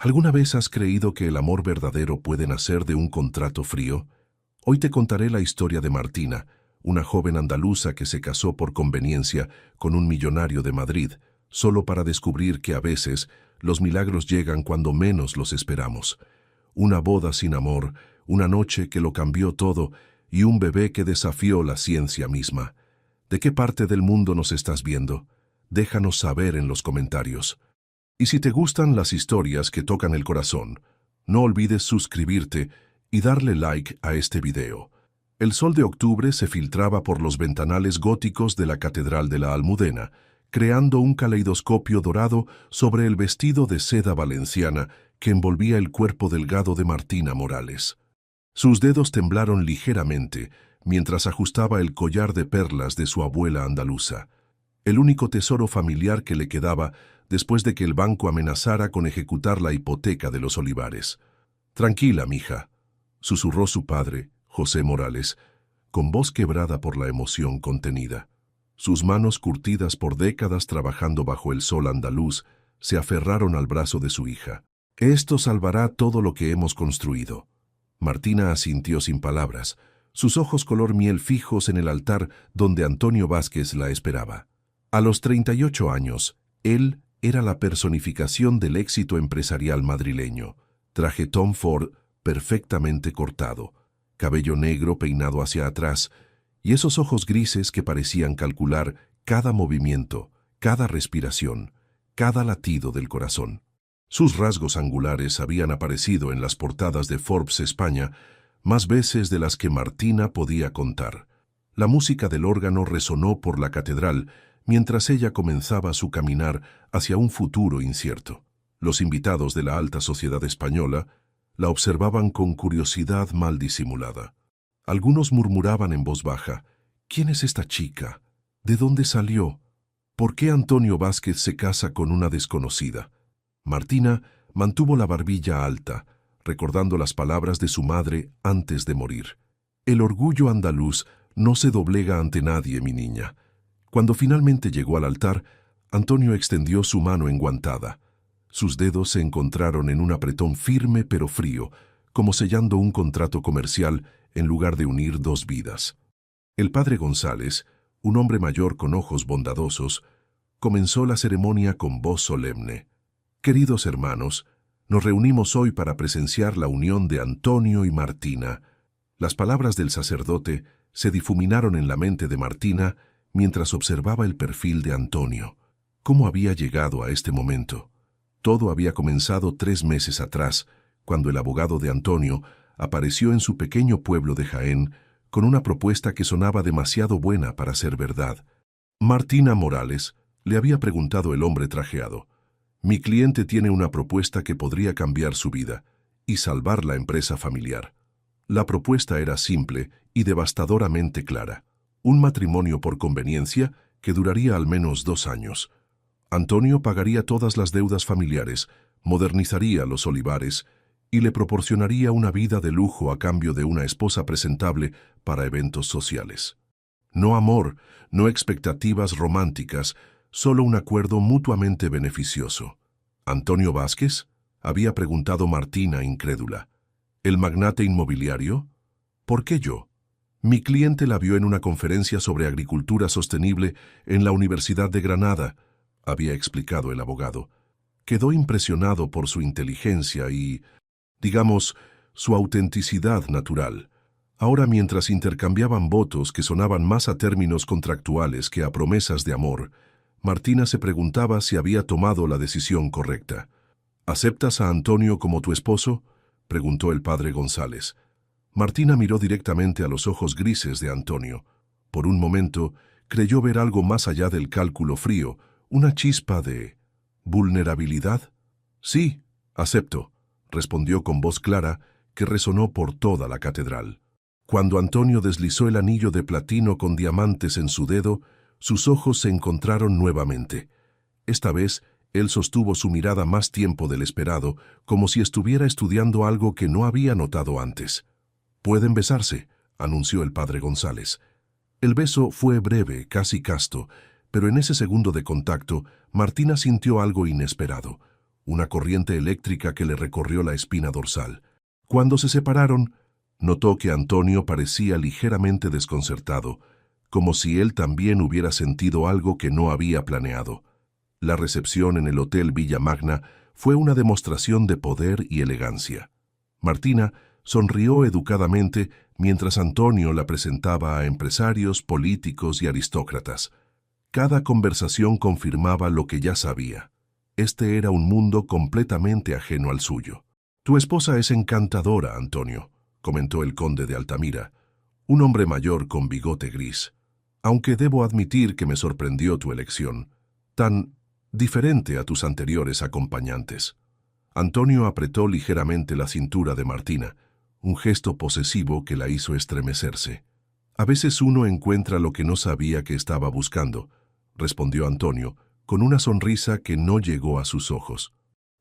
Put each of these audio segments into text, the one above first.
¿Alguna vez has creído que el amor verdadero puede nacer de un contrato frío? Hoy te contaré la historia de Martina, una joven andaluza que se casó por conveniencia con un millonario de Madrid, solo para descubrir que a veces los milagros llegan cuando menos los esperamos. Una boda sin amor, una noche que lo cambió todo y un bebé que desafió la ciencia misma. ¿De qué parte del mundo nos estás viendo? Déjanos saber en los comentarios. Y si te gustan las historias que tocan el corazón, no olvides suscribirte y darle like a este video. El sol de octubre se filtraba por los ventanales góticos de la Catedral de la Almudena, creando un caleidoscopio dorado sobre el vestido de seda valenciana que envolvía el cuerpo delgado de Martina Morales. Sus dedos temblaron ligeramente mientras ajustaba el collar de perlas de su abuela andaluza, el único tesoro familiar que le quedaba después de que el banco amenazara con ejecutar la hipoteca de los olivares. «Tranquila, mija», susurró su padre, José Morales, con voz quebrada por la emoción contenida. Sus manos curtidas por décadas trabajando bajo el sol andaluz se aferraron al brazo de su hija. «Esto salvará todo lo que hemos construido». Martina asintió sin palabras, sus ojos color miel fijos en el altar donde Antonio Vázquez la esperaba. A los 38 años, él era la personificación del éxito empresarial madrileño. Traje Tom Ford perfectamente cortado, cabello negro peinado hacia atrás, y esos ojos grises que parecían calcular cada movimiento, cada respiración, cada latido del corazón. Sus rasgos angulares habían aparecido en las portadas de Forbes España más veces de las que Martina podía contar. La música del órgano resonó por la catedral mientras ella comenzaba su caminar hacia un futuro incierto. Los invitados de la alta sociedad española la observaban con curiosidad mal disimulada. Algunos murmuraban en voz baja: «¿Quién es esta chica? ¿De dónde salió? ¿Por qué Antonio Vázquez se casa con una desconocida?». Martina mantuvo la barbilla alta, recordando las palabras de su madre antes de morir. «El orgullo andaluz no se doblega ante nadie, mi niña». Cuando finalmente llegó al altar, Antonio extendió su mano enguantada. Sus dedos se encontraron en un apretón firme pero frío, como sellando un contrato comercial en lugar de unir dos vidas. El padre González, un hombre mayor con ojos bondadosos, comenzó la ceremonia con voz solemne. «Queridos hermanos, nos reunimos hoy para presenciar la unión de Antonio y Martina». Las palabras del sacerdote se difuminaron en la mente de Martina mientras observaba el perfil de Antonio. ¿Cómo había llegado a este momento? Todo había comenzado 3 meses atrás, cuando el abogado de Antonio apareció en su pequeño pueblo de Jaén con una propuesta que sonaba demasiado buena para ser verdad. «Martina Morales», le había preguntado el hombre trajeado, «mi cliente tiene una propuesta que podría cambiar su vida y salvar la empresa familiar». La propuesta era simple y devastadoramente clara: un matrimonio por conveniencia que duraría al menos 2 años. Antonio pagaría todas las deudas familiares, modernizaría los olivares y le proporcionaría una vida de lujo a cambio de una esposa presentable para eventos sociales. No amor, no expectativas románticas, solo un acuerdo mutuamente beneficioso. «¿Antonio Vázquez?», había preguntado Martina, incrédula. «¿El magnate inmobiliario? ¿Por qué yo? Mi cliente la vio en una conferencia sobre agricultura sostenible en la Universidad de Granada», había explicado el abogado. «Quedó impresionado por su inteligencia y, digamos, su autenticidad natural». Ahora, mientras intercambiaban votos que sonaban más a términos contractuales que a promesas de amor, Martina se preguntaba si había tomado la decisión correcta. «¿Aceptas a Antonio como tu esposo?», preguntó el padre González. Martina miró directamente a los ojos grises de Antonio. Por un momento, creyó ver algo más allá del cálculo frío, una chispa de vulnerabilidad. «Sí, acepto», respondió con voz clara que resonó por toda la catedral. Cuando Antonio deslizó el anillo de platino con diamantes en su dedo, sus ojos se encontraron nuevamente. Esta vez, él sostuvo su mirada más tiempo del esperado, como si estuviera estudiando algo que no había notado antes. «Pueden besarse», anunció el padre González. El beso fue breve, casi casto, pero en ese segundo de contacto, Martina sintió algo inesperado, una corriente eléctrica que le recorrió la espina dorsal. Cuando se separaron, notó que Antonio parecía ligeramente desconcertado, como si él también hubiera sentido algo que no había planeado. La recepción en el Hotel Villa Magna fue una demostración de poder y elegancia. Martina sonrió educadamente mientras Antonio la presentaba a empresarios, políticos y aristócratas. Cada conversación confirmaba lo que ya sabía. Este era un mundo completamente ajeno al suyo. «Tu esposa es encantadora, Antonio», comentó el conde de Altamira, un hombre mayor con bigote gris. «Aunque debo admitir que me sorprendió tu elección, tan diferente a tus anteriores acompañantes». Antonio apretó ligeramente la cintura de Martina, un gesto posesivo que la hizo estremecerse. «A veces uno encuentra lo que no sabía que estaba buscando», respondió Antonio, con una sonrisa que no llegó a sus ojos.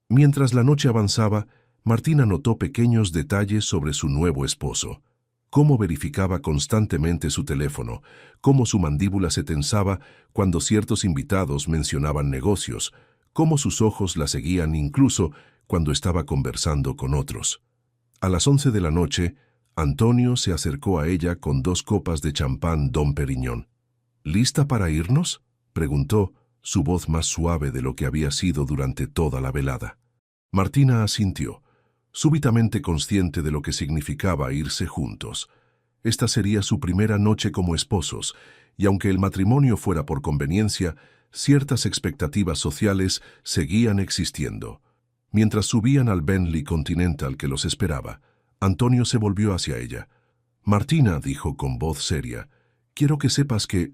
Mientras la noche avanzaba, Martina notó pequeños detalles sobre su nuevo esposo. Cómo verificaba constantemente su teléfono, cómo su mandíbula se tensaba cuando ciertos invitados mencionaban negocios, cómo sus ojos la seguían incluso cuando estaba conversando con otros. A las 11 de la noche, Antonio se acercó a ella con 2 copas de champán Dom Perignon. «¿Lista para irnos?», preguntó, su voz más suave de lo que había sido durante toda la velada. Martina asintió, súbitamente consciente de lo que significaba irse juntos. Esta sería su primera noche como esposos, y aunque el matrimonio fuera por conveniencia, ciertas expectativas sociales seguían existiendo. Mientras subían al Bentley Continental que los esperaba, Antonio se volvió hacia ella. «Martina», dijo con voz seria, «quiero que sepas que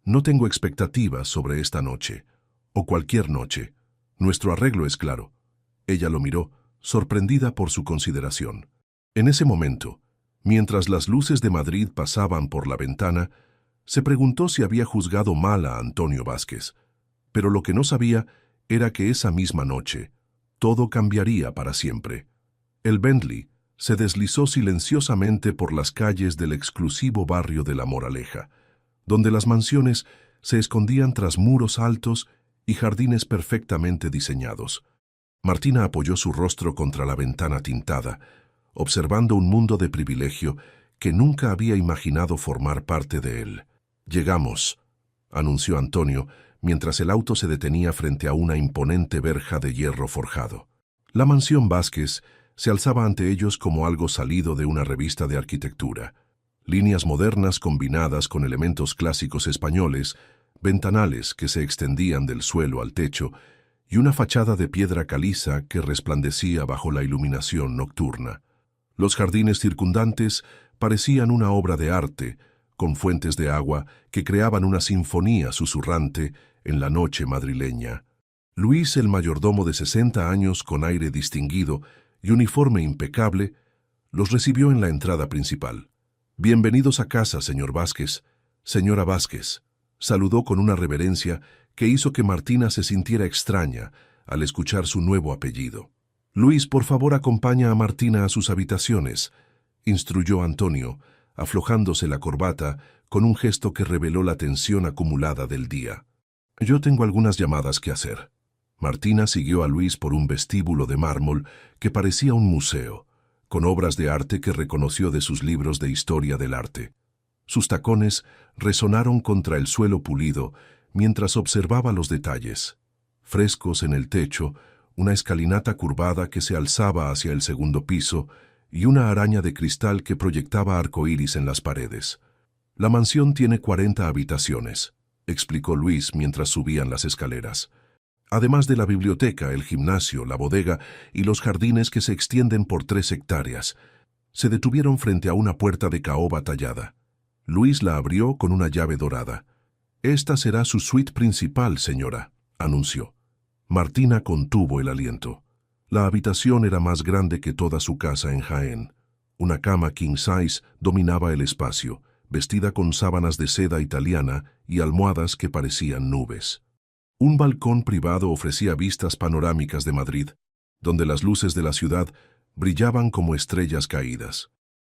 no tengo expectativas sobre esta noche, o cualquier noche. Nuestro arreglo es claro». Ella lo miró, sorprendida por su consideración. En ese momento, mientras las luces de Madrid pasaban por la ventana, se preguntó si había juzgado mal a Antonio Vázquez. Pero lo que no sabía era que esa misma noche, todo cambiaría para siempre. El Bentley se deslizó silenciosamente por las calles del exclusivo barrio de La Moraleja, donde las mansiones se escondían tras muros altos y jardines perfectamente diseñados. Martina apoyó su rostro contra la ventana tintada, observando un mundo de privilegio que nunca había imaginado formar parte de él. «Llegamos», anunció Antonio, mientras el auto se detenía frente a una imponente verja de hierro forjado. La mansión Vázquez se alzaba ante ellos como algo salido de una revista de arquitectura. Líneas modernas combinadas con elementos clásicos españoles, ventanales que se extendían del suelo al techo, y una fachada de piedra caliza que resplandecía bajo la iluminación nocturna. Los jardines circundantes parecían una obra de arte, con fuentes de agua que creaban una sinfonía susurrante en la noche madrileña. Luis, el mayordomo de 60 años con aire distinguido y uniforme impecable, los recibió en la entrada principal. «Bienvenidos a casa, señor Vázquez, señora Vázquez», saludó con una reverencia que hizo que Martina se sintiera extraña al escuchar su nuevo apellido. «Luis, por favor, acompaña a Martina a sus habitaciones», instruyó Antonio, aflojándose la corbata con un gesto que reveló la tensión acumulada del día. «Yo tengo algunas llamadas que hacer». Martina siguió a Luis por un vestíbulo de mármol que parecía un museo, con obras de arte que reconoció de sus libros de historia del arte. Sus tacones resonaron contra el suelo pulido mientras observaba los detalles. Frescos en el techo, una escalinata curvada que se alzaba hacia el segundo piso y una araña de cristal que proyectaba arcoíris en las paredes. «La mansión tiene 40 habitaciones», explicó Luis mientras subían las escaleras. «Además de la biblioteca, el gimnasio, la bodega y los jardines que se extienden por 3 hectáreas. Se detuvieron frente a una puerta de caoba tallada. Luis la abrió con una llave dorada. «Esta será su suite principal, señora», anunció. Martina contuvo el aliento. La habitación era más grande que toda su casa en Jaén. Una cama king size dominaba el espacio, vestida con sábanas de seda italiana y almohadas que parecían nubes. Un balcón privado ofrecía vistas panorámicas de Madrid, donde las luces de la ciudad brillaban como estrellas caídas.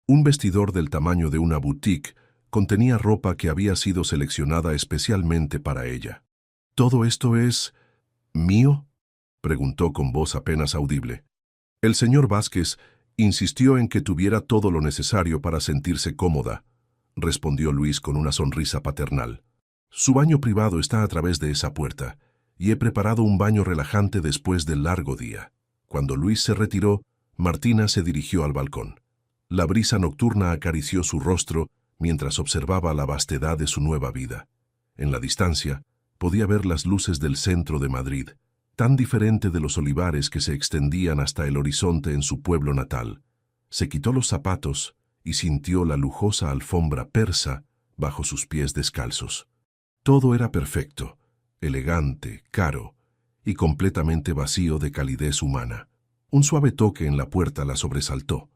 Un vestidor del tamaño de una boutique contenía ropa que había sido seleccionada especialmente para ella. «¿Todo esto es mío?», preguntó con voz apenas audible. El señor Vázquez insistió en que tuviera todo lo necesario para sentirse cómoda, respondió Luis con una sonrisa paternal. Su baño privado está a través de esa puerta, y he preparado un baño relajante después del largo día. Cuando Luis se retiró, Martina se dirigió al balcón. La brisa nocturna acarició su rostro mientras observaba la vastedad de su nueva vida. En la distancia, podía ver las luces del centro de Madrid, tan diferente de los olivares que se extendían hasta el horizonte en su pueblo natal. Se quitó los zapatos y sintió la lujosa alfombra persa bajo sus pies descalzos. Todo era perfecto, elegante, caro y completamente vacío de calidez humana. Un suave toque en la puerta la sobresaltó.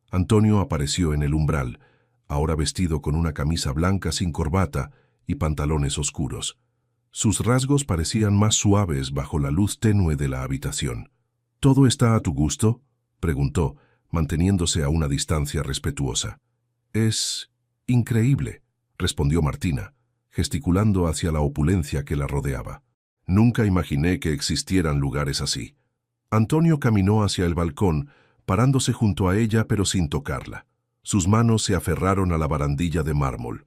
Antonio apareció en el umbral, ahora vestido con una camisa blanca sin corbata y pantalones oscuros. Sus rasgos parecían más suaves bajo la luz tenue de la habitación. ¿Todo está a tu gusto?, preguntó, manteniéndose a una distancia respetuosa. Es increíble, respondió Martina, gesticulando hacia la opulencia que la rodeaba. Nunca imaginé que existieran lugares así. Antonio caminó hacia el balcón, parándose junto a ella pero sin tocarla. Sus manos se aferraron a la barandilla de mármol.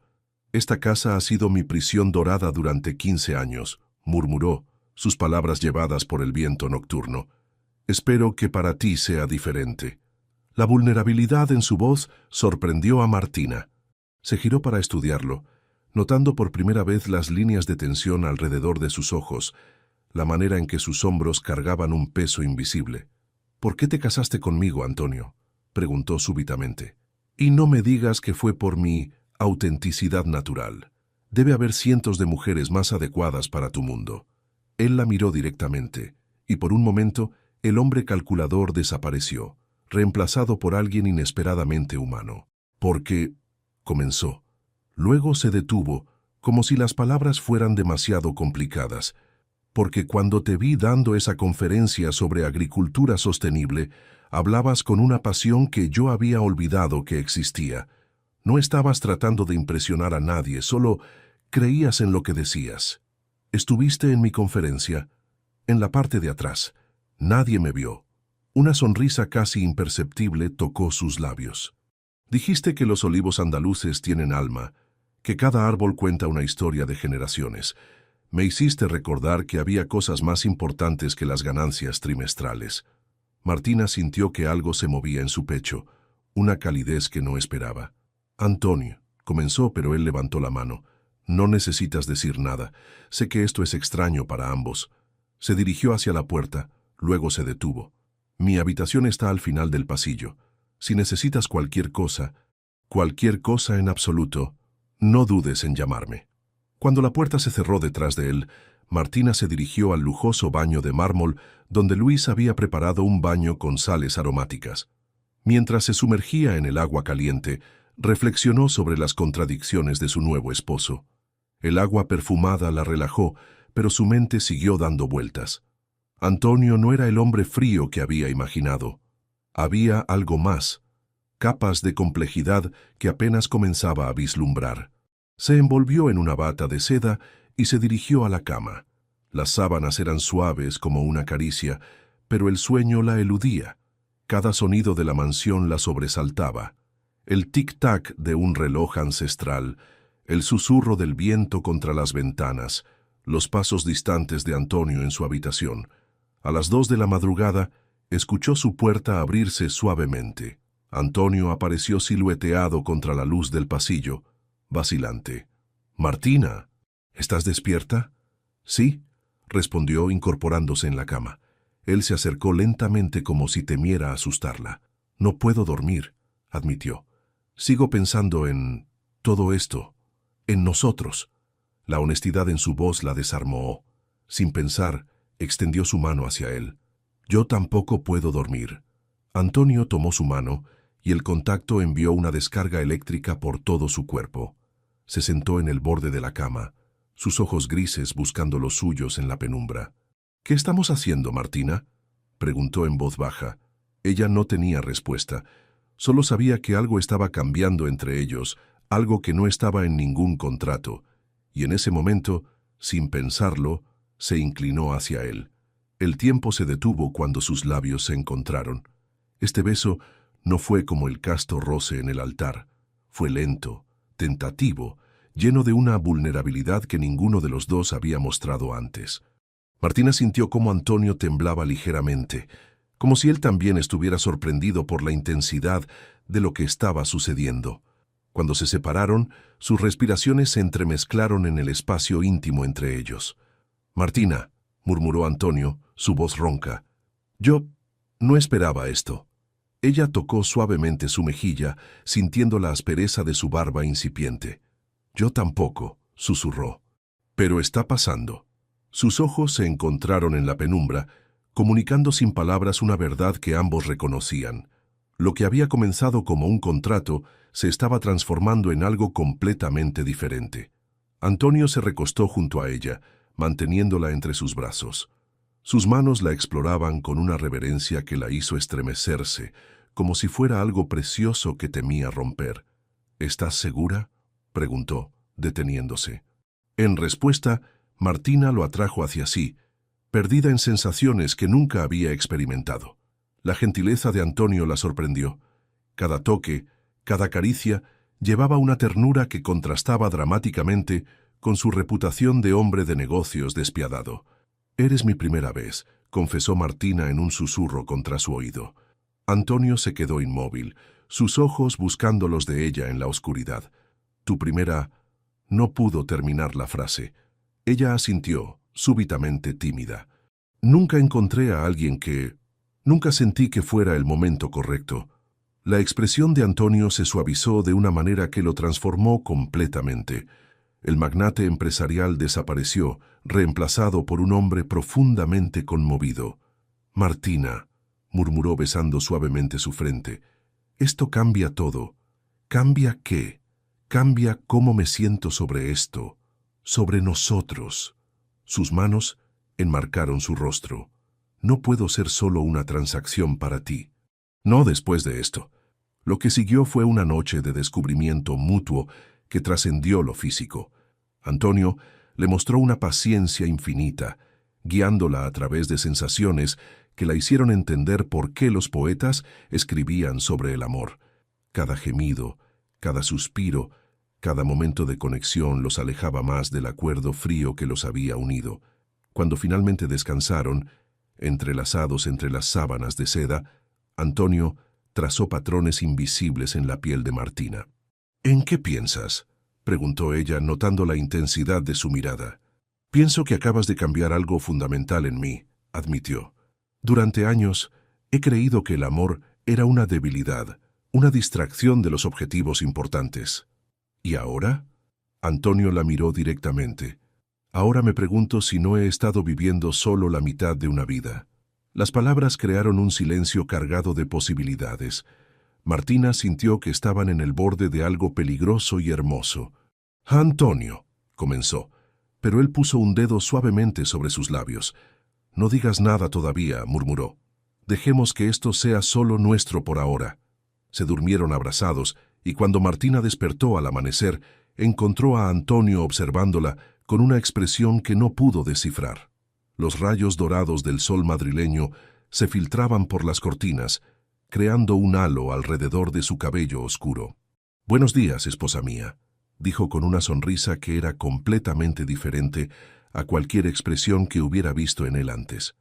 «Esta casa ha sido mi prisión dorada durante 15 años», murmuró, sus palabras llevadas por el viento nocturno. «Espero que para ti sea diferente». La vulnerabilidad en su voz sorprendió a Martina. Se giró para estudiarlo, notando por primera vez las líneas de tensión alrededor de sus ojos, la manera en que sus hombros cargaban un peso invisible. «¿Por qué te casaste conmigo, Antonio?», preguntó súbitamente. «Y no me digas que fue por mi autenticidad natural. Debe haber cientos de mujeres más adecuadas para tu mundo». Él la miró directamente, y por un momento el hombre calculador desapareció, reemplazado por alguien inesperadamente humano. «Porque», comenzó. Luego se detuvo, como si las palabras fueran demasiado complicadas. «Porque cuando te vi dando esa conferencia sobre agricultura sostenible, hablabas con una pasión que yo había olvidado que existía. No estabas tratando de impresionar a nadie, solo creías en lo que decías. Estuviste en mi conferencia, en la parte de atrás. Nadie me vio». Una sonrisa casi imperceptible tocó sus labios. «Dijiste que los olivos andaluces tienen alma, que cada árbol cuenta una historia de generaciones. Me hiciste recordar que había cosas más importantes que las ganancias trimestrales». Martina sintió que algo se movía en su pecho, una calidez que no esperaba. «Antonio», comenzó, pero él levantó la mano. «No necesitas decir nada. Sé que esto es extraño para ambos». Se dirigió hacia la puerta, luego se detuvo. «Mi habitación está al final del pasillo. Si necesitas cualquier cosa en absoluto, no dudes en llamarme». Cuando la puerta se cerró detrás de él, Martina se dirigió al lujoso baño de mármol donde Luis había preparado un baño con sales aromáticas. Mientras se sumergía en el agua caliente, reflexionó sobre las contradicciones de su nuevo esposo. El agua perfumada la relajó, pero su mente siguió dando vueltas. Antonio no era el hombre frío que había imaginado. Había algo más, capas de complejidad que apenas comenzaba a vislumbrar. Se envolvió en una bata de seda y se dirigió a la cama. Las sábanas eran suaves como una caricia, pero el sueño la eludía. Cada sonido de la mansión la sobresaltaba. El tic-tac de un reloj ancestral, el susurro del viento contra las ventanas, los pasos distantes de Antonio en su habitación. A las 2 de la madrugada, escuchó su puerta abrirse suavemente. Antonio apareció silueteado contra la luz del pasillo, vacilante. «Martina, ¿estás despierta?» «Sí», respondió incorporándose en la cama. Él se acercó lentamente como si temiera asustarla. «No puedo dormir», admitió. «Sigo pensando en todo esto, en nosotros». La honestidad en su voz la desarmó. Sin pensar, extendió su mano hacia él. «Yo tampoco puedo dormir». Antonio tomó su mano y el contacto envió una descarga eléctrica por todo su cuerpo. Se sentó en el borde de la cama, sus ojos grises buscando los suyos en la penumbra. «¿Qué estamos haciendo, Martina?», preguntó en voz baja. Ella no tenía respuesta. Solo sabía que algo estaba cambiando entre ellos, algo que no estaba en ningún contrato, y en ese momento, sin pensarlo, se inclinó hacia él. El tiempo se detuvo cuando sus labios se encontraron. Este beso no fue como el casto roce en el altar. Fue lento, tentativo, lleno de una vulnerabilidad que ninguno de los dos había mostrado antes. Martina sintió cómo Antonio temblaba ligeramente, como si él también estuviera sorprendido por la intensidad de lo que estaba sucediendo. Cuando se separaron, sus respiraciones se entremezclaron en el espacio íntimo entre ellos. «Martina», murmuró Antonio, su voz ronca. «Yo no esperaba esto». Ella tocó suavemente su mejilla, sintiendo la aspereza de su barba incipiente. «Yo tampoco», susurró. «Pero está pasando». Sus ojos se encontraron en la penumbra, comunicando sin palabras una verdad que ambos reconocían. Lo que había comenzado como un contrato se estaba transformando en algo completamente diferente. Antonio se recostó junto a ella, manteniéndola entre sus brazos. Sus manos la exploraban con una reverencia que la hizo estremecerse, como si fuera algo precioso que temía romper. «¿Estás segura?», preguntó, deteniéndose. En respuesta, Martina lo atrajo hacia sí, perdida en sensaciones que nunca había experimentado. La gentileza de Antonio la sorprendió. Cada toque, cada caricia, llevaba una ternura que contrastaba dramáticamente con su reputación de hombre de negocios despiadado. «Eres mi primera vez», confesó Martina en un susurro contra su oído. Antonio se quedó inmóvil, sus ojos buscando los de ella en la oscuridad. «Tu primera...» No pudo terminar la frase. Ella asintió, súbitamente tímida. «Nunca encontré a alguien que... Nunca sentí que fuera el momento correcto». La expresión de Antonio se suavizó de una manera que lo transformó completamente. El magnate empresarial desapareció, reemplazado por un hombre profundamente conmovido. «Martina», murmuró besando suavemente su frente, «esto cambia todo». «¿Cambia qué?» «Cambia cómo me siento sobre esto, sobre nosotros». Sus manos enmarcaron su rostro. «No puedo ser solo una transacción para ti». No después de esto. Lo que siguió fue una noche de descubrimiento mutuo que trascendió lo físico. Antonio le mostró una paciencia infinita, guiándola a través de sensaciones que la hicieron entender por qué los poetas escribían sobre el amor. Cada gemido, cada suspiro, cada momento de conexión los alejaba más del acuerdo frío que los había unido. Cuando finalmente descansaron, entrelazados entre las sábanas de seda, Antonio trazó patrones invisibles en la piel de Martina. «¿En qué piensas?», preguntó ella, notando la intensidad de su mirada. «Pienso que acabas de cambiar algo fundamental en mí», admitió. «Durante años he creído que el amor era una debilidad, una distracción de los objetivos importantes». «¿Y ahora?». Antonio la miró directamente. «Ahora me pregunto si no he estado viviendo solo la mitad de una vida». Las palabras crearon un silencio cargado de posibilidades. Martina sintió que estaban en el borde de algo peligroso y hermoso. «Antonio», comenzó, pero él puso un dedo suavemente sobre sus labios. «No digas nada todavía», murmuró. «Dejemos que esto sea solo nuestro por ahora». Se durmieron abrazados, y cuando Martina despertó al amanecer, encontró a Antonio observándola con una expresión que no pudo descifrar. Los rayos dorados del sol madrileño se filtraban por las cortinas, creando un halo alrededor de su cabello oscuro. «Buenos días, esposa mía», dijo con una sonrisa que era completamente diferente a cualquier expresión que hubiera visto en él antes.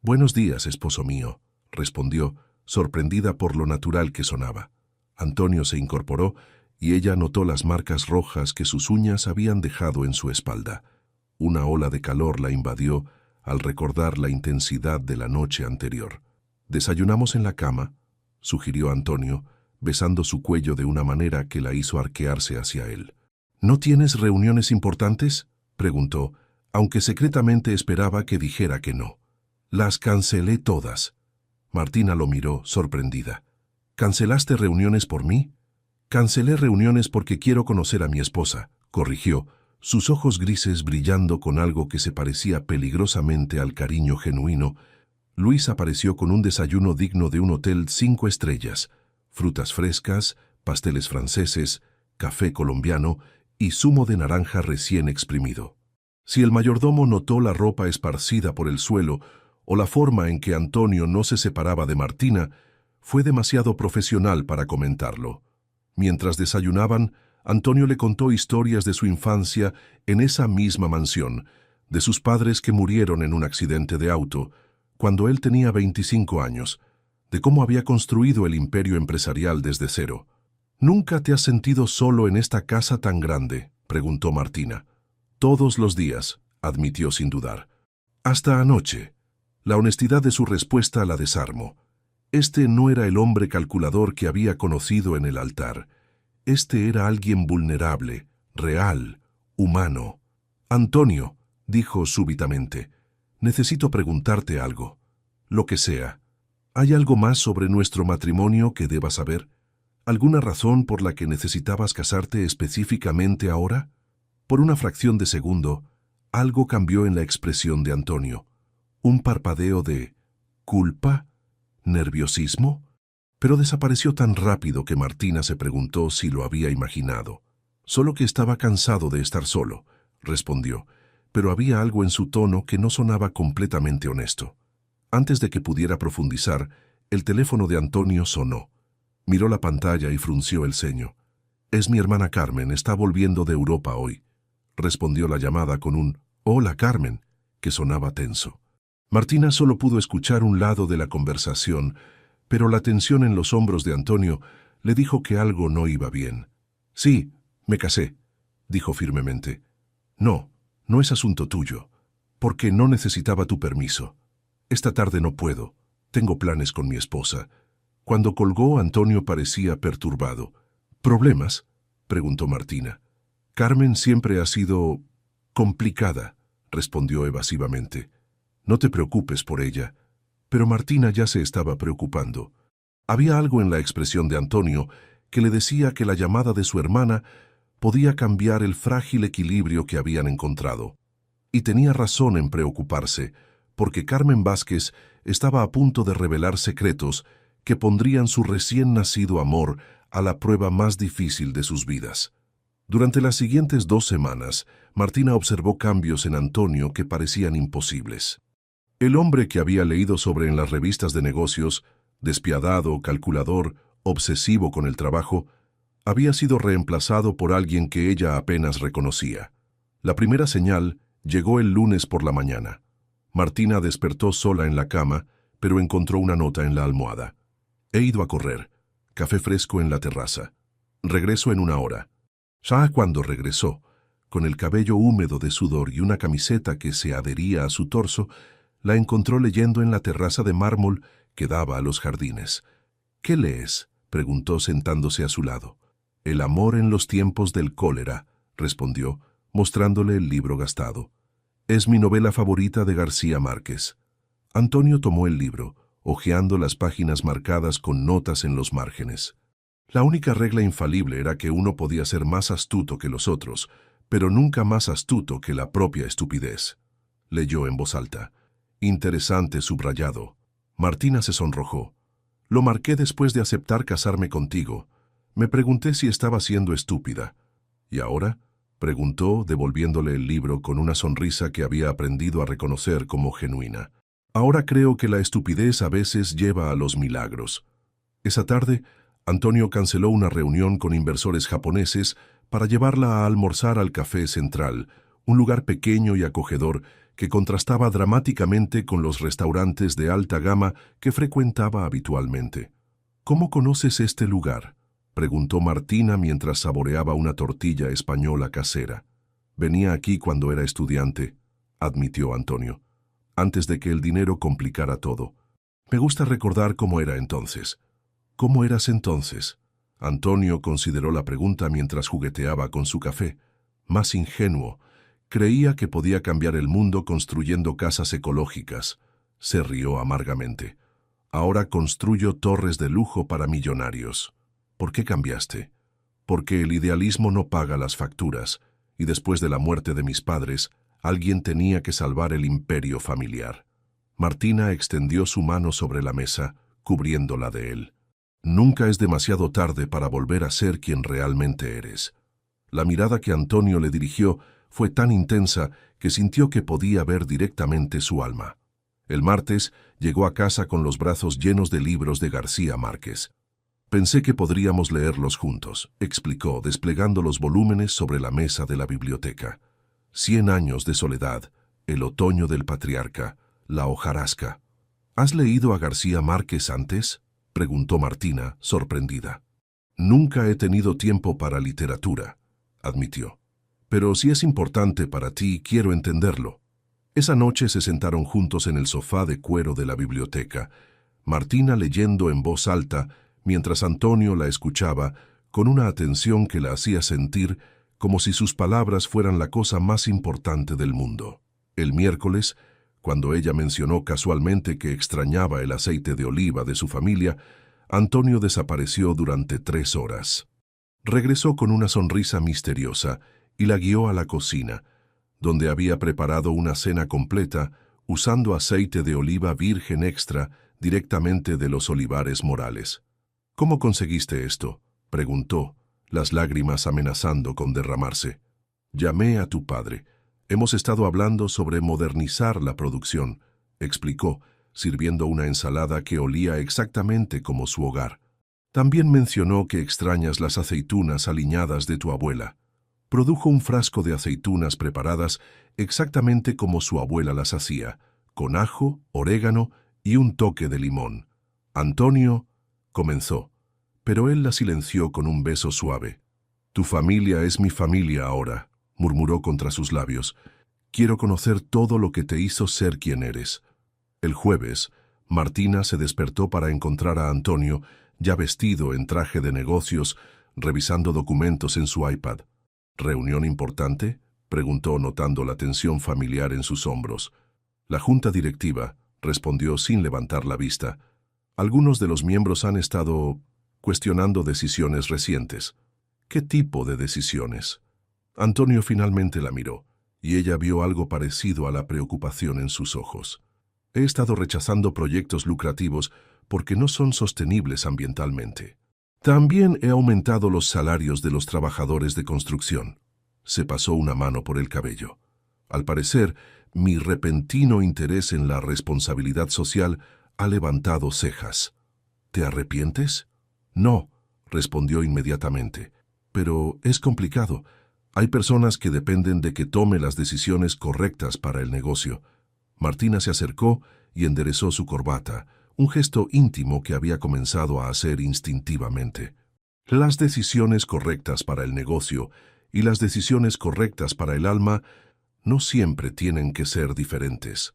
«Buenos días, esposo mío», respondió, sorprendida por lo natural que sonaba. Antonio se incorporó y ella notó las marcas rojas que sus uñas habían dejado en su espalda. Una ola de calor la invadió al recordar la intensidad de la noche anterior. «¿Desayunamos en la cama?», sugirió Antonio, besando su cuello de una manera que la hizo arquearse hacia él. «¿No tienes reuniones importantes?», preguntó, aunque secretamente esperaba que dijera que no. «Las cancelé todas». Martina lo miró, sorprendida. «¿Cancelaste reuniones por mí?». «Cancelé reuniones porque quiero conocer a mi esposa», corrigió, sus ojos grises brillando con algo que se parecía peligrosamente al cariño genuino. Luis apareció con un desayuno digno de un hotel 5 estrellas, frutas frescas, pasteles franceses, café colombiano y zumo de naranja recién exprimido. Si el mayordomo notó la ropa esparcida por el suelo o la forma en que Antonio no se separaba de Martina, fue demasiado profesional para comentarlo. Mientras desayunaban, Antonio le contó historias de su infancia en esa misma mansión, de sus padres que murieron en un accidente de auto, cuando él tenía 25 años, de cómo había construido el imperio empresarial desde cero. «¿Nunca te has sentido solo en esta casa tan grande?», preguntó Martina. «Todos los días», admitió sin dudar. «Hasta anoche». La honestidad de su respuesta la desarmó. Este no era el hombre calculador que había conocido en el altar. Este era alguien vulnerable, real, humano. «Antonio», dijo súbitamente, «necesito preguntarte algo. Lo que sea. ¿Hay algo más sobre nuestro matrimonio que debas saber? ¿Alguna razón por la que necesitabas casarte específicamente ahora?» Por una fracción de segundo, algo cambió en la expresión de Antonio. Un parpadeo de ¿culpa? ¿Nerviosismo? Pero desapareció tan rápido que Martina se preguntó si lo había imaginado. «Solo que estaba cansado de estar solo», respondió, pero había algo en su tono que no sonaba completamente honesto. Antes de que pudiera profundizar, el teléfono de Antonio sonó. Miró la pantalla y frunció el ceño. «Es mi hermana Carmen, está volviendo de Europa hoy», respondió la llamada con un «Hola, Carmen», que sonaba tenso. Martina solo pudo escuchar un lado de la conversación, pero la tensión en los hombros de Antonio le dijo que algo no iba bien. «Sí, me casé», dijo firmemente. «No, no es asunto tuyo, porque no necesitaba tu permiso. Esta tarde no puedo, tengo planes con mi esposa». Cuando colgó, Antonio parecía perturbado. «¿Problemas?», preguntó Martina. «Carmen siempre ha sido complicada», respondió evasivamente. «No te preocupes por ella». Pero Martina ya se estaba preocupando. Había algo en la expresión de Antonio que le decía que la llamada de su hermana podía cambiar el frágil equilibrio que habían encontrado. Y tenía razón en preocuparse, porque Carmen Vázquez estaba a punto de revelar secretos que pondrían su recién nacido amor a la prueba más difícil de sus vidas. Durante las siguientes 2 semanas, Martina observó cambios en Antonio que parecían imposibles. El hombre que había leído sobre en las revistas de negocios, despiadado, calculador, obsesivo con el trabajo, había sido reemplazado por alguien que ella apenas reconocía. La primera señal llegó el lunes por la mañana. Martina despertó sola en la cama, pero encontró una nota en la almohada. «He ido a correr. Café fresco en la terraza. Regreso en 1 hora». Ya cuando regresó, con el cabello húmedo de sudor y una camiseta que se adhería a su torso, la encontró leyendo en la terraza de mármol que daba a los jardines. «¿Qué lees?», preguntó sentándose a su lado. «El amor en los tiempos del cólera», respondió, mostrándole el libro gastado. «Es mi novela favorita de García Márquez». Antonio tomó el libro, hojeando las páginas marcadas con notas en los márgenes. La única regla infalible era que uno podía ser más astuto que los otros, pero nunca más astuto que la propia estupidez. Leyó en voz alta. «Interesante subrayado». Martina se sonrojó. «Lo marqué después de aceptar casarme contigo. Me pregunté si estaba siendo estúpida». «¿Y ahora?», preguntó, devolviéndole el libro con una sonrisa que había aprendido a reconocer como genuina. «Ahora creo que la estupidez a veces lleva a los milagros». Esa tarde, Antonio canceló una reunión con inversores japoneses para llevarla a almorzar al Café Central, un lugar pequeño y acogedor que contrastaba dramáticamente con los restaurantes de alta gama que frecuentaba habitualmente. «¿Cómo conoces este lugar?», preguntó Martina mientras saboreaba una tortilla española casera. «Venía aquí cuando era estudiante», admitió Antonio, «antes de que el dinero complicara todo. Me gusta recordar cómo era entonces». «¿Cómo eras entonces?». Antonio consideró la pregunta mientras jugueteaba con su café. Más ingenuo. Creía que podía cambiar el mundo construyendo casas ecológicas. Se rió amargamente. «Ahora construyo torres de lujo para millonarios». «¿Por qué cambiaste?». «Porque el idealismo no paga las facturas, y después de la muerte de mis padres, alguien tenía que salvar el imperio familiar». Martina extendió su mano sobre la mesa, cubriéndola de él. «Nunca es demasiado tarde para volver a ser quien realmente eres». La mirada que Antonio le dirigió fue tan intensa que sintió que podía ver directamente su alma. El martes llegó a casa con los brazos llenos de libros de García Márquez. Pensé que podríamos leerlos juntos, explicó, desplegando los volúmenes sobre la mesa de la biblioteca. 100 años de soledad, El otoño del patriarca, La hojarasca. ¿Has leído a García Márquez antes?, preguntó Martina, sorprendida. Nunca he tenido tiempo para literatura, admitió. Pero si es importante para ti, quiero entenderlo. Esa noche se sentaron juntos en el sofá de cuero de la biblioteca, Martina leyendo en voz alta, mientras Antonio la escuchaba con una atención que la hacía sentir como si sus palabras fueran la cosa más importante del mundo. El miércoles, cuando ella mencionó casualmente que extrañaba el aceite de oliva de su familia, Antonio desapareció durante 3 horas. Regresó con una sonrisa misteriosa y la guió a la cocina, donde había preparado una cena completa usando aceite de oliva virgen extra directamente de los olivares Morales. «¿Cómo conseguiste esto?», preguntó, las lágrimas amenazando con derramarse. «Llamé a tu padre. Hemos estado hablando sobre modernizar la producción», explicó, sirviendo una ensalada que olía exactamente como su hogar. «También mencionó que extrañas las aceitunas aliñadas de tu abuela». Produjo un frasco de aceitunas preparadas exactamente como su abuela las hacía, con ajo, orégano y un toque de limón. «Antonio», comenzó, pero él la silenció con un beso suave. «Tu familia es mi familia ahora», murmuró contra sus labios. «Quiero conocer todo lo que te hizo ser quien eres». El jueves, Martina se despertó para encontrar a Antonio, ya vestido en traje de negocios, revisando documentos en su iPad. «¿Reunión importante?», preguntó, notando la tensión familiar en sus hombros. «La junta directiva», respondió sin levantar la vista. «Algunos de los miembros han estado cuestionando decisiones recientes». «¿Qué tipo de decisiones?». Antonio finalmente la miró, y ella vio algo parecido a la preocupación en sus ojos. «He estado rechazando proyectos lucrativos porque no son sostenibles ambientalmente. También he aumentado los salarios de los trabajadores de construcción». Se pasó una mano por el cabello. «Al parecer, mi repentino interés en la responsabilidad social ha levantado cejas». «¿Te arrepientes?». «No», respondió inmediatamente. «Pero es complicado. Hay personas que dependen de que tome las decisiones correctas para el negocio». Martina se acercó y enderezó su corbata, un gesto íntimo que había comenzado a hacer instintivamente. «Las decisiones correctas para el negocio y las decisiones correctas para el alma no siempre tienen que ser diferentes»,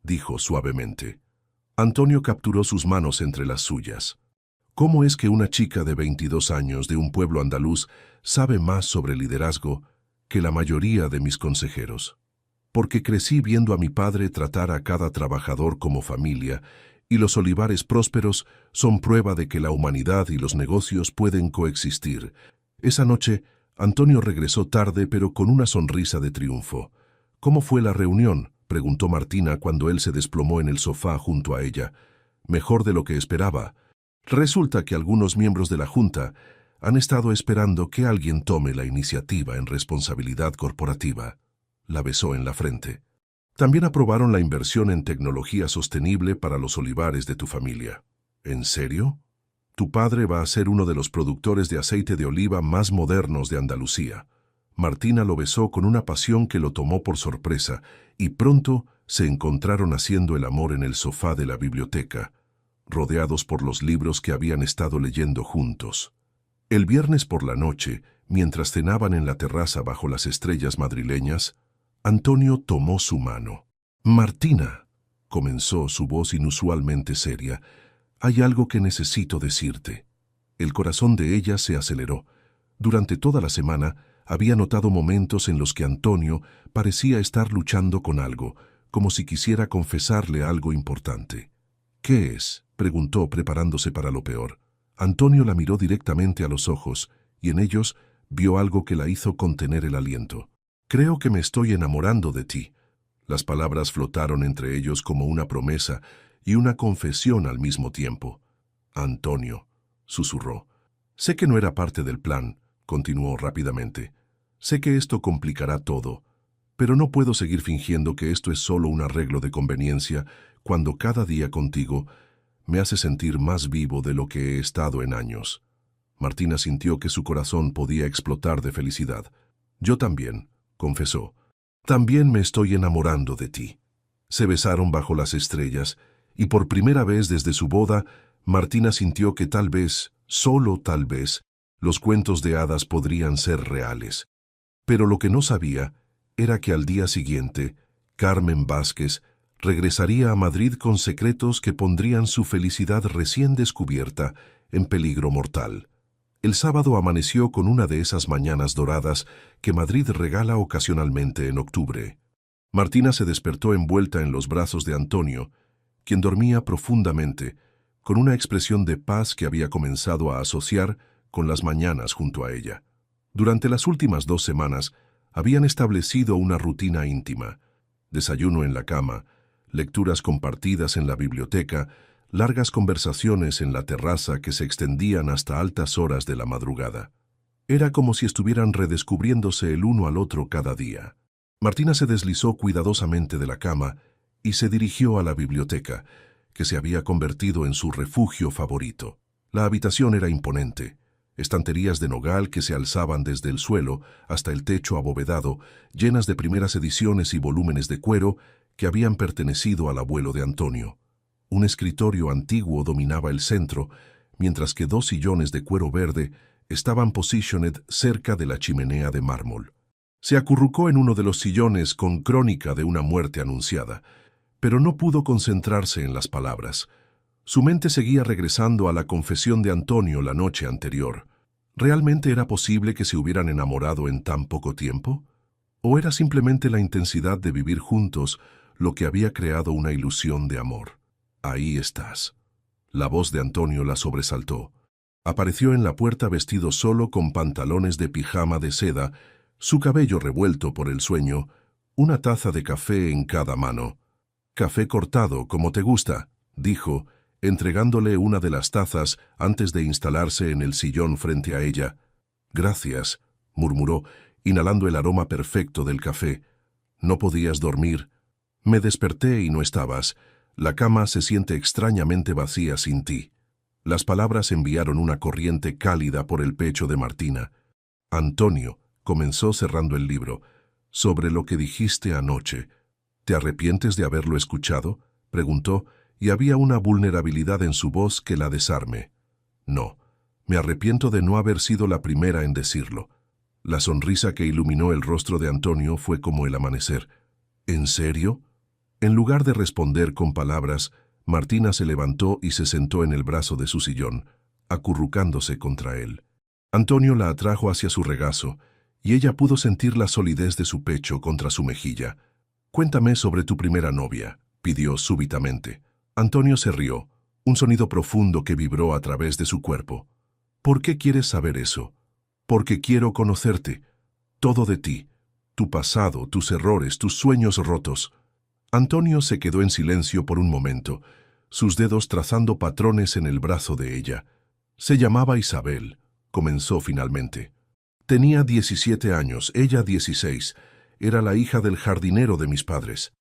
dijo suavemente. Antonio capturó sus manos entre las suyas. «¿Cómo es que una chica de 22 años de un pueblo andaluz sabe más sobre liderazgo que la mayoría de mis consejeros?» «Porque crecí viendo a mi padre tratar a cada trabajador como familia, y los olivares prósperos son prueba de que la humanidad y los negocios pueden coexistir». Esa noche, Antonio regresó tarde, pero con una sonrisa de triunfo. «¿Cómo fue la reunión?», preguntó Martina cuando él se desplomó en el sofá junto a ella. «Mejor de lo que esperaba. Resulta que algunos miembros de la Junta han estado esperando que alguien tome la iniciativa en responsabilidad corporativa». La besó en la frente. «También aprobaron la inversión en tecnología sostenible para los olivares de tu familia». «¿En serio?». «Tu padre va a ser uno de los productores de aceite de oliva más modernos de Andalucía». Martina lo besó con una pasión que lo tomó por sorpresa, y pronto se encontraron haciendo el amor en el sofá de la biblioteca, rodeados por los libros que habían estado leyendo juntos. El viernes por la noche, mientras cenaban en la terraza bajo las estrellas madrileñas, Antonio tomó su mano. «Martina», comenzó, su voz inusualmente seria, «hay algo que necesito decirte». El corazón de ella se aceleró. Durante toda la semana había notado momentos en los que Antonio parecía estar luchando con algo, como si quisiera confesarle algo importante. «¿Qué es?», preguntó, preparándose para lo peor. Antonio la miró directamente a los ojos, y en ellos vio algo que la hizo contener el aliento. «Creo que me estoy enamorando de ti». Las palabras flotaron entre ellos como una promesa y una confesión al mismo tiempo. «Antonio», susurró. «Sé que no era parte del plan», continuó rápidamente. «Sé que esto complicará todo, pero no puedo seguir fingiendo que esto es solo un arreglo de conveniencia cuando cada día contigo me hace sentir más vivo de lo que he estado en años. Martina sintió que su corazón podía explotar de felicidad. Yo también, confesó. También me estoy enamorando de ti. Se besaron bajo las estrellas, y por primera vez desde su boda, Martina sintió que tal vez, solo tal vez, los cuentos de hadas podrían ser reales. Pero lo que no sabía era que al día siguiente, Carmen Vázquez regresaría a Madrid con secretos que pondrían su felicidad recién descubierta en peligro mortal. El sábado amaneció con una de esas mañanas doradas que Madrid regala ocasionalmente en octubre. Martina se despertó envuelta en los brazos de Antonio, quien dormía profundamente, con una expresión de paz que había comenzado a asociar con las mañanas junto a ella. Durante las últimas 2 semanas habían establecido una rutina íntima: desayuno en la cama, lecturas compartidas en la biblioteca, largas conversaciones en la terraza que se extendían hasta altas horas de la madrugada. Era como si estuvieran redescubriéndose el uno al otro cada día. Martina se deslizó cuidadosamente de la cama y se dirigió a la biblioteca, que se había convertido en su refugio favorito. La habitación era imponente. Estanterías de nogal que se alzaban desde el suelo hasta el techo abovedado, llenas de primeras ediciones y volúmenes de cuero que habían pertenecido al abuelo de Antonio. Un escritorio antiguo dominaba el centro, mientras que 2 sillones de cuero verde estaban positioned cerca de la chimenea de mármol. Se acurrucó en uno de los sillones con crónica de una muerte anunciada, pero no pudo concentrarse en las palabras. Su mente seguía regresando a la confesión de Antonio la noche anterior. ¿Realmente era posible que se hubieran enamorado en tan poco tiempo? ¿O era simplemente la intensidad de vivir juntos lo que había creado una ilusión de amor? Ahí estás. La voz de Antonio la sobresaltó. Apareció en la puerta vestido solo con pantalones de pijama de seda, su cabello revuelto por el sueño, una taza de café en cada mano. «Café cortado, como te gusta», dijo, entregándole una de las tazas antes de instalarse en el sillón frente a ella. «Gracias», murmuró, inhalando el aroma perfecto del café. «¿No podías dormir?» «Me desperté y no estabas. La cama se siente extrañamente vacía sin ti». Las palabras enviaron una corriente cálida por el pecho de Martina. «Antonio», comenzó cerrando el libro, «sobre lo que dijiste anoche. ¿Te arrepientes de haberlo escuchado?», preguntó, y había una vulnerabilidad en su voz que la desarme. «No, me arrepiento de no haber sido la primera en decirlo». La sonrisa que iluminó el rostro de Antonio fue como el amanecer. «¿En serio?». En lugar de responder con palabras, Martina se levantó y se sentó en el brazo de su sillón, acurrucándose contra él. Antonio la atrajo hacia su regazo, y ella pudo sentir la solidez de su pecho contra su mejilla. «Cuéntame sobre tu primera novia», pidió súbitamente. Antonio se rió, un sonido profundo que vibró a través de su cuerpo. «¿Por qué quieres saber eso?». «Porque quiero conocerte. Todo de ti. Tu pasado, tus errores, tus sueños rotos». Antonio se quedó en silencio por un momento, sus dedos trazando patrones en el brazo de ella. «Se llamaba Isabel», comenzó finalmente. «Tenía 17 años, ella 16. Era la hija del jardinero de mis padres».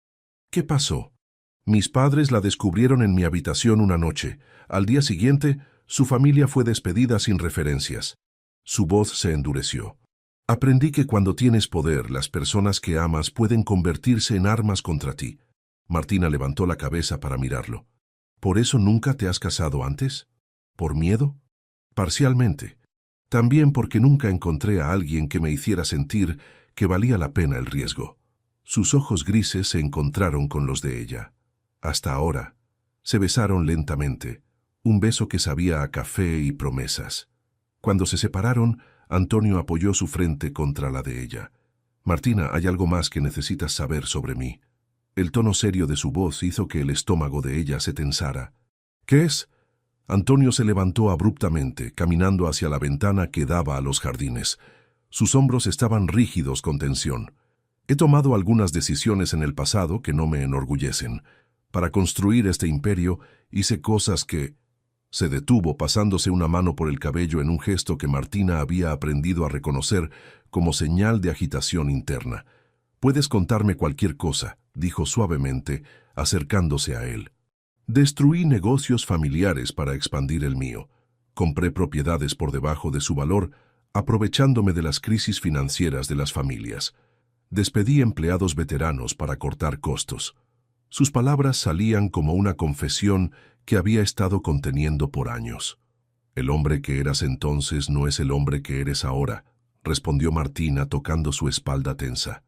«¿Qué pasó?». «Mis padres la descubrieron en mi habitación una noche. Al día siguiente, su familia fue despedida sin referencias». Su voz se endureció. «Aprendí que cuando tienes poder, las personas que amas pueden convertirse en armas contra ti». Martina levantó la cabeza para mirarlo. «¿Por eso nunca te has casado antes? ¿Por miedo?». «Parcialmente. También porque nunca encontré a alguien que me hiciera sentir que valía la pena el riesgo». Sus ojos grises se encontraron con los de ella. Hasta ahora. Se besaron lentamente, un beso que sabía a café y promesas. Cuando se separaron, Antonio apoyó su frente contra la de ella. «Martina, hay algo más que necesitas saber sobre mí». El tono serio de su voz hizo que el estómago de ella se tensara. «¿Qué es?». Antonio se levantó abruptamente, caminando hacia la ventana que daba a los jardines. Sus hombros estaban rígidos con tensión. «He tomado algunas decisiones en el pasado que no me enorgullecen. Para construir este imperio hice cosas que...». Se detuvo pasándose una mano por el cabello en un gesto que Martina había aprendido a reconocer como señal de agitación interna. «Puedes contarme cualquier cosa», dijo suavemente, acercándose a él. Destruí negocios familiares para expandir el mío. Compré propiedades por debajo de su valor, aprovechándome de las crisis financieras de las familias. Despedí empleados veteranos para cortar costos. Sus palabras salían como una confesión que había estado conteniendo por años. «El hombre que eras entonces no es el hombre que eres ahora», respondió Martina tocando su espalda tensa.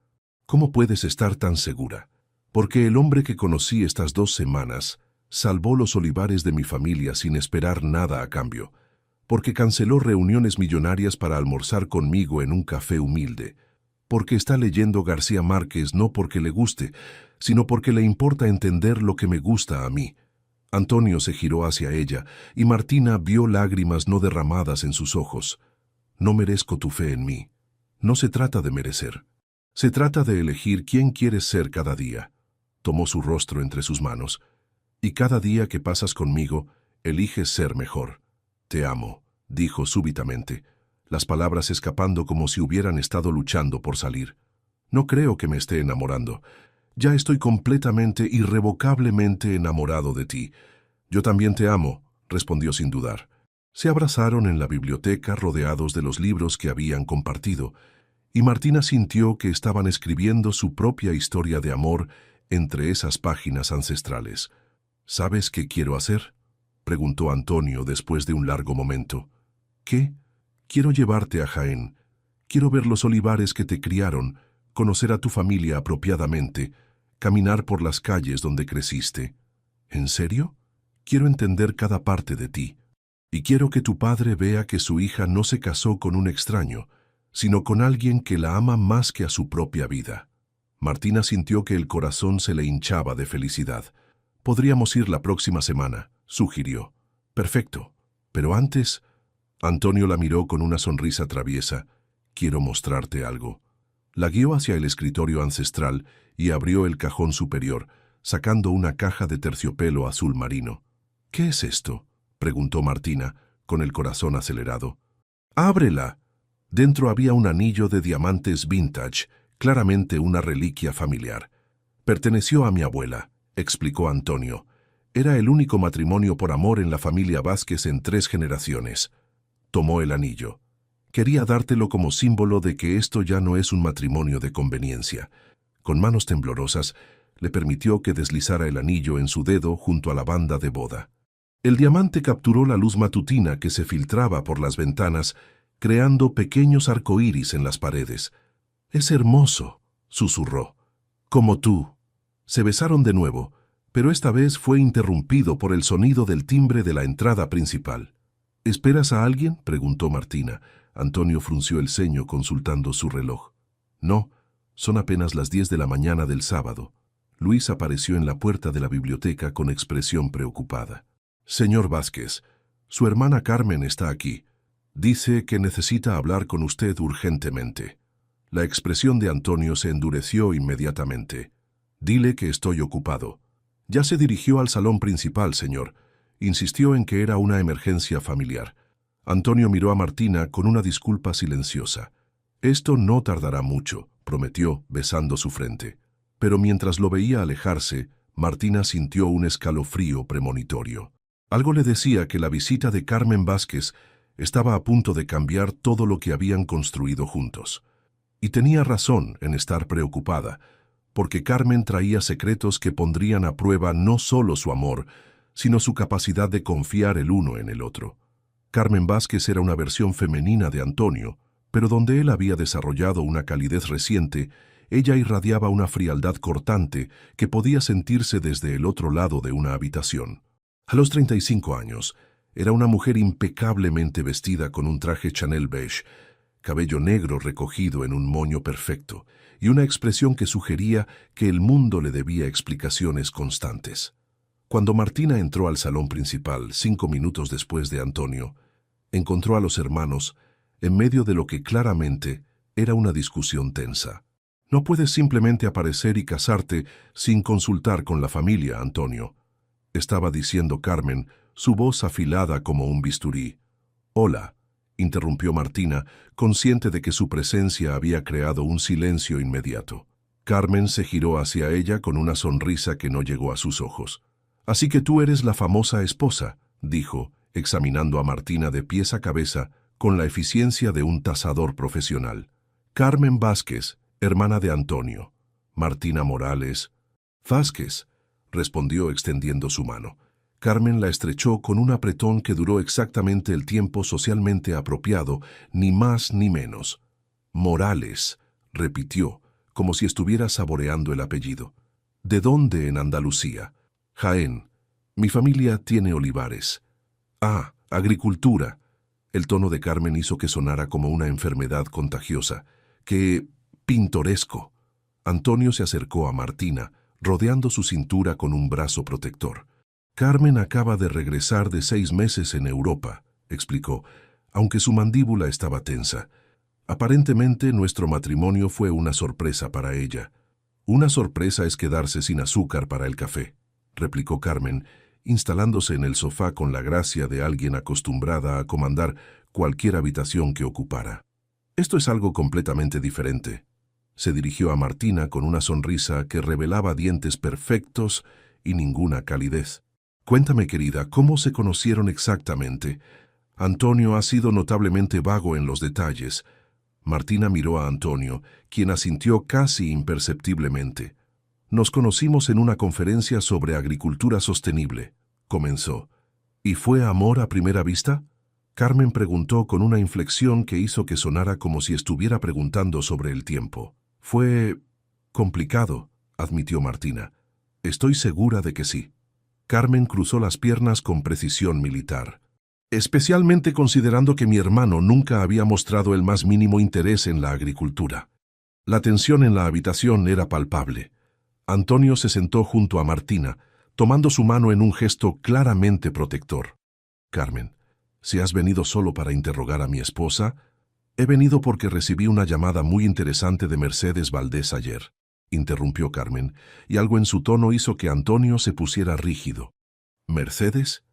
«¿Cómo puedes estar tan segura? Porque el hombre que conocí estas 2 semanas salvó los olivares de mi familia sin esperar nada a cambio, porque canceló reuniones millonarias para almorzar conmigo en un café humilde, porque está leyendo García Márquez no porque le guste, sino porque le importa entender lo que me gusta a mí». Antonio se giró hacia ella, y Martina vio lágrimas no derramadas en sus ojos. «No merezco tu fe en mí. No se trata de merecer. Se trata de elegir quién quieres ser cada día». Tomó su rostro entre sus manos. «Y cada día que pasas conmigo, eliges ser mejor. Te amo», dijo súbitamente, las palabras escapando como si hubieran estado luchando por salir. «No creo que me esté enamorando. Ya estoy completamente, irrevocablemente enamorado de ti. Yo también te amo», respondió sin dudar. Se abrazaron en la biblioteca rodeados de los libros que habían compartido, y Martina sintió que estaban escribiendo su propia historia de amor entre esas páginas ancestrales. «¿Sabes qué quiero hacer?», preguntó Antonio después de un largo momento. «¿Qué? Quiero llevarte a Jaén. Quiero ver los olivares que te criaron, conocer a tu familia apropiadamente, caminar por las calles donde creciste». «¿En serio? Quiero entender cada parte de ti. Y quiero que tu padre vea que su hija no se casó con un extraño, sino con alguien que la ama más que a su propia vida». Martina sintió que el corazón se le hinchaba de felicidad. «Podríamos ir la próxima semana», sugirió. «Perfecto. Pero antes...» Antonio la miró con una sonrisa traviesa. «Quiero mostrarte algo». La guió hacia el escritorio ancestral y abrió el cajón superior, sacando una caja de terciopelo azul marino. «¿Qué es esto?», preguntó Martina, con el corazón acelerado. «¡Ábrela!». Dentro había un anillo de diamantes vintage, claramente una reliquia familiar. «Perteneció a mi abuela», explicó Antonio. «Era el único matrimonio por amor en la familia Vázquez en 3 generaciones». Tomó el anillo. «Quería dártelo como símbolo de que esto ya no es un matrimonio de conveniencia». Con manos temblorosas, le permitió que deslizara el anillo en su dedo junto a la banda de boda. El diamante capturó la luz matutina que se filtraba por las ventanas, creando pequeños arcoíris en las paredes. «Es hermoso», susurró. «Como tú». Se besaron de nuevo, pero esta vez fue interrumpido por el sonido del timbre de la entrada principal. «¿Esperas a alguien?», preguntó Martina. Antonio frunció el ceño consultando su reloj. «No, son apenas las 10 de la mañana del sábado». Luis apareció en la puerta de la biblioteca con expresión preocupada. «Señor Vázquez, su hermana Carmen está aquí. Dice que necesita hablar con usted urgentemente». La expresión de Antonio se endureció inmediatamente. «Dile que estoy ocupado». «Ya se dirigió al salón principal, señor». Insistió en que era una emergencia familiar. Antonio miró a Martina con una disculpa silenciosa. «Esto no tardará mucho», prometió, besando su frente. Pero mientras lo veía alejarse, Martina sintió un escalofrío premonitorio. Algo le decía que la visita de Carmen Vázquez estaba a punto de cambiar todo lo que habían construido juntos. Y tenía razón en estar preocupada, porque Carmen traía secretos que pondrían a prueba no solo su amor, sino su capacidad de confiar el uno en el otro. Carmen Vázquez era una versión femenina de Antonio, pero donde él había desarrollado una calidez reciente, ella irradiaba una frialdad cortante que podía sentirse desde el otro lado de una habitación. A los 35 años, era una mujer impecablemente vestida con un traje Chanel beige, cabello negro recogido en un moño perfecto, y una expresión que sugería que el mundo le debía explicaciones constantes. Cuando Martina entró al salón principal 5 minutos después de Antonio, encontró a los hermanos en medio de lo que claramente era una discusión tensa. «No puedes simplemente aparecer y casarte sin consultar con la familia, Antonio», estaba diciendo Carmen, su voz afilada como un bisturí. «Hola», interrumpió Martina, consciente de que su presencia había creado un silencio inmediato. Carmen se giró hacia ella con una sonrisa que no llegó a sus ojos. Así que tú eres la famosa esposa, dijo, examinando a Martina de pies a cabeza con la eficiencia de un tasador profesional. Carmen Vázquez, hermana de Antonio. Martina Morales. Vázquez, respondió extendiendo su mano. Carmen la estrechó con un apretón que duró exactamente el tiempo socialmente apropiado, ni más ni menos. Morales, repitió, como si estuviera saboreando el apellido. ¿De dónde en Andalucía? Jaén. Mi familia tiene olivares. Ah, agricultura. El tono de Carmen hizo que sonara como una enfermedad contagiosa. ¡Qué pintoresco! Antonio se acercó a Martina, rodeando su cintura con un brazo protector. Carmen acaba de regresar de 6 meses en Europa, explicó, aunque su mandíbula estaba tensa. Aparentemente nuestro matrimonio fue una sorpresa para ella. Una sorpresa es quedarse sin azúcar para el café, replicó Carmen, instalándose en el sofá con la gracia de alguien acostumbrada a comandar cualquier habitación que ocupara. Esto es algo completamente diferente. Se dirigió a Martina con una sonrisa que revelaba dientes perfectos y ninguna calidez. Cuéntame, querida, ¿cómo se conocieron exactamente? Antonio ha sido notablemente vago en los detalles. Martina miró a Antonio, quien asintió casi imperceptiblemente. Nos conocimos en una conferencia sobre agricultura sostenible, comenzó. ¿Y fue amor a primera vista? Carmen preguntó con una inflexión que hizo que sonara como si estuviera preguntando sobre el tiempo. Fue complicado, admitió Martina. Estoy segura de que sí. Carmen cruzó las piernas con precisión militar. Especialmente considerando que mi hermano nunca había mostrado el más mínimo interés en la agricultura. La tensión en la habitación era palpable. Antonio se sentó junto a Martina, tomando su mano en un gesto claramente protector. Carmen, si has venido solo para interrogar a mi esposa, he venido porque recibí una llamada muy interesante de Mercedes Valdés ayer, interrumpió Carmen, y algo en su tono hizo que Antonio se pusiera rígido. ¿Mercedes?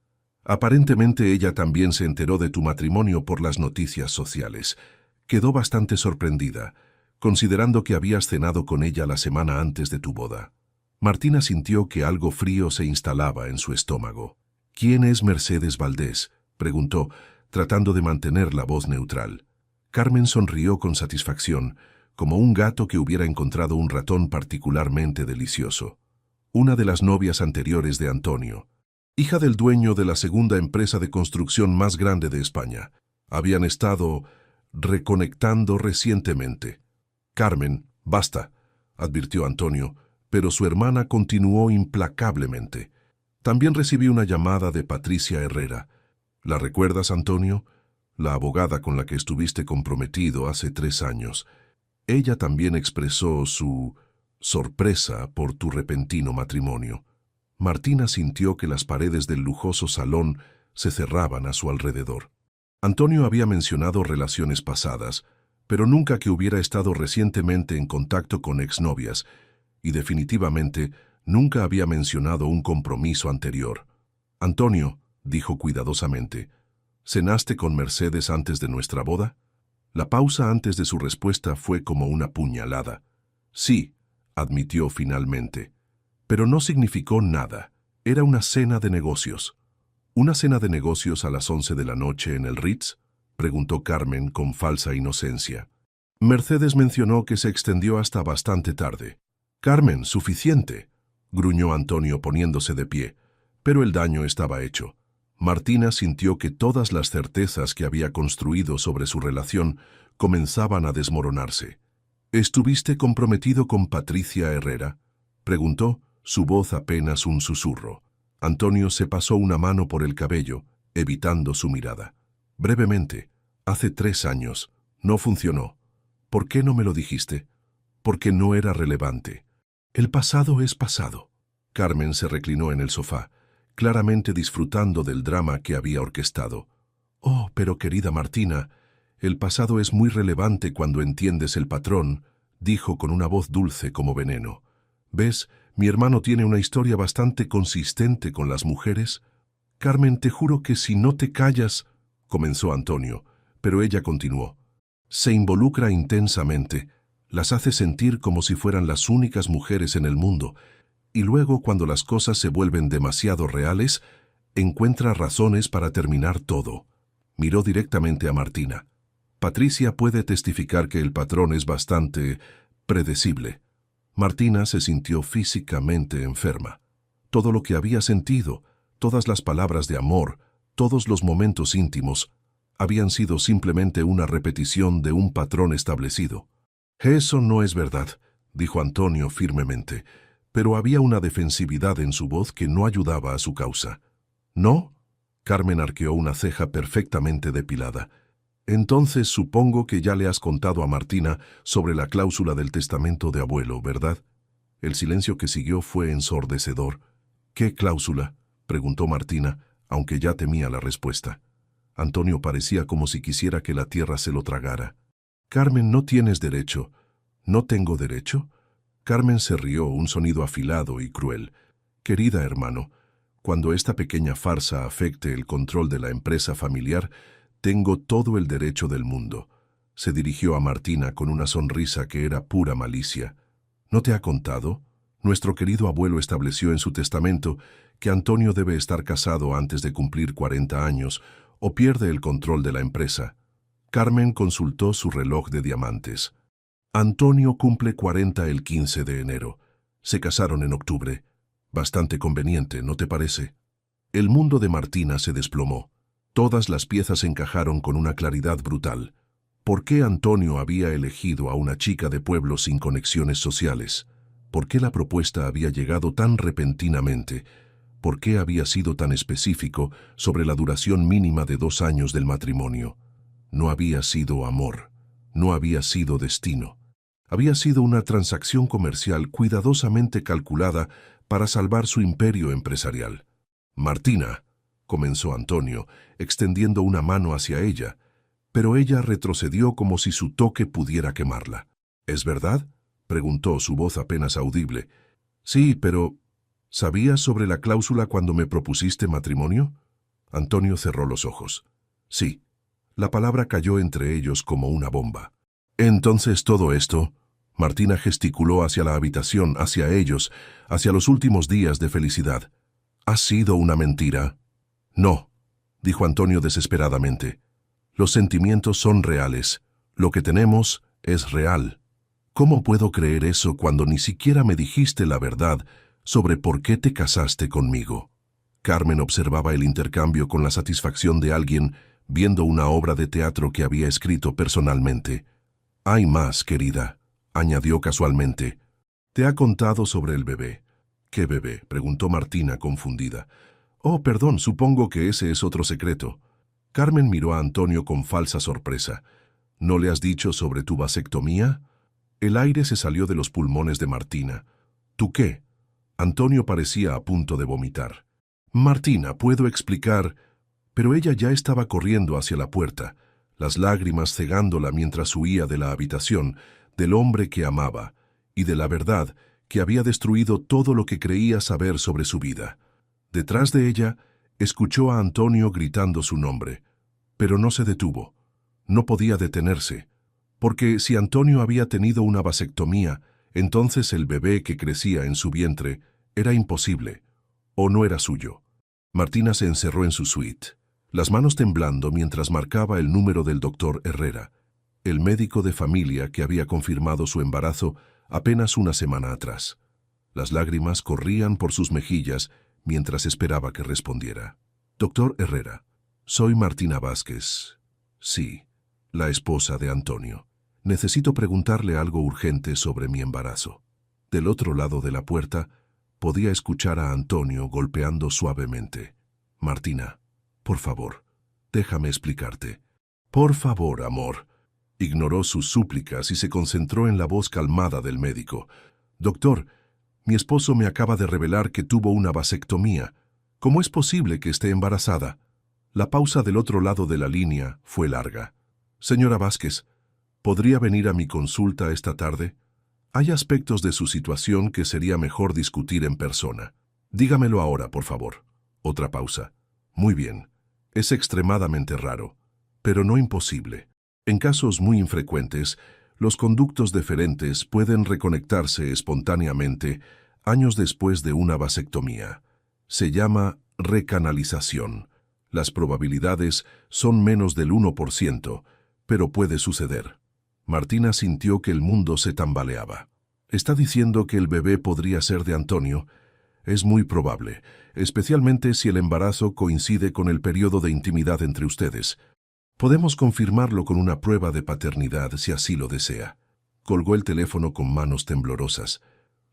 Aparentemente ella también se enteró de tu matrimonio por las noticias sociales. Quedó bastante sorprendida, considerando que habías cenado con ella la semana antes de tu boda. Martina sintió que algo frío se instalaba en su estómago. ¿Quién es Mercedes Valdés?, preguntó, tratando de mantener la voz neutral. Carmen sonrió con satisfacción, como un gato que hubiera encontrado un ratón particularmente delicioso. Una de las novias anteriores de Antonio. Hija del dueño de la segunda empresa de construcción más grande de España. Habían estado reconectando recientemente. Carmen, basta, advirtió Antonio, pero su hermana continuó implacablemente. También recibí una llamada de Patricia Herrera. ¿La recuerdas, Antonio? La abogada con la que estuviste comprometido hace 3 años. Ella también expresó su sorpresa por tu repentino matrimonio. Martina sintió que las paredes del lujoso salón se cerraban a su alrededor. Antonio había mencionado relaciones pasadas, pero nunca que hubiera estado recientemente en contacto con exnovias, y definitivamente nunca había mencionado un compromiso anterior. Antonio, dijo cuidadosamente, ¿cenaste con Mercedes antes de nuestra boda? La pausa antes de su respuesta fue como una puñalada. Sí, admitió finalmente. Pero no significó nada. Era una cena de negocios. ¿Una cena de negocios a las 11 de la noche en el Ritz?, preguntó Carmen con falsa inocencia. Mercedes mencionó que se extendió hasta bastante tarde. Carmen, suficiente, gruñó Antonio poniéndose de pie, pero el daño estaba hecho. Martina sintió que todas las certezas que había construido sobre su relación comenzaban a desmoronarse. ¿Estuviste comprometido con Patricia Herrera?, preguntó, su voz apenas un susurro. Antonio se pasó una mano por el cabello, evitando su mirada. Brevemente, hace 3 años, no funcionó. ¿Por qué no me lo dijiste? Porque no era relevante. El pasado es pasado. Carmen se reclinó en el sofá, claramente disfrutando del drama que había orquestado. Oh, pero querida Martina, el pasado es muy relevante cuando entiendes el patrón, dijo con una voz dulce como veneno. ¿Ves? Mi hermano tiene una historia bastante consistente con las mujeres. Carmen, te juro que si no te callas, comenzó Antonio, pero ella continuó. Se involucra intensamente, las hace sentir como si fueran las únicas mujeres en el mundo. Y luego, cuando las cosas se vuelven demasiado reales, encuentra razones para terminar todo. Miró directamente a Martina. Patricia puede testificar que el patrón es bastante predecible. Martina se sintió físicamente enferma. Todo lo que había sentido, todas las palabras de amor, todos los momentos íntimos, habían sido simplemente una repetición de un patrón establecido. «Eso no es verdad», dijo Antonio firmemente, pero había una defensividad en su voz que no ayudaba a su causa. «¿No?» Carmen arqueó una ceja perfectamente depilada. «Entonces supongo que ya le has contado a Martina sobre la cláusula del testamento de abuelo, ¿verdad?» El silencio que siguió fue ensordecedor. «¿Qué cláusula?», preguntó Martina, aunque ya temía la respuesta. Antonio parecía como si quisiera que la tierra se lo tragara. «Carmen, no tienes derecho». «¿No tengo derecho?» Carmen se rió, un sonido afilado y cruel. «Querida hermano, cuando esta pequeña farsa afecte el control de la empresa familiar, tengo todo el derecho del mundo». Se dirigió a Martina con una sonrisa que era pura malicia. «¿No te ha contado? Nuestro querido abuelo estableció en su testamento que Antonio debe estar casado antes de cumplir 40 años o pierde el control de la empresa». Carmen consultó su reloj de diamantes. «Antonio cumple 40 el 15 de enero. Se casaron en octubre. Bastante conveniente, ¿no te parece?» El mundo de Martina se desplomó. Todas las piezas encajaron con una claridad brutal. ¿Por qué Antonio había elegido a una chica de pueblo sin conexiones sociales? ¿Por qué la propuesta había llegado tan repentinamente? ¿Por qué había sido tan específico sobre la duración mínima de 2 años del matrimonio? No había sido amor. No había sido destino. Había sido una transacción comercial cuidadosamente calculada para salvar su imperio empresarial. «Martina», comenzó Antonio, extendiendo una mano hacia ella, pero ella retrocedió como si su toque pudiera quemarla. «¿Es verdad?», preguntó, su voz apenas audible. «Sí, pero ¿sabías sobre la cláusula cuando me propusiste matrimonio?» Antonio cerró los ojos. «Sí». La palabra cayó entre ellos como una bomba. «Entonces todo esto», Martina gesticuló hacia la habitación, hacia ellos, hacia los últimos días de felicidad, «¿ha sido una mentira?» «No», dijo Antonio desesperadamente. «Los sentimientos son reales. Lo que tenemos es real. ¿Cómo puedo creer eso cuando ni siquiera me dijiste la verdad sobre por qué te casaste conmigo?» Carmen observaba el intercambio con la satisfacción de alguien viendo una obra de teatro que había escrito personalmente. «Hay más, querida», añadió casualmente. «Te ha contado sobre el bebé». «¿Qué bebé?», preguntó Martina confundida. «Oh, perdón, supongo que ese es otro secreto». Carmen miró a Antonio con falsa sorpresa. «¿No le has dicho sobre tu vasectomía?» El aire se salió de los pulmones de Martina. «¿Tú qué?» Antonio parecía a punto de vomitar. «Martina, puedo explicar...» Pero ella ya estaba corriendo hacia la puerta, las lágrimas cegándola mientras huía de la habitación, del hombre que amaba, y de la verdad que había destruido todo lo que creía saber sobre su vida. Detrás de ella, escuchó a Antonio gritando su nombre, pero no se detuvo. No podía detenerse, porque si Antonio había tenido una vasectomía, entonces el bebé que crecía en su vientre era imposible, o no era suyo. Martina se encerró en su suite, las manos temblando mientras marcaba el número del doctor Herrera, el médico de familia que había confirmado su embarazo apenas una semana atrás. Las lágrimas corrían por sus mejillas mientras esperaba que respondiera. «Doctor Herrera, soy Martina Vázquez». «Sí», la esposa de Antonio. «Necesito preguntarle algo urgente sobre mi embarazo». Del otro lado de la puerta, podía escuchar a Antonio golpeando suavemente. «Martina, por favor, déjame explicarte». «Por favor, amor». Ignoró sus súplicas y se concentró en la voz calmada del médico. «Doctor, mi esposo me acaba de revelar que tuvo una vasectomía. ¿Cómo es posible que esté embarazada?» La pausa del otro lado de la línea fue larga. «Señora Vázquez, ¿podría venir a mi consulta esta tarde? Hay aspectos de su situación que sería mejor discutir en persona. Dígamelo ahora, por favor». Otra pausa. «Muy bien. Es extremadamente raro, pero no imposible. En casos muy infrecuentes, los conductos deferentes pueden reconectarse espontáneamente años después de una vasectomía. Se llama recanalización. Las probabilidades son menos del 1%, pero puede suceder. Martina sintió que el mundo se tambaleaba. ¿Está diciendo que el bebé podría ser de Antonio? Es muy probable, especialmente si el embarazo coincide con el periodo de intimidad entre ustedes. Podemos confirmarlo con una prueba de paternidad si así lo desea. Colgó el teléfono con manos temblorosas.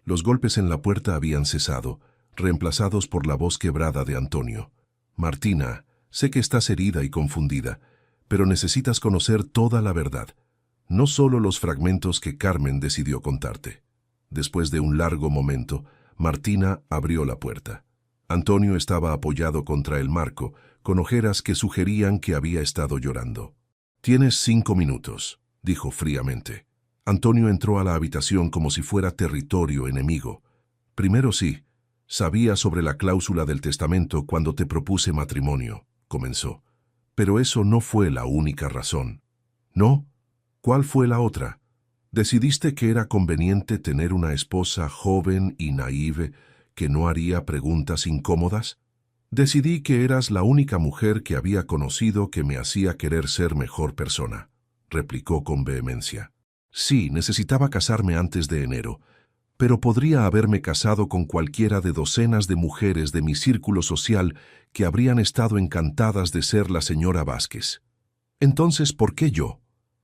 Los golpes en la puerta habían cesado, reemplazados por la voz quebrada de Antonio. Martina, sé que estás herida y confundida, pero necesitas conocer toda la verdad, no solo los fragmentos que Carmen decidió contarte. Después de un largo momento, Martina abrió la puerta. Antonio estaba apoyado contra el marco, con ojeras que sugerían que había estado llorando. «Tienes 5 minutos», dijo fríamente. Antonio entró a la habitación como si fuera territorio enemigo. «Primero sí, sabía sobre la cláusula del testamento cuando te propuse matrimonio», comenzó. «Pero eso no fue la única razón». «¿No? ¿Cuál fue la otra? ¿Decidiste que era conveniente tener una esposa joven y naïve que no haría preguntas incómodas?» «Decidí que eras la única mujer que había conocido que me hacía querer ser mejor persona», replicó con vehemencia. «Sí, necesitaba casarme antes de enero, pero podría haberme casado con cualquiera de docenas de mujeres de mi círculo social que habrían estado encantadas de ser la señora Vázquez. Entonces, ¿por qué yo?»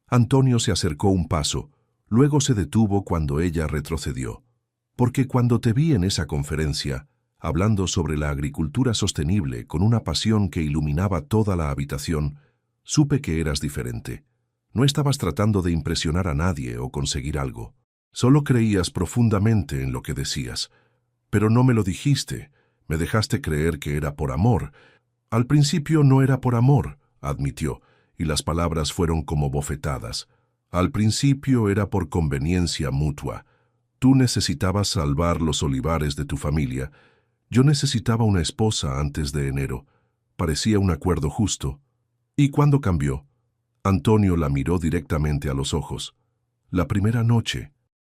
Antonio se acercó un paso, luego se detuvo cuando ella retrocedió. «Porque cuando te vi en esa conferencia, hablando sobre la agricultura sostenible con una pasión que iluminaba toda la habitación, supe que eras diferente. No estabas tratando de impresionar a nadie o conseguir algo. Solo creías profundamente en lo que decías. Pero no me lo dijiste, me dejaste creer que era por amor. Al principio no era por amor», admitió, y las palabras fueron como bofetadas. «Al principio era por conveniencia mutua. Tú necesitabas salvar los olivares de tu familia. Yo necesitaba una esposa antes de enero. Parecía un acuerdo justo». «¿Y cuándo cambió?» Antonio la miró directamente a los ojos. «La primera noche.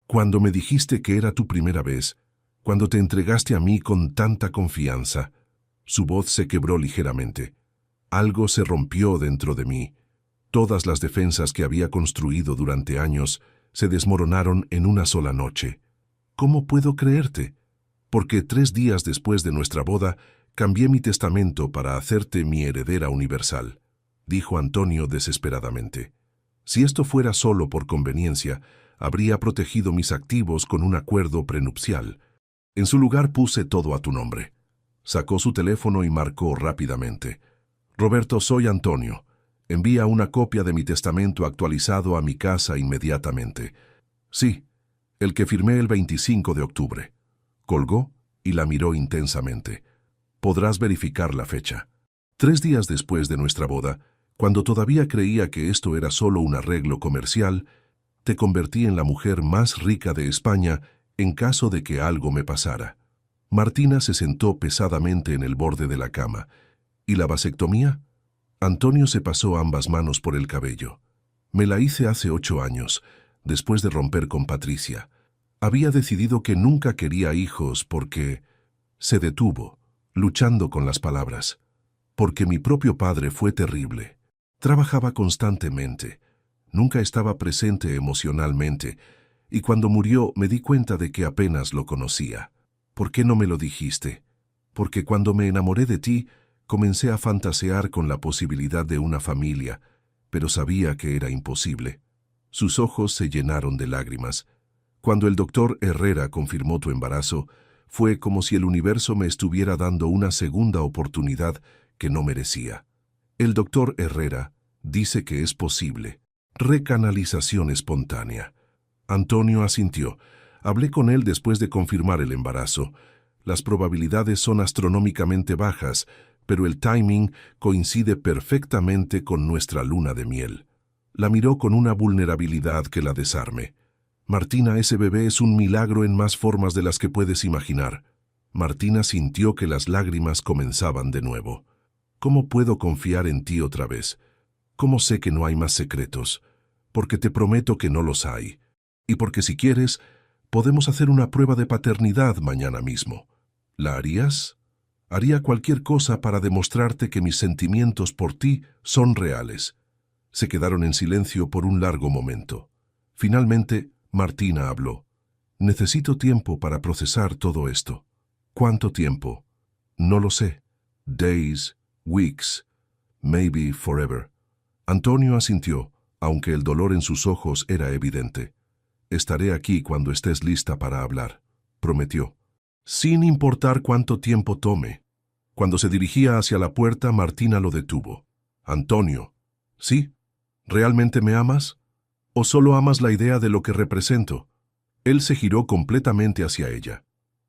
Cuando me dijiste que era tu primera vez. Cuando te entregaste a mí con tanta confianza». Su voz se quebró ligeramente. Algo se rompió dentro de mí. Todas las defensas que había construido durante años se desmoronaron en una sola noche. «¿Cómo puedo creerte? Porque 3 días después de nuestra boda, cambié mi testamento para hacerte mi heredera universal», dijo Antonio desesperadamente. «Si esto fuera solo por conveniencia, habría protegido mis activos con un acuerdo prenupcial. En su lugar puse todo a tu nombre». Sacó su teléfono y marcó rápidamente. «Roberto, soy Antonio. Envía una copia de mi testamento actualizado a mi casa inmediatamente». «Sí, el que firmé el 25 de octubre». Colgó y la miró intensamente. «Podrás verificar la fecha. 3 días después de nuestra boda, cuando todavía creía que esto era solo un arreglo comercial, te convertí en la mujer más rica de España en caso de que algo me pasara». Martina se sentó pesadamente en el borde de la cama. «¿Y la vasectomía?» Antonio se pasó ambas manos por el cabello. «Me la hice hace 8 años, después de romper con Patricia. Había decidido que nunca quería hijos porque...» Se detuvo, luchando con las palabras. «Porque mi propio padre fue terrible. Trabajaba constantemente. Nunca estaba presente emocionalmente. Y cuando murió me di cuenta de que apenas lo conocía. ¿Por qué no me lo dijiste? Porque cuando me enamoré de ti, comencé a fantasear con la posibilidad de una familia, pero sabía que era imposible». Sus ojos se llenaron de lágrimas. «Cuando el doctor Herrera confirmó tu embarazo, fue como si el universo me estuviera dando una segunda oportunidad que no merecía. El doctor Herrera dice que es posible. Recanalización espontánea». Antonio asintió. «Hablé con él después de confirmar el embarazo. Las probabilidades son astronómicamente bajas, pero el timing coincide perfectamente con nuestra luna de miel». La miró con una vulnerabilidad que la desarme. «Martina, ese bebé es un milagro en más formas de las que puedes imaginar». Martina sintió que las lágrimas comenzaban de nuevo. «¿Cómo puedo confiar en ti otra vez? ¿Cómo sé que no hay más secretos? Porque te prometo que no los hay. Y porque si quieres, Podemos hacer una prueba de paternidad mañana mismo. ¿La harías? Haría cualquier cosa para demostrarte que mis sentimientos por ti son reales. Se quedaron en silencio por un largo momento. Finalmente, Martina habló. Necesito tiempo para procesar todo esto. ¿Cuánto tiempo? No lo sé. Days, weeks, maybe forever. Antonio asintió, aunque el dolor en sus ojos era evidente. Estaré aquí cuando estés lista para hablar, prometió. Sin importar cuánto tiempo tome. Cuando se dirigía hacia la puerta, Martina lo detuvo. Antonio, ¿sí? ¿Realmente me amas? ¿O solo amas la idea de lo que represento? Él se giró completamente hacia ella.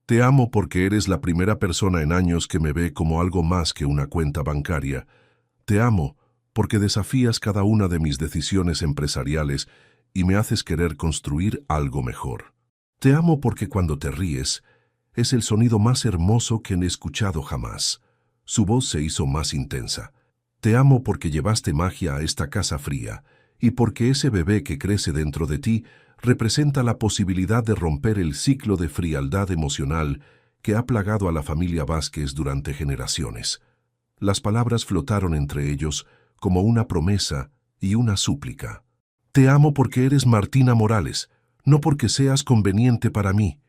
Te amo porque eres la primera persona en años que me ve como algo más que una cuenta bancaria. Te amo porque desafías cada una de mis decisiones empresariales y me haces querer construir algo mejor. Te amo porque cuando te ríes, es el sonido más hermoso que he escuchado jamás. Su voz se hizo más intensa. Te amo porque llevaste magia a esta casa fría y porque ese bebé que crece dentro de ti representa la posibilidad de romper el ciclo de frialdad emocional que ha plagado a la familia Vázquez durante generaciones. Las palabras flotaron entre ellos como una promesa y una súplica. Te amo porque eres Martina Morales, no porque seas conveniente para mí.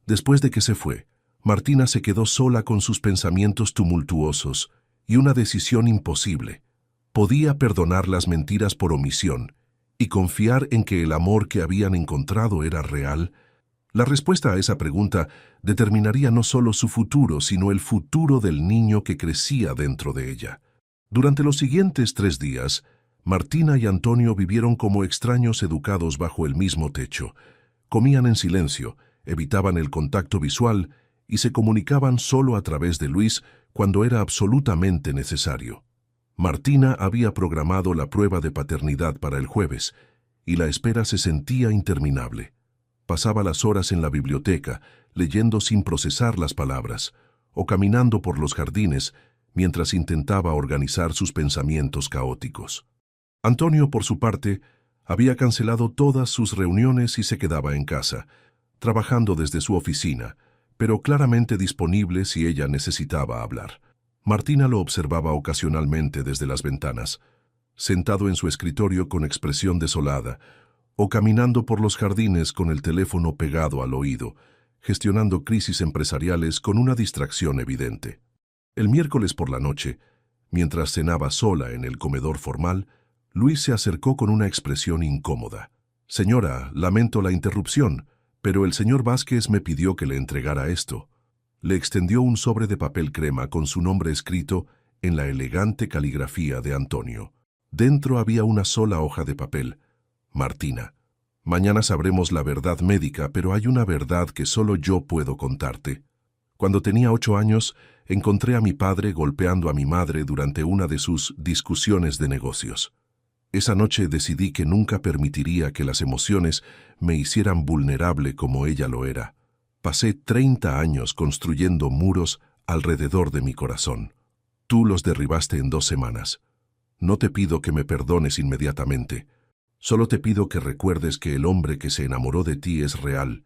Después de que se fue, Martina se quedó sola con sus pensamientos tumultuosos y una decisión imposible. Podía perdonar las mentiras por omisión y confiar en que el amor que habían encontrado era real. La respuesta a esa pregunta determinaría no solo su futuro, sino el futuro del niño que crecía dentro de ella. Durante los siguientes 3 días, Martina y Antonio vivieron como extraños educados bajo el mismo techo. Comían en silencio, evitaban el contacto visual y se comunicaban solo a través de Luis cuando era absolutamente necesario. Martina había programado la prueba de paternidad para el jueves, y la espera se sentía interminable. Pasaba las horas en la biblioteca, leyendo sin procesar las palabras, o caminando por los jardines, mientras intentaba organizar sus pensamientos caóticos. Antonio, por su parte, había cancelado todas sus reuniones y se quedaba en casa, trabajando desde su oficina, pero claramente disponible si ella necesitaba hablar. Martina lo observaba ocasionalmente desde las ventanas, sentado en su escritorio con expresión desolada, o caminando por los jardines con el teléfono pegado al oído, gestionando crisis empresariales con una distracción evidente. El miércoles por la noche, mientras cenaba sola en el comedor formal, Luis se acercó con una expresión incómoda. Señora, lamento la interrupción, pero el señor Vázquez me pidió que le entregara esto. Le extendió un sobre de papel crema con su nombre escrito en la elegante caligrafía de Antonio. Dentro había una sola hoja de papel. Martina, mañana sabremos la verdad médica, pero hay una verdad que solo yo puedo contarte. Cuando tenía 8 años, encontré a mi padre golpeando a mi madre durante una de sus discusiones de negocios. Esa noche decidí que nunca permitiría que las emociones me hicieran vulnerable como ella lo era. Pasé 30 años construyendo muros alrededor de mi corazón. Tú los derribaste en 2 semanas. No te pido que me perdones inmediatamente. Solo te pido que recuerdes que el hombre que se enamoró de ti es real,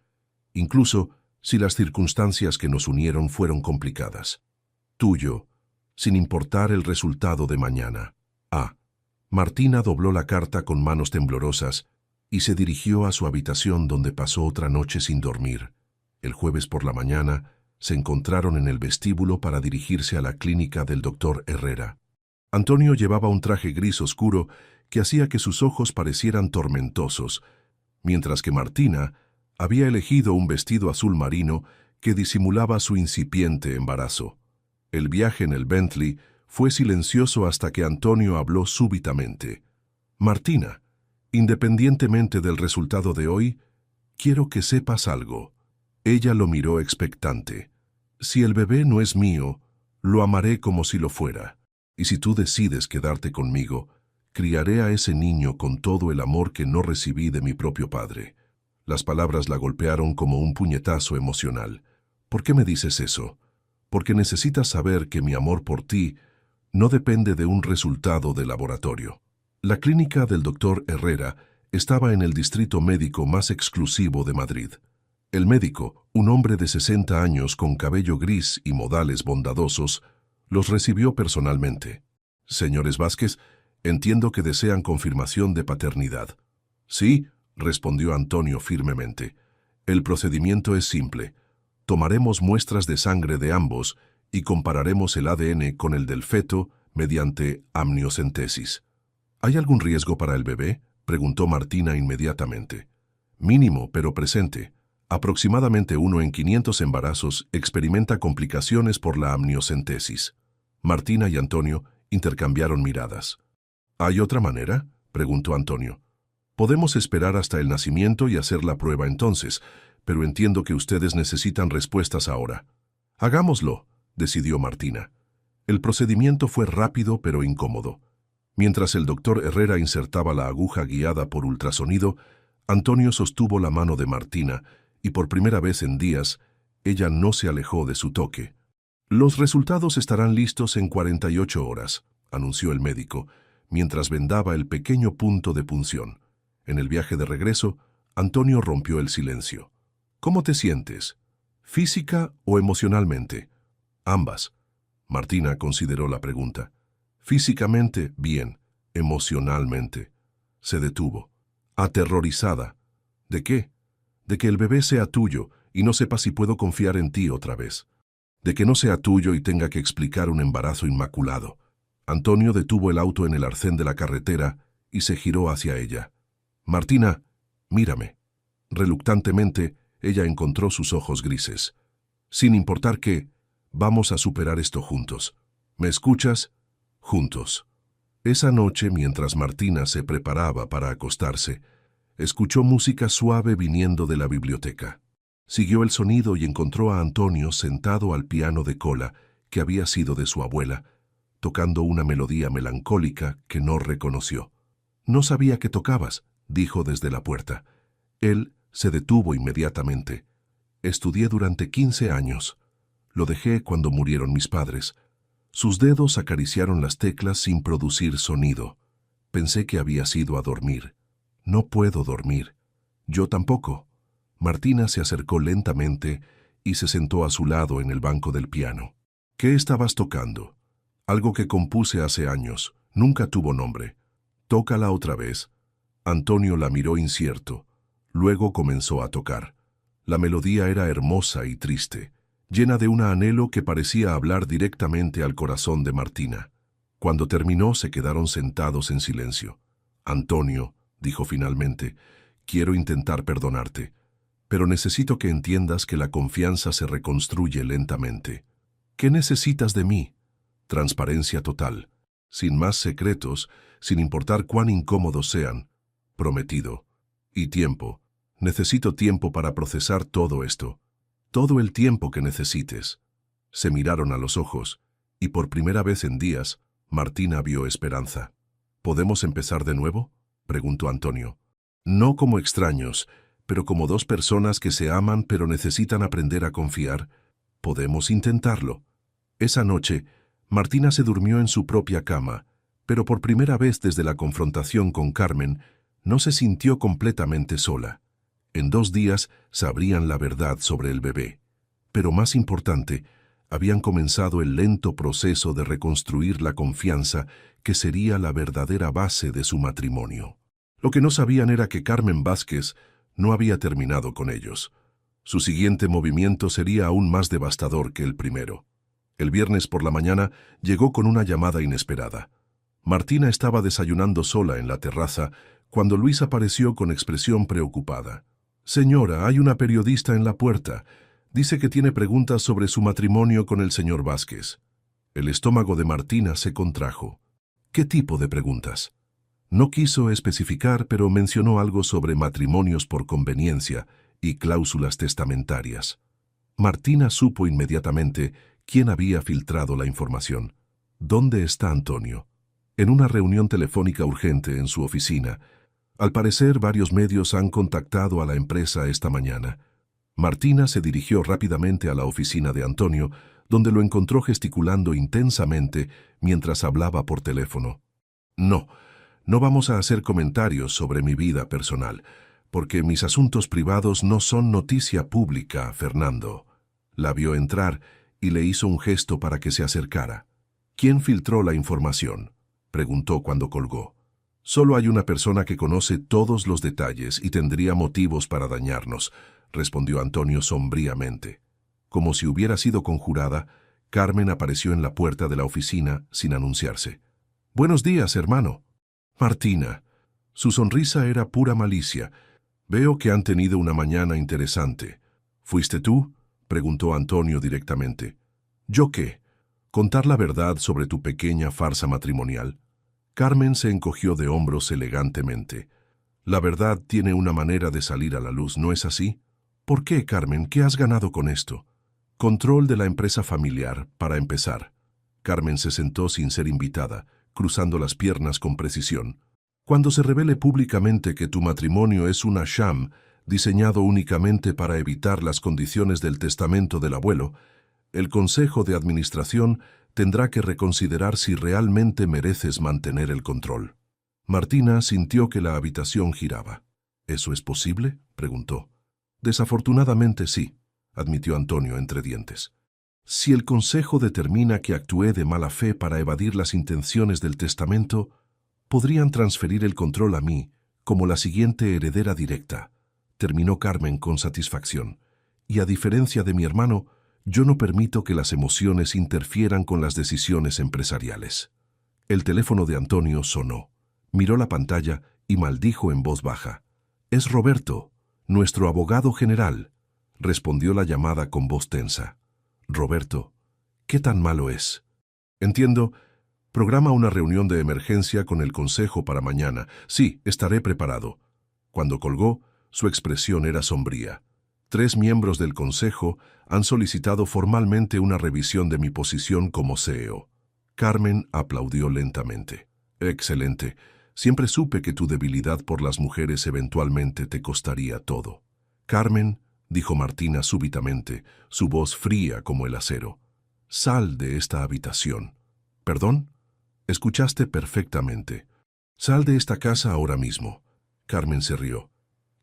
incluso si las circunstancias que nos unieron fueron complicadas. Tuyo, sin importar el resultado de mañana. A. Martina dobló la carta con manos temblorosas y se dirigió a su habitación donde pasó otra noche sin dormir. El jueves por la mañana se encontraron en el vestíbulo para dirigirse a la clínica del doctor Herrera. Antonio llevaba un traje gris oscuro que hacía que sus ojos parecieran tormentosos, mientras que Martina había elegido un vestido azul marino que disimulaba su incipiente embarazo. El viaje en el Bentley fue silencioso hasta que Antonio habló súbitamente. Martina, independientemente del resultado de hoy, quiero que sepas algo. Ella lo miró expectante. Si el bebé no es mío, lo amaré como si lo fuera. Y si tú decides quedarte conmigo, criaré a ese niño con todo el amor que no recibí de mi propio padre. Las palabras la golpearon como un puñetazo emocional. ¿Por qué me dices eso? Porque necesitas saber que mi amor por ti no depende de un resultado de laboratorio. La clínica del doctor Herrera estaba en el distrito médico más exclusivo de Madrid. El médico, un hombre de 60 años con cabello gris y modales bondadosos, los recibió personalmente. Señores Vázquez, entiendo que desean confirmación de paternidad. Sí, respondió Antonio firmemente. El procedimiento es simple. Tomaremos muestras de sangre de ambos y compararemos el ADN con el del feto mediante amniocentesis. ¿Hay algún riesgo para el bebé?, preguntó Martina inmediatamente. Mínimo, pero presente. Aproximadamente 1 en 500 embarazos experimenta complicaciones por la amniocentesis. Martina y Antonio intercambiaron miradas. ¿Hay otra manera?, preguntó Antonio. Podemos esperar hasta el nacimiento y hacer la prueba entonces, pero entiendo que ustedes necesitan respuestas ahora. Hagámoslo, decidió Martina. El procedimiento fue rápido pero incómodo. Mientras el doctor Herrera insertaba la aguja guiada por ultrasonido, Antonio sostuvo la mano de Martina y por primera vez en días, ella no se alejó de su toque. Los resultados estarán listos en 48 horas, anunció el médico, mientras vendaba el pequeño punto de punción. En el viaje de regreso, Antonio rompió el silencio. ¿Cómo te sientes? ¿Física o emocionalmente? Ambas. Martina consideró la pregunta. Físicamente, bien. Emocionalmente. Se detuvo. Aterrorizada. ¿De qué? De que el bebé sea tuyo y no sepa si puedo confiar en ti otra vez. De que no sea tuyo y tenga que explicar un embarazo inmaculado. Antonio detuvo el auto en el arcén de la carretera y se giró hacia ella. Martina, mírame. Reluctantemente, ella encontró sus ojos grises. Sin importar qué, vamos a superar esto juntos. ¿Me escuchas? Juntos. Esa noche, mientras Martina se preparaba para acostarse, escuchó música suave viniendo de la biblioteca. Siguió el sonido y encontró a Antonio sentado al piano de cola, que había sido de su abuela, tocando una melodía melancólica que no reconoció. «No sabía que tocabas», dijo desde la puerta. Él se detuvo inmediatamente. «Estudié durante 15 años. Lo dejé cuando murieron mis padres». Sus dedos acariciaron las teclas sin producir sonido. Pensé que había ido a dormir. «No puedo dormir». «Yo tampoco». Martina se acercó lentamente y se sentó a su lado en el banco del piano. «¿Qué estabas tocando?» «Algo que compuse hace años. Nunca tuvo nombre». «Tócala otra vez». Antonio la miró incierto. Luego comenzó a tocar. La melodía era hermosa y triste, llena de un anhelo que parecía hablar directamente al corazón de Martina. Cuando terminó, se quedaron sentados en silencio. «Antonio», dijo finalmente, «quiero intentar perdonarte, pero necesito que entiendas que la confianza se reconstruye lentamente. ¿Qué necesitas de mí? Transparencia total, sin más secretos, sin importar cuán incómodos sean. Prometido. Y tiempo. Necesito tiempo para procesar todo esto. Todo el tiempo que necesites». Se miraron a los ojos, y por primera vez en días, Martina vio esperanza. «¿Podemos empezar de nuevo?», preguntó Antonio. «No como extraños, pero como dos personas que se aman pero necesitan aprender a confiar. Podemos intentarlo». Esa noche, Martina se durmió en su propia cama, pero por primera vez desde la confrontación con Carmen, no se sintió completamente sola. En 2 días sabrían la verdad sobre el bebé. Pero más importante, habían comenzado el lento proceso de reconstruir la confianza que sería la verdadera base de su matrimonio. Lo que no sabían era que Carmen Vázquez no había terminado con ellos. Su siguiente movimiento sería aún más devastador que el primero. El viernes por la mañana llegó con una llamada inesperada. Martina estaba desayunando sola en la terraza cuando Luis apareció con expresión preocupada. «Señora, hay una periodista en la puerta. Dice que tiene preguntas sobre su matrimonio con el señor Vázquez». El estómago de Martina se contrajo. «¿Qué tipo de preguntas?». No quiso especificar, pero mencionó algo sobre matrimonios por conveniencia y cláusulas testamentarias. Martina supo inmediatamente quién había filtrado la información. ¿Dónde está Antonio? En una reunión telefónica urgente en su oficina. Al parecer, varios medios han contactado a la empresa esta mañana. Martina se dirigió rápidamente a la oficina de Antonio, donde lo encontró gesticulando intensamente mientras hablaba por teléfono. «No vamos a hacer comentarios sobre mi vida personal. Porque mis asuntos privados no son noticia pública, Fernando. La vio entrar y le hizo un gesto para que se acercara. ¿Quién filtró la información?, preguntó cuando colgó. Solo hay una persona que conoce todos los detalles y tendría motivos para dañarnos, respondió Antonio sombríamente. Como si hubiera sido conjurada, Carmen apareció en la puerta de la oficina sin anunciarse. «Buenos días, hermano». «Martina». Su sonrisa era pura malicia. «Veo que han tenido una mañana interesante». «¿Fuiste tú?», preguntó Antonio directamente. «¿Yo qué? ¿Contar la verdad sobre tu pequeña farsa matrimonial?». Carmen se encogió de hombros elegantemente. «La verdad tiene una manera de salir a la luz, ¿no es así?». «¿Por qué, Carmen? ¿Qué has ganado con esto?». «Control de la empresa familiar, para empezar». Carmen se sentó sin ser invitada, cruzando las piernas con precisión. «Cuando se revele públicamente que tu matrimonio es una sham, diseñado únicamente para evitar las condiciones del testamento del abuelo, el Consejo de Administración tendrá que reconsiderar si realmente mereces mantener el control». Martina sintió que la habitación giraba. «¿Eso es posible?», preguntó. «Desafortunadamente sí», admitió Antonio entre dientes. «Si el Consejo determina que actué de mala fe para evadir las intenciones del testamento, podrían transferir el control a mí como la siguiente heredera directa», terminó Carmen con satisfacción. «Y a diferencia de mi hermano, yo no permito que las emociones interfieran con las decisiones empresariales». El teléfono de Antonio sonó. Miró la pantalla y maldijo en voz baja. «Es Roberto, nuestro abogado general», respondió la llamada con voz tensa. «Roberto, ¿qué tan malo es?». «Entiendo. Programa una reunión de emergencia con el consejo para mañana. Sí, estaré preparado». Cuando colgó, su expresión era sombría. «3 miembros del consejo han solicitado formalmente una revisión de mi posición como CEO». Carmen aplaudió lentamente. «Excelente. Siempre supe que tu debilidad por las mujeres eventualmente te costaría todo». «Carmen», dijo Martina súbitamente, su voz fría como el acero, «sal de esta habitación». «¿Perdón?». «Escuchaste perfectamente. Sal de esta casa ahora mismo». Carmen se rió.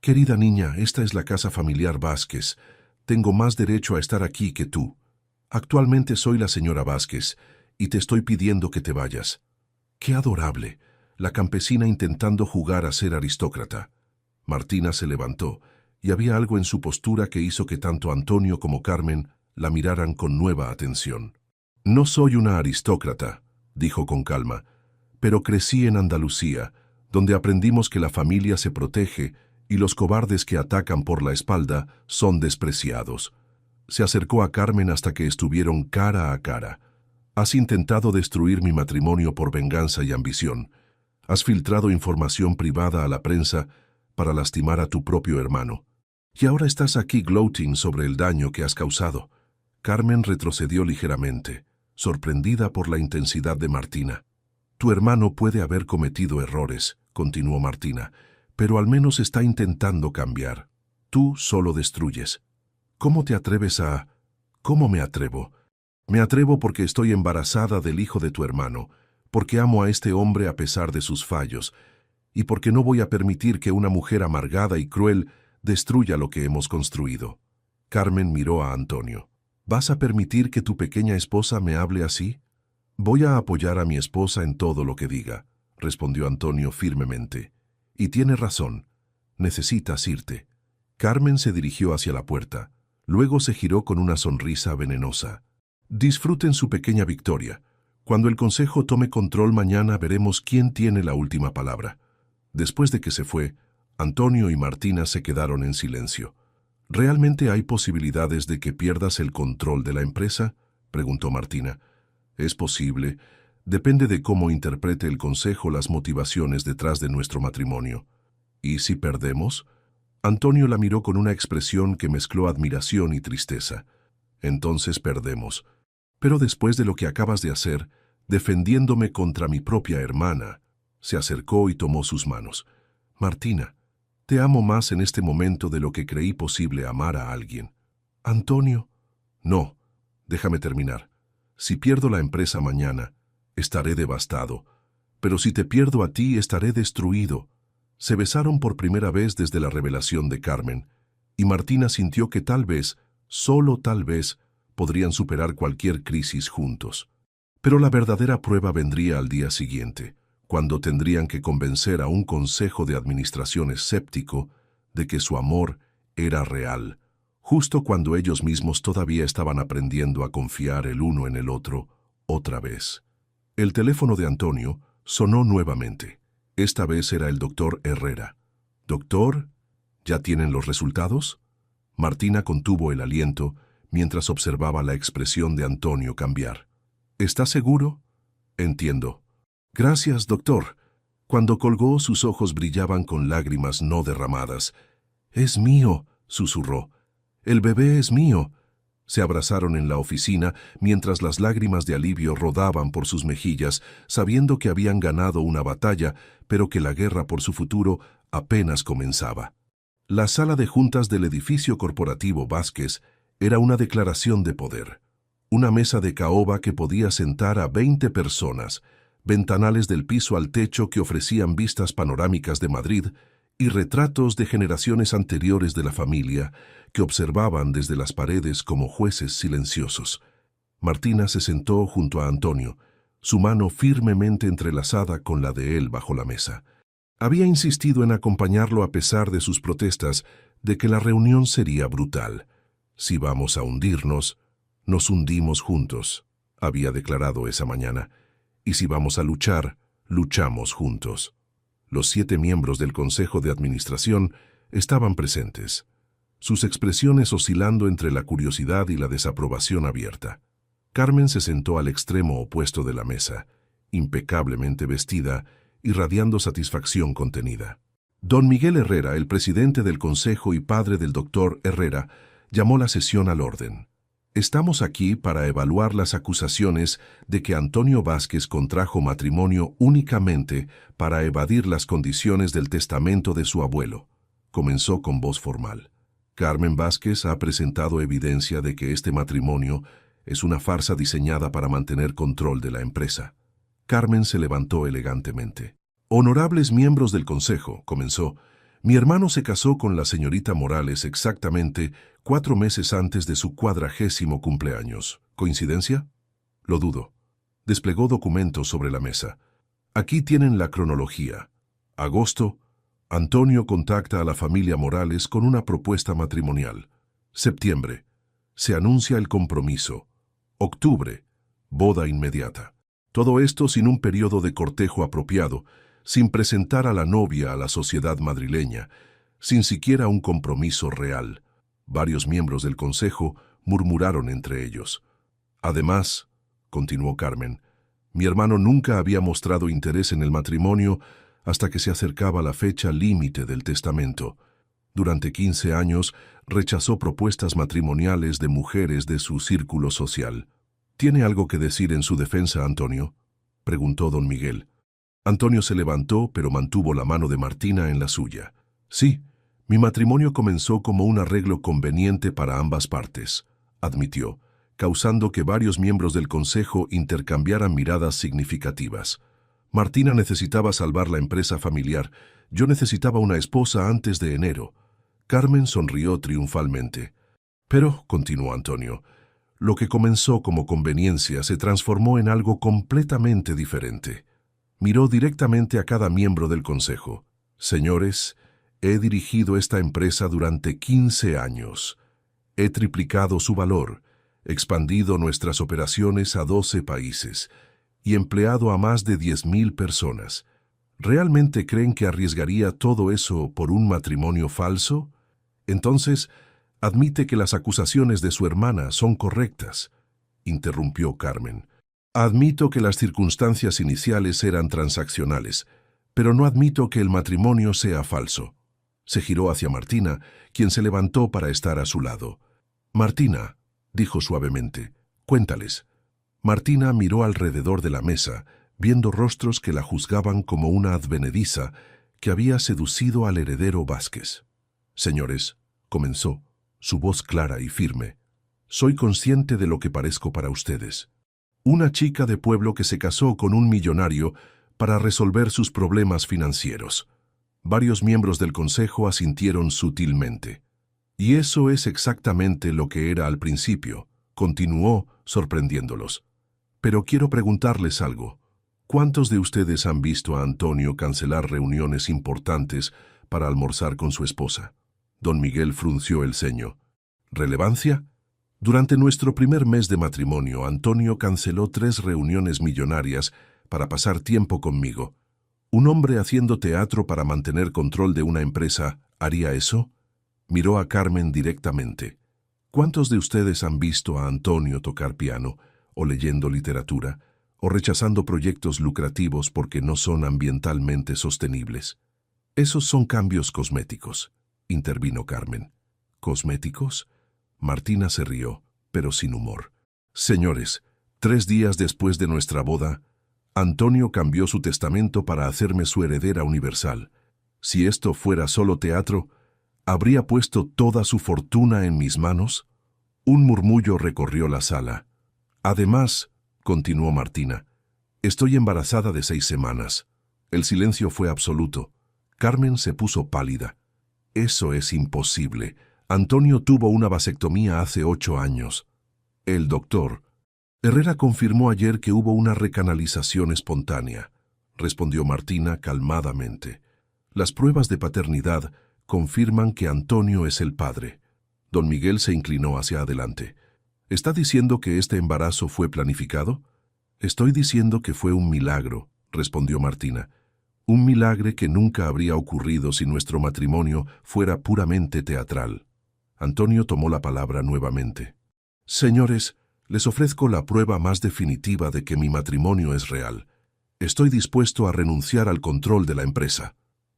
«Querida niña, esta es la casa familiar Vázquez. Tengo más derecho a estar aquí que tú. Actualmente soy la señora Vázquez y te estoy pidiendo que te vayas». «Qué adorable», la campesina intentando jugar a ser aristócrata. Martina se levantó, y había algo en su postura que hizo que tanto Antonio como Carmen la miraran con nueva atención. «No soy una aristócrata», dijo con calma, «pero crecí en Andalucía, donde aprendimos que la familia se protege y los cobardes que atacan por la espalda son despreciados». Se acercó a Carmen hasta que estuvieron cara a cara. «Has intentado destruir mi matrimonio por venganza y ambición. Has filtrado información privada a la prensa para lastimar a tu propio hermano. Y ahora estás aquí gloating sobre el daño que has causado». Carmen retrocedió ligeramente, sorprendida por la intensidad de Martina. «Tu hermano puede haber cometido errores», continuó Martina, «pero al menos está intentando cambiar. Tú solo destruyes». «¿Cómo te atreves a...?» «¿Cómo me atrevo? Me atrevo porque estoy embarazada del hijo de tu hermano, porque amo a este hombre a pesar de sus fallos, y porque no voy a permitir que una mujer amargada y cruel destruya lo que hemos construido». Carmen miró a Antonio. «¿Vas a permitir que tu pequeña esposa me hable así?». «Voy a apoyar a mi esposa en todo lo que diga», respondió Antonio firmemente. «Y tiene razón. Necesitas irte». Carmen se dirigió hacia la puerta. Luego se giró con una sonrisa venenosa. «Disfruten su pequeña victoria. Cuando el consejo tome control mañana veremos quién tiene la última palabra». Después de que se fue, Antonio y Martina se quedaron en silencio. «¿Realmente hay posibilidades de que pierdas el control de la empresa?», preguntó Martina. «Es posible. Depende de cómo interprete el consejo las motivaciones detrás de nuestro matrimonio». «¿Y si perdemos?». Antonio la miró con una expresión que mezcló admiración y tristeza. «Entonces perdemos. Pero después de lo que acabas de hacer, defendiéndome contra mi propia hermana». Se acercó y tomó sus manos. «Martina, te amo más en este momento de lo que creí posible amar a alguien». «Antonio». «No, déjame terminar. Si pierdo la empresa mañana, estaré devastado. Pero si te pierdo a ti, estaré destruido. Se besaron por primera vez desde la revelación de Carmen, y Martina sintió que tal vez, solo tal vez, podrían superar cualquier crisis juntos. Pero la verdadera prueba vendría al día siguiente, cuando tendrían que convencer a un consejo de administración escéptico de que su amor era real, justo cuando ellos mismos todavía estaban aprendiendo a confiar el uno en el otro otra vez. El teléfono de Antonio sonó nuevamente. Esta vez era el doctor Herrera. «Doctor, ¿ya tienen los resultados?». Martina contuvo el aliento mientras observaba la expresión de Antonio cambiar. «¿Está seguro?». «Entiendo». «Gracias, doctor». Cuando colgó, sus ojos brillaban con lágrimas no derramadas. «Es mío», susurró. «El bebé es mío». Se abrazaron en la oficina mientras las lágrimas de alivio rodaban por sus mejillas, sabiendo que habían ganado una batalla, pero que la guerra por su futuro apenas comenzaba. La sala de juntas del edificio corporativo Vázquez era una declaración de poder. Una mesa de caoba que podía sentar a 20 personas, ventanales del piso al techo que ofrecían vistas panorámicas de Madrid y retratos de generaciones anteriores de la familia que observaban desde las paredes como jueces silenciosos. Martina se sentó junto a Antonio, su mano firmemente entrelazada con la de él bajo la mesa. Había insistido en acompañarlo a pesar de sus protestas de que la reunión sería brutal. «Si vamos a hundirnos, nos hundimos juntos», había declarado esa mañana. «Y si vamos a luchar, luchamos juntos». Los 7 miembros del Consejo de Administración estaban presentes, sus expresiones oscilando entre la curiosidad y la desaprobación abierta. Carmen se sentó al extremo opuesto de la mesa, impecablemente vestida, irradiando satisfacción contenida. Don Miguel Herrera, el presidente del Consejo y padre del doctor Herrera, llamó la sesión al orden. «Estamos aquí para evaluar las acusaciones de que Antonio Vázquez contrajo matrimonio únicamente para evadir las condiciones del testamento de su abuelo», comenzó con voz formal. «Carmen Vázquez ha presentado evidencia de que este matrimonio es una farsa diseñada para mantener control de la empresa». Carmen se levantó elegantemente. «Honorables miembros del Consejo», comenzó, «mi hermano se casó con la señorita Morales exactamente 4 meses antes de su 40º cumpleaños. ¿Coincidencia? Lo dudo». Desplegó documentos sobre la mesa. «Aquí tienen la cronología. Agosto, Antonio contacta a la familia Morales con una propuesta matrimonial. Septiembre, se anuncia el compromiso. Octubre, boda inmediata. Todo esto sin un periodo de cortejo apropiado, sin presentar a la novia a la sociedad madrileña, sin siquiera un compromiso real». Varios miembros del consejo murmuraron entre ellos. «Además», continuó Carmen, «mi hermano nunca había mostrado interés en el matrimonio hasta que se acercaba la fecha límite del testamento. Durante 15 años rechazó propuestas matrimoniales de mujeres de su círculo social». «¿Tiene algo que decir en su defensa, Antonio?», preguntó don Miguel. Antonio se levantó, pero mantuvo la mano de Martina en la suya. «Sí, mi matrimonio comenzó como un arreglo conveniente para ambas partes», admitió, causando que varios miembros del consejo intercambiaran miradas significativas. «Martina necesitaba salvar la empresa familiar. Yo necesitaba una esposa antes de enero». Carmen sonrió triunfalmente. «Pero», continuó Antonio, «lo que comenzó como conveniencia se transformó en algo completamente diferente». Miró directamente a cada miembro del consejo. «Señores, he dirigido esta empresa durante 15 años. He triplicado su valor, expandido nuestras operaciones a 12 países y empleado a más de 10.000 personas. ¿Realmente creen que arriesgaría todo eso por un matrimonio falso? Entonces, admite que las acusaciones de su hermana son correctas», interrumpió Carmen. «Admito que las circunstancias iniciales eran transaccionales, pero no admito que el matrimonio sea falso». Se giró hacia Martina, quien se levantó para estar a su lado. «Martina», dijo suavemente, «cuéntales». Martina miró alrededor de la mesa, viendo rostros que la juzgaban como una advenediza que había seducido al heredero Vázquez. «Señores», comenzó, su voz clara y firme, «soy consciente de lo que parezco para ustedes. Una chica de pueblo que se casó con un millonario para resolver sus problemas financieros. Varios miembros del consejo asintieron sutilmente. Y eso es exactamente lo que era al principio, continuó, sorprendiéndolos. Pero quiero preguntarles algo. ¿Cuántos de ustedes han visto a Antonio cancelar reuniones importantes para almorzar con su esposa? Don Miguel frunció el ceño. ¿Relevancia? Durante nuestro primer mes de matrimonio, Antonio canceló 3 reuniones millonarias para pasar tiempo conmigo. ¿Un hombre haciendo teatro para mantener control de una empresa haría eso? Miró a Carmen directamente. ¿Cuántos de ustedes han visto a Antonio tocar piano, o leyendo literatura, o rechazando proyectos lucrativos porque no son ambientalmente sostenibles? Esos son cambios cosméticos, intervino Carmen. ¿Cosméticos? Martina se rió, pero sin humor. Señores, 3 días después de nuestra boda, Antonio cambió su testamento para hacerme su heredera universal. Si esto fuera solo teatro, ¿habría puesto toda su fortuna en mis manos? Un murmullo recorrió la sala. Además, continuó Martina, estoy embarazada de 6 semanas. El silencio fue absoluto. Carmen se puso pálida. Eso es imposible. Antonio tuvo una vasectomía hace 8 años. El doctor Herrera confirmó ayer que hubo una recanalización espontánea, respondió Martina calmadamente. Las pruebas de paternidad confirman que Antonio es el padre. Don Miguel se inclinó hacia adelante. ¿Está diciendo que este embarazo fue planificado? Estoy diciendo que fue un milagro, respondió Martina. Un milagro que nunca habría ocurrido si nuestro matrimonio fuera puramente teatral. Antonio tomó la palabra nuevamente. Señores, les ofrezco la prueba más definitiva de que mi matrimonio es real. Estoy dispuesto a renunciar al control de la empresa.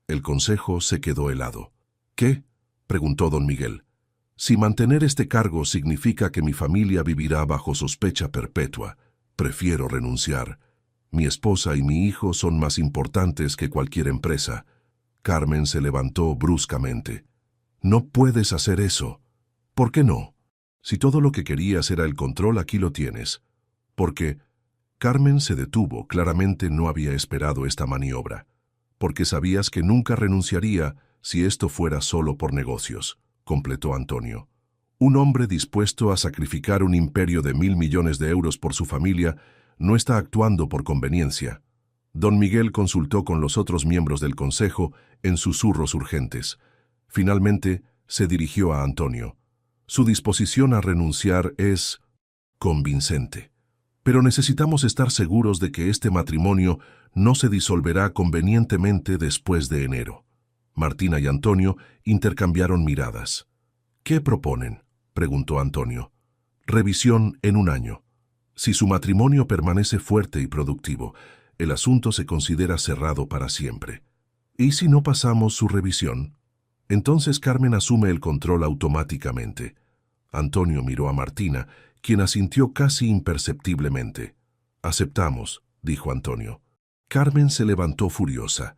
El consejo se quedó helado. ¿Qué? Preguntó don Miguel. Si mantener este cargo significa que mi familia vivirá bajo sospecha perpetua, prefiero renunciar. Mi esposa y mi hijo son más importantes que cualquier empresa. Carmen se levantó bruscamente. No puedes hacer eso. ¿Por qué no? Si todo lo que querías era el control, aquí lo tienes. Porque Carmen se detuvo, claramente no había esperado esta maniobra. Porque sabías que nunca renunciaría si esto fuera solo por negocios, completó Antonio. Un hombre dispuesto a sacrificar un imperio de 1.000 millones de euros por su familia no está actuando por conveniencia. Don Miguel consultó con los otros miembros del consejo en susurros urgentes. Finalmente, se dirigió a Antonio. Su disposición a renunciar es convincente. Pero necesitamos estar seguros de que este matrimonio no se disolverá convenientemente después de enero. Martina y Antonio intercambiaron miradas. ¿Qué proponen?, preguntó Antonio. Revisión en 1 año. Si su matrimonio permanece fuerte y productivo, el asunto se considera cerrado para siempre. ¿Y si no pasamos su revisión? Entonces Carmen asume el control automáticamente. Antonio miró a Martina, quien asintió casi imperceptiblemente. Aceptamos, dijo Antonio. Carmen se levantó furiosa.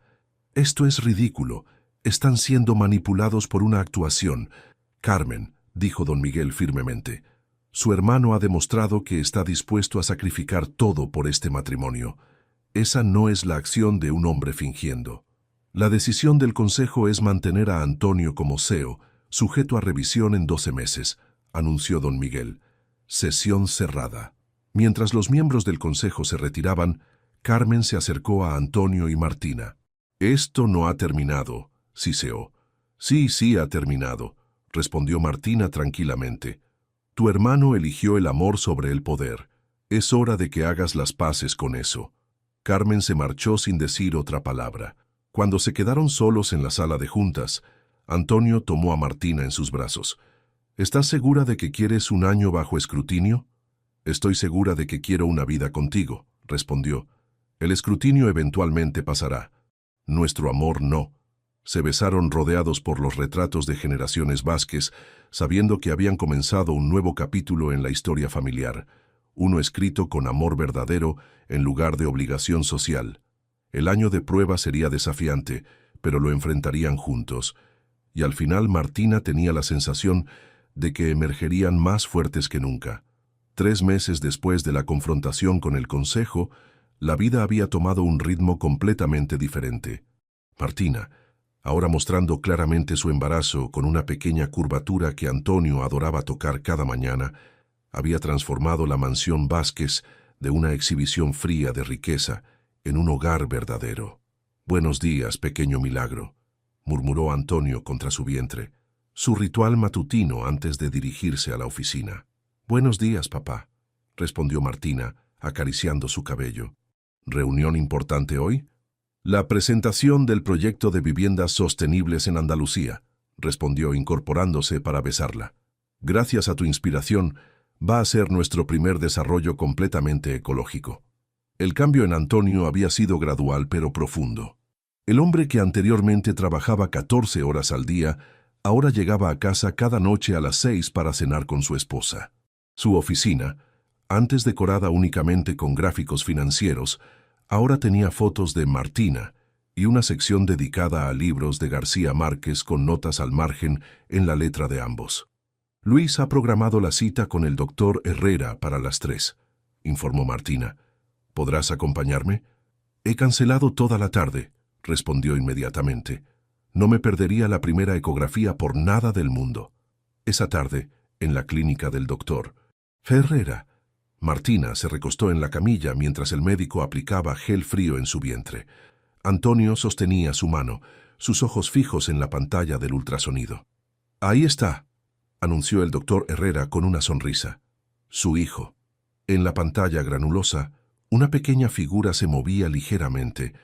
Esto es ridículo. Están siendo manipulados por una actuación. Carmen, dijo don Miguel firmemente, su hermano ha demostrado que está dispuesto a sacrificar todo por este matrimonio. Esa no es la acción de un hombre fingiendo. La decisión del consejo es mantener a Antonio como CEO, sujeto a revisión en 12 meses, anunció don Miguel. Sesión cerrada. Mientras los miembros del consejo se retiraban, Carmen se acercó a Antonio y Martina. Esto no ha terminado, siseó. Sí, ha terminado, respondió Martina tranquilamente. Tu hermano eligió el amor sobre el poder. Es hora de que hagas las paces con eso. Carmen se marchó sin decir otra palabra. Cuando se quedaron solos en la sala de juntas, Antonio tomó a Martina en sus brazos. ¿Estás segura de que quieres 1 año bajo escrutinio? Estoy segura de que quiero una vida contigo, respondió. El escrutinio eventualmente pasará. Nuestro amor no. Se besaron rodeados por los retratos de Generaciones Vázquez, sabiendo que habían comenzado un nuevo capítulo en la historia familiar, uno escrito con amor verdadero en lugar de obligación social. El año de prueba sería desafiante, pero lo enfrentarían juntos, y al final Martina tenía la sensación de que emergerían más fuertes que nunca. 3 meses después de la confrontación con el consejo, la vida había tomado un ritmo completamente diferente. Martina, ahora mostrando claramente su embarazo con una pequeña curvatura que Antonio adoraba tocar cada mañana, había transformado la mansión Vázquez de una exhibición fría de riqueza en un hogar verdadero. «Buenos días, pequeño milagro», murmuró Antonio contra su vientre, su ritual matutino antes de dirigirse a la oficina. «Buenos días, papá», respondió Martina, acariciando su cabello. «¿Reunión importante hoy?» «La presentación del proyecto de viviendas sostenibles en Andalucía», respondió incorporándose para besarla. «Gracias a tu inspiración, va a ser nuestro primer desarrollo completamente ecológico». El cambio en Antonio había sido gradual pero profundo. El hombre que anteriormente trabajaba 14 horas al día, ahora llegaba a casa cada noche a las 6 para cenar con su esposa. Su oficina, antes decorada únicamente con gráficos financieros, ahora tenía fotos de Martina y una sección dedicada a libros de García Márquez con notas al margen en la letra de ambos. «Luis ha programado la cita con el doctor Herrera para las 3», informó Martina. «¿Podrás acompañarme?» «He cancelado toda la tarde», respondió inmediatamente. «No me perdería la primera ecografía por nada del mundo». Esa tarde, en la clínica del doctor Herrera, Martina se recostó en la camilla mientras el médico aplicaba gel frío en su vientre. Antonio sostenía su mano, sus ojos fijos en la pantalla del ultrasonido. «Ahí está», anunció el doctor Herrera con una sonrisa. Su hijo. En la pantalla granulosa, una pequeña figura se movía ligeramente.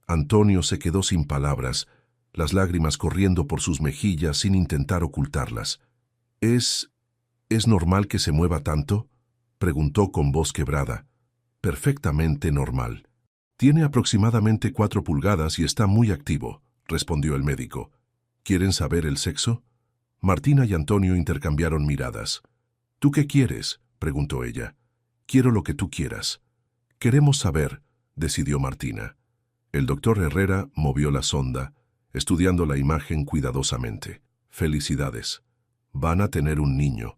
Antonio se quedó sin palabras, las lágrimas corriendo por sus mejillas sin intentar ocultarlas. ¿Es normal que se mueva tanto?», preguntó con voz quebrada. «Perfectamente normal. Tiene aproximadamente 4 pulgadas y está muy activo», respondió el médico. «¿Quieren saber el sexo?» Martina y Antonio intercambiaron miradas. «¿Tú qué quieres?», preguntó ella. «Quiero lo que tú quieras». «Queremos saber», decidió Martina. El doctor Herrera movió la sonda, estudiando la imagen cuidadosamente. «Felicidades. Van a tener un niño».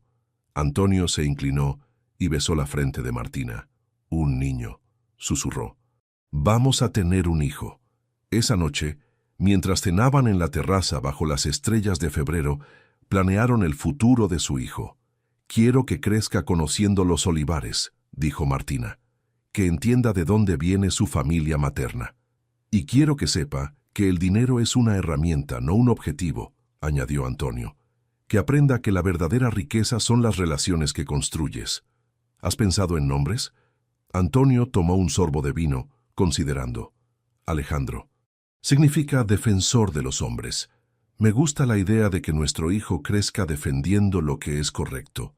Antonio se inclinó y besó la frente de Martina. «Un niño», susurró. «Vamos a tener un hijo». Esa noche, mientras cenaban en la terraza bajo las estrellas de febrero, planearon el futuro de su hijo. «Quiero que crezca conociendo los olivares», dijo Martina. «Que entienda de dónde viene su familia materna. Y quiero que sepa que el dinero es una herramienta, no un objetivo», añadió Antonio. «Que aprenda que la verdadera riqueza son las relaciones que construyes». «¿Has pensado en nombres?» Antonio tomó un sorbo de vino, considerando. «Alejandro. Significa defensor de los hombres. Me gusta la idea de que nuestro hijo crezca defendiendo lo que es correcto».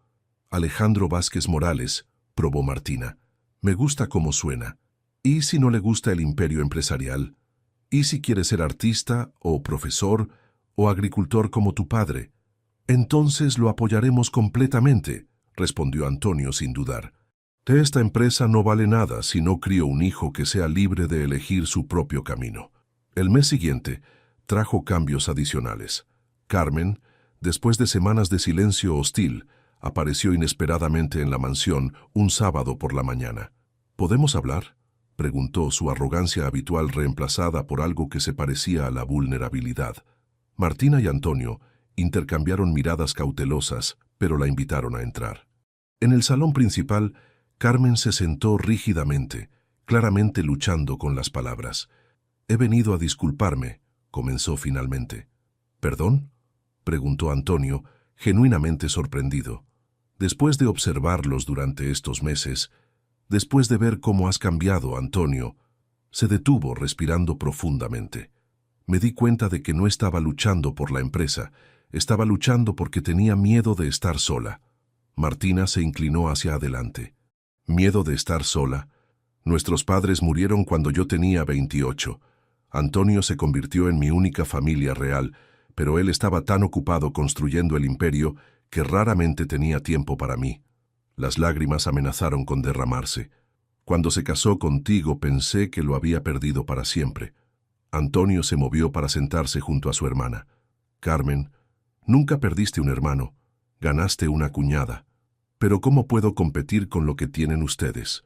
«Alejandro Vázquez Morales», probó Martina. «Me gusta cómo suena. ¿Y si no le gusta el imperio empresarial? ¿Y si quiere ser artista, o profesor, o agricultor como tu padre?» «Entonces lo apoyaremos completamente», respondió Antonio sin dudar. «De esta empresa no vale nada si no crío un hijo que sea libre de elegir su propio camino». El mes siguiente trajo cambios adicionales. Carmen, después de semanas de silencio hostil, apareció inesperadamente en la mansión un sábado por la mañana. «¿Podemos hablar?», preguntó, su arrogancia habitual reemplazada por algo que se parecía a la vulnerabilidad. Martina y Antonio intercambiaron miradas cautelosas, pero la invitaron a entrar. En el salón principal, Carmen se sentó rígidamente, claramente luchando con las palabras. «He venido a disculparme», comenzó finalmente. «¿Perdón?», preguntó Antonio, genuinamente sorprendido. «Después de observarlos durante estos meses, después de ver cómo has cambiado, Antonio», se detuvo respirando profundamente. «Me di cuenta de que no estaba luchando por la empresa, estaba luchando porque tenía miedo de estar sola». Martina se inclinó hacia adelante. «¿Miedo de estar sola? Nuestros padres murieron cuando yo tenía 28. Antonio se convirtió en mi única familia real, pero él estaba tan ocupado construyendo el imperio que raramente tenía tiempo para mí». Las lágrimas amenazaron con derramarse. «Cuando se casó contigo pensé que lo había perdido para siempre». Antonio se movió para sentarse junto a su hermana. «Carmen, nunca perdiste un hermano, ganaste una cuñada. Pero ¿cómo puedo competir con lo que tienen ustedes?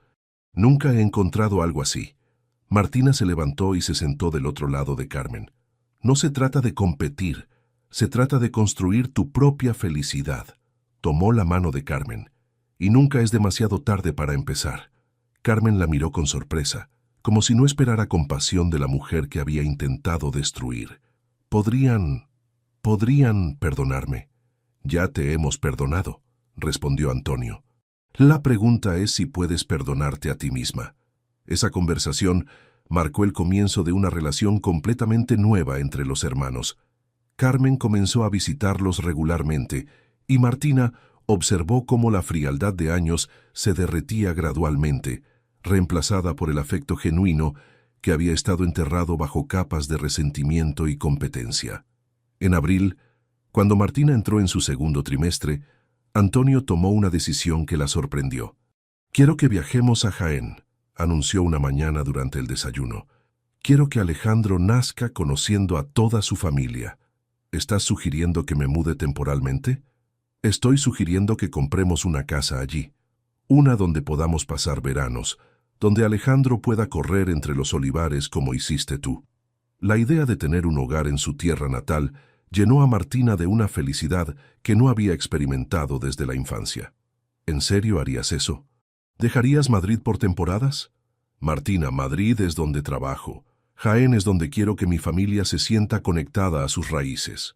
Nunca he encontrado algo así». Martina se levantó y se sentó del otro lado de Carmen. No se trata de competir, se trata de construir tu propia felicidad. Tomó la mano de Carmen. Y nunca es demasiado tarde para empezar. Carmen la miró con sorpresa, como si no esperara compasión de la mujer que había intentado destruir. Podrían perdonarme. Ya te hemos perdonado, respondió Antonio. La pregunta es si puedes perdonarte a ti misma. Esa conversación marcó el comienzo de una relación completamente nueva entre los hermanos. Carmen comenzó a visitarlos regularmente y Martina observó cómo la frialdad de años se derretía gradualmente, reemplazada por el afecto genuino que había estado enterrado bajo capas de resentimiento y competencia. En abril, cuando Martina entró en su segundo trimestre, Antonio tomó una decisión que la sorprendió. «Quiero que viajemos a Jaén», anunció una mañana durante el desayuno. «Quiero que Alejandro nazca conociendo a toda su familia. ¿Estás sugiriendo que me mude temporalmente?» «Estoy sugiriendo que compremos una casa allí, una donde podamos pasar veranos, donde Alejandro pueda correr entre los olivares como hiciste tú». La idea de tener un hogar en su tierra natal llenó a Martina de una felicidad que no había experimentado desde la infancia. ¿En serio harías eso? ¿Dejarías Madrid por temporadas? Martina, Madrid es donde trabajo. Jaén es donde quiero que mi familia se sienta conectada a sus raíces.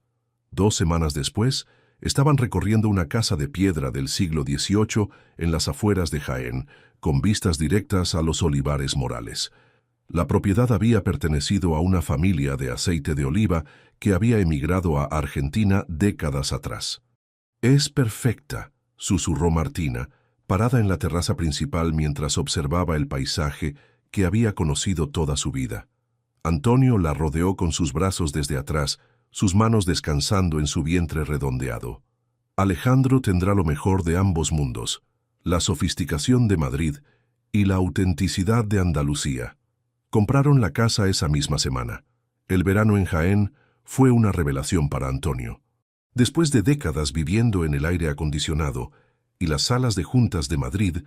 2 semanas después, estaban recorriendo una casa de piedra del siglo XVIII en las afueras de Jaén, con vistas directas a los olivares Morales. La propiedad había pertenecido a una familia de aceite de oliva que había emigrado a Argentina décadas atrás. «Es perfecta», susurró Martina, parada en la terraza principal mientras observaba el paisaje que había conocido toda su vida. Antonio la rodeó con sus brazos desde atrás, sus manos descansando en su vientre redondeado. Alejandro tendrá lo mejor de ambos mundos, la sofisticación de Madrid y la autenticidad de Andalucía. Compraron la casa esa misma semana. El verano en Jaén fue una revelación para Antonio. Después de décadas viviendo en el aire acondicionado y las salas de juntas de Madrid,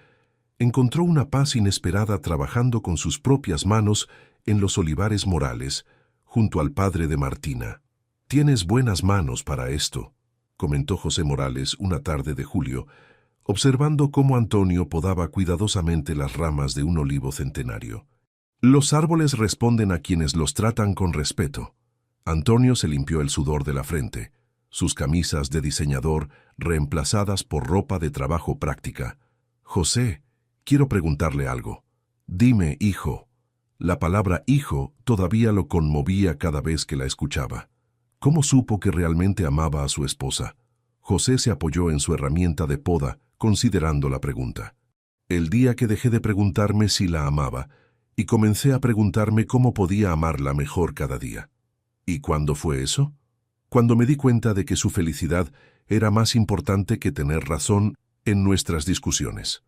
encontró una paz inesperada trabajando con sus propias manos en los olivares Morales, junto al padre de Martina. «Tienes buenas manos para esto», comentó José Morales una tarde de julio, observando cómo Antonio podaba cuidadosamente las ramas de un olivo centenario. «Los árboles responden a quienes los tratan con respeto». Antonio se limpió el sudor de la frente, sus camisas de diseñador reemplazadas por ropa de trabajo práctica. «José, quiero preguntarle algo». «Dime, hijo». La palabra hijo todavía lo conmovía cada vez que la escuchaba. ¿Cómo supo que realmente amaba a su esposa? José se apoyó en su herramienta de poda, considerando la pregunta. «El día que dejé de preguntarme si la amaba, y comencé a preguntarme cómo podía amarla mejor cada día». «¿Y cuándo fue eso?» «Cuando me di cuenta de que su felicidad era más importante que tener razón en nuestras discusiones».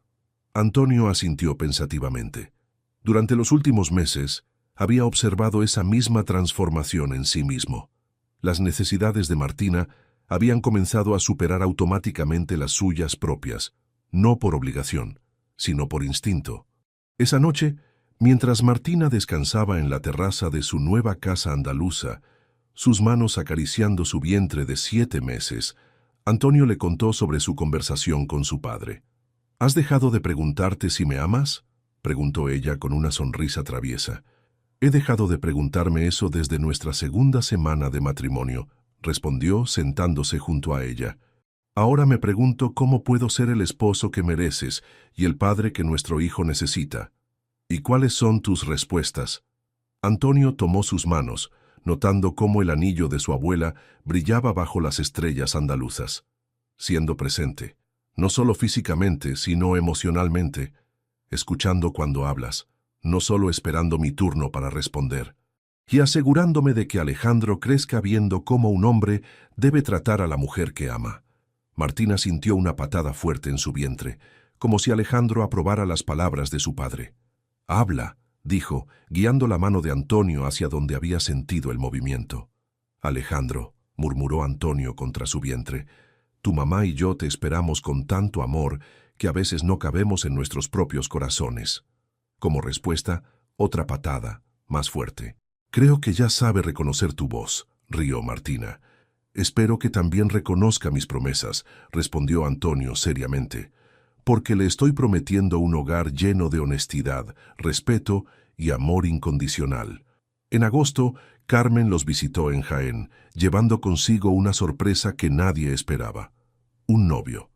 Antonio asintió pensativamente. Durante los últimos meses, había observado esa misma transformación en sí mismo. Las necesidades de Martina habían comenzado a superar automáticamente las suyas propias, no por obligación, sino por instinto. Esa noche, mientras Martina descansaba en la terraza de su nueva casa andaluza, sus manos acariciando su vientre de 7 meses, Antonio le contó sobre su conversación con su padre. «¿Has dejado de preguntarte si me amas?», preguntó ella con una sonrisa traviesa. «He dejado de preguntarme eso desde nuestra segunda semana de matrimonio», respondió sentándose junto a ella. «Ahora me pregunto cómo puedo ser el esposo que mereces y el padre que nuestro hijo necesita». «¿Y cuáles son tus respuestas?». Antonio tomó sus manos, notando cómo el anillo de su abuela brillaba bajo las estrellas andaluzas. «Siendo presente, no solo físicamente, sino emocionalmente, escuchando cuando hablas, no solo esperando mi turno para responder, y asegurándome de que Alejandro crezca viendo cómo un hombre debe tratar a la mujer que ama». Martina sintió una patada fuerte en su vientre, como si Alejandro aprobara las palabras de su padre. «Habla», dijo, guiando la mano de Antonio hacia donde había sentido el movimiento. «Alejandro», murmuró Antonio contra su vientre, «tu mamá y yo te esperamos con tanto amor que a veces no cabemos en nuestros propios corazones». Como respuesta, otra patada, más fuerte. Creo que ya sabe reconocer tu voz, rió Martina. Espero que también reconozca mis promesas, respondió Antonio seriamente, porque le estoy prometiendo un hogar lleno de honestidad, respeto y amor incondicional. En agosto, Carmen los visitó en Jaén, llevando consigo una sorpresa que nadie esperaba. Un novio.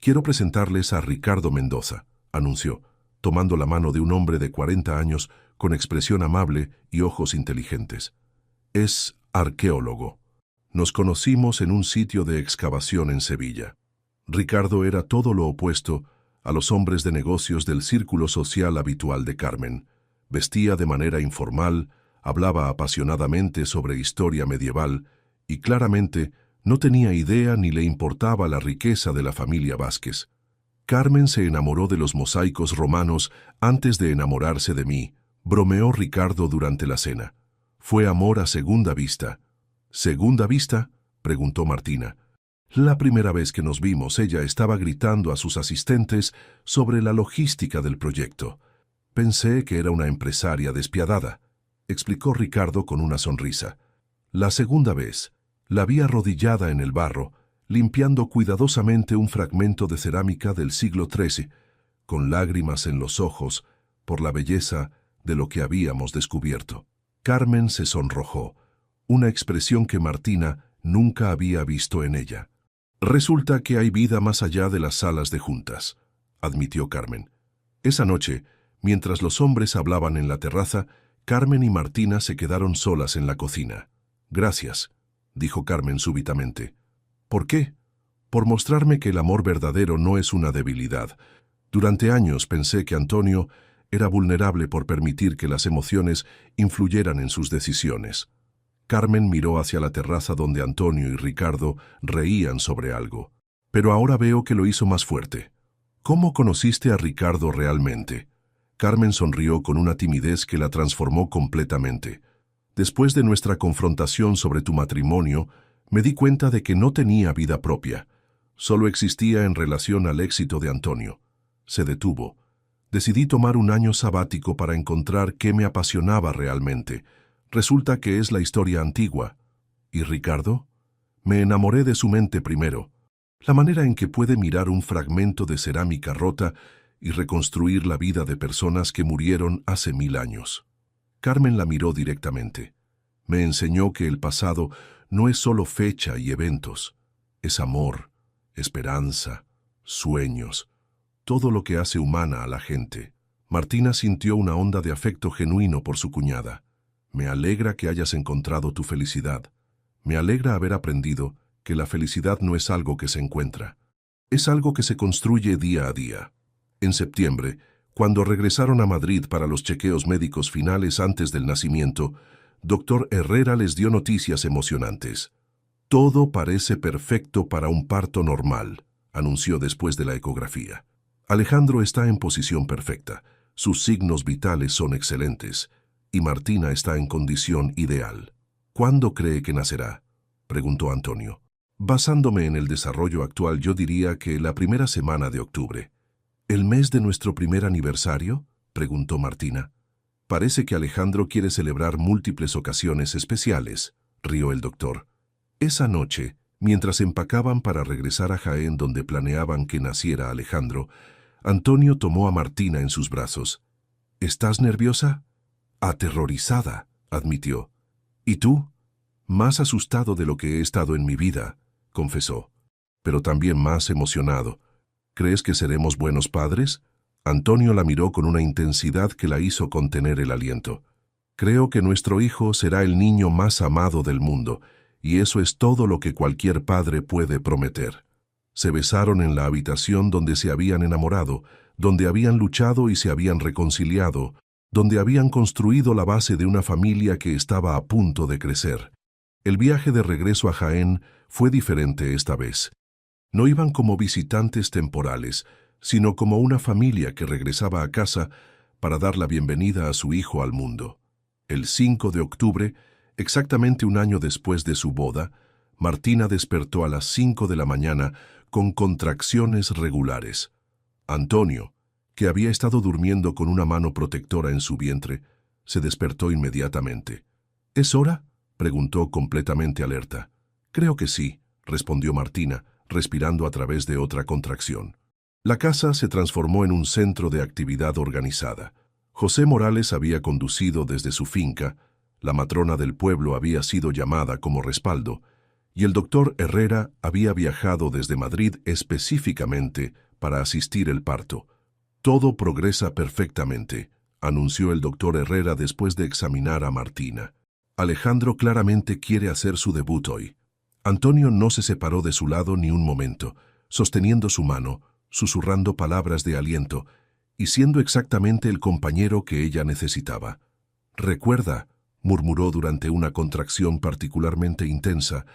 Quiero presentarles a Ricardo Mendoza, anunció, tomando la mano de un hombre de 40 años con expresión amable y ojos inteligentes. Es arqueólogo. Nos conocimos en un sitio de excavación en Sevilla. Ricardo era todo lo opuesto a los hombres de negocios del círculo social habitual de Carmen. Vestía de manera informal, hablaba apasionadamente sobre historia medieval y claramente no tenía idea ni le importaba la riqueza de la familia Vázquez. Carmen se enamoró de los mosaicos romanos antes de enamorarse de mí, bromeó Ricardo durante la cena. Fue amor a segunda vista. ¿Segunda vista?, preguntó Martina. La primera vez que nos vimos, ella estaba gritando a sus asistentes sobre la logística del proyecto. Pensé que era una empresaria despiadada, explicó Ricardo con una sonrisa. La segunda vez, la vi arrodillada en el barro, limpiando cuidadosamente un fragmento de cerámica del siglo XIII, con lágrimas en los ojos por la belleza de lo que habíamos descubierto. Carmen se sonrojó, una expresión que Martina nunca había visto en ella. Resulta que hay vida más allá de las salas de juntas, admitió Carmen. Esa noche, mientras los hombres hablaban en la terraza, Carmen y Martina se quedaron solas en la cocina. Gracias, dijo Carmen súbitamente. ¿Por qué? Por mostrarme que el amor verdadero no es una debilidad. Durante años pensé que Antonio era vulnerable por permitir que las emociones influyeran en sus decisiones. Carmen miró hacia la terraza donde Antonio y Ricardo reían sobre algo. Pero ahora veo que lo hizo más fuerte. ¿Cómo conociste a Ricardo realmente? Carmen sonrió con una timidez que la transformó completamente. Después de nuestra confrontación sobre tu matrimonio, me di cuenta de que no tenía vida propia. Solo existía en relación al éxito de Antonio. Se detuvo. Decidí tomar un año sabático para encontrar qué me apasionaba realmente. Resulta que es la historia antigua. ¿Y Ricardo? Me enamoré de su mente primero. La manera en que puede mirar un fragmento de cerámica rota y reconstruir la vida de personas que murieron hace 1000 años. Carmen la miró directamente. Me enseñó que el pasado no es solo fecha y eventos. Es amor, esperanza, sueños, todo lo que hace humana a la gente. Martina sintió una onda de afecto genuino por su cuñada. Me alegra que hayas encontrado tu felicidad. Me alegra haber aprendido que la felicidad no es algo que se encuentra. Es algo que se construye día a día. En septiembre, cuando regresaron a Madrid para los chequeos médicos finales antes del nacimiento, Dr. Herrera les dio noticias emocionantes. Todo parece perfecto para un parto normal, anunció después de la ecografía. Alejandro está en posición perfecta, sus signos vitales son excelentes, y Martina está en condición ideal. ¿Cuándo cree que nacerá?, preguntó Antonio. Basándome en el desarrollo actual, yo diría que la primera semana de octubre. ¿El mes de nuestro primer aniversario?, preguntó Martina. Parece que Alejandro quiere celebrar múltiples ocasiones especiales, rió el doctor. Esa noche, mientras empacaban para regresar a Jaén donde planeaban que naciera Alejandro, Antonio tomó a Martina en sus brazos. ¿Estás nerviosa? Aterrorizada, admitió. ¿Y tú? Más asustado de lo que he estado en mi vida, confesó, pero también más emocionado. ¿Crees que seremos buenos padres? Antonio la miró con una intensidad que la hizo contener el aliento. Creo que nuestro hijo será el niño más amado del mundo, y eso es todo lo que cualquier padre puede prometer. Se besaron en la habitación donde se habían enamorado, donde habían luchado y se habían reconciliado, donde habían construido la base de una familia que estaba a punto de crecer. El viaje de regreso a Jaén fue diferente esta vez. No iban como visitantes temporales, sino como una familia que regresaba a casa para dar la bienvenida a su hijo al mundo. El 5 de octubre, exactamente un año después de su boda, Martina despertó a las 5 de la mañana con contracciones regulares. Antonio, que había estado durmiendo con una mano protectora en su vientre, se despertó inmediatamente. ¿Es hora?, preguntó completamente alerta. Creo que sí, respondió Martina, respirando a través de otra contracción. La casa se transformó en un centro de actividad organizada. José Morales había conducido desde su finca, la matrona del pueblo había sido llamada como respaldo, y el doctor Herrera había viajado desde Madrid específicamente para asistir el parto. Todo progresa perfectamente, anunció el doctor Herrera después de examinar a Martina. Alejandro claramente quiere hacer su debut hoy. Antonio no se separó de su lado ni un momento, sosteniendo su mano, susurrando palabras de aliento, y siendo exactamente el compañero que ella necesitaba. «Recuerda», murmuró durante una contracción particularmente intensa,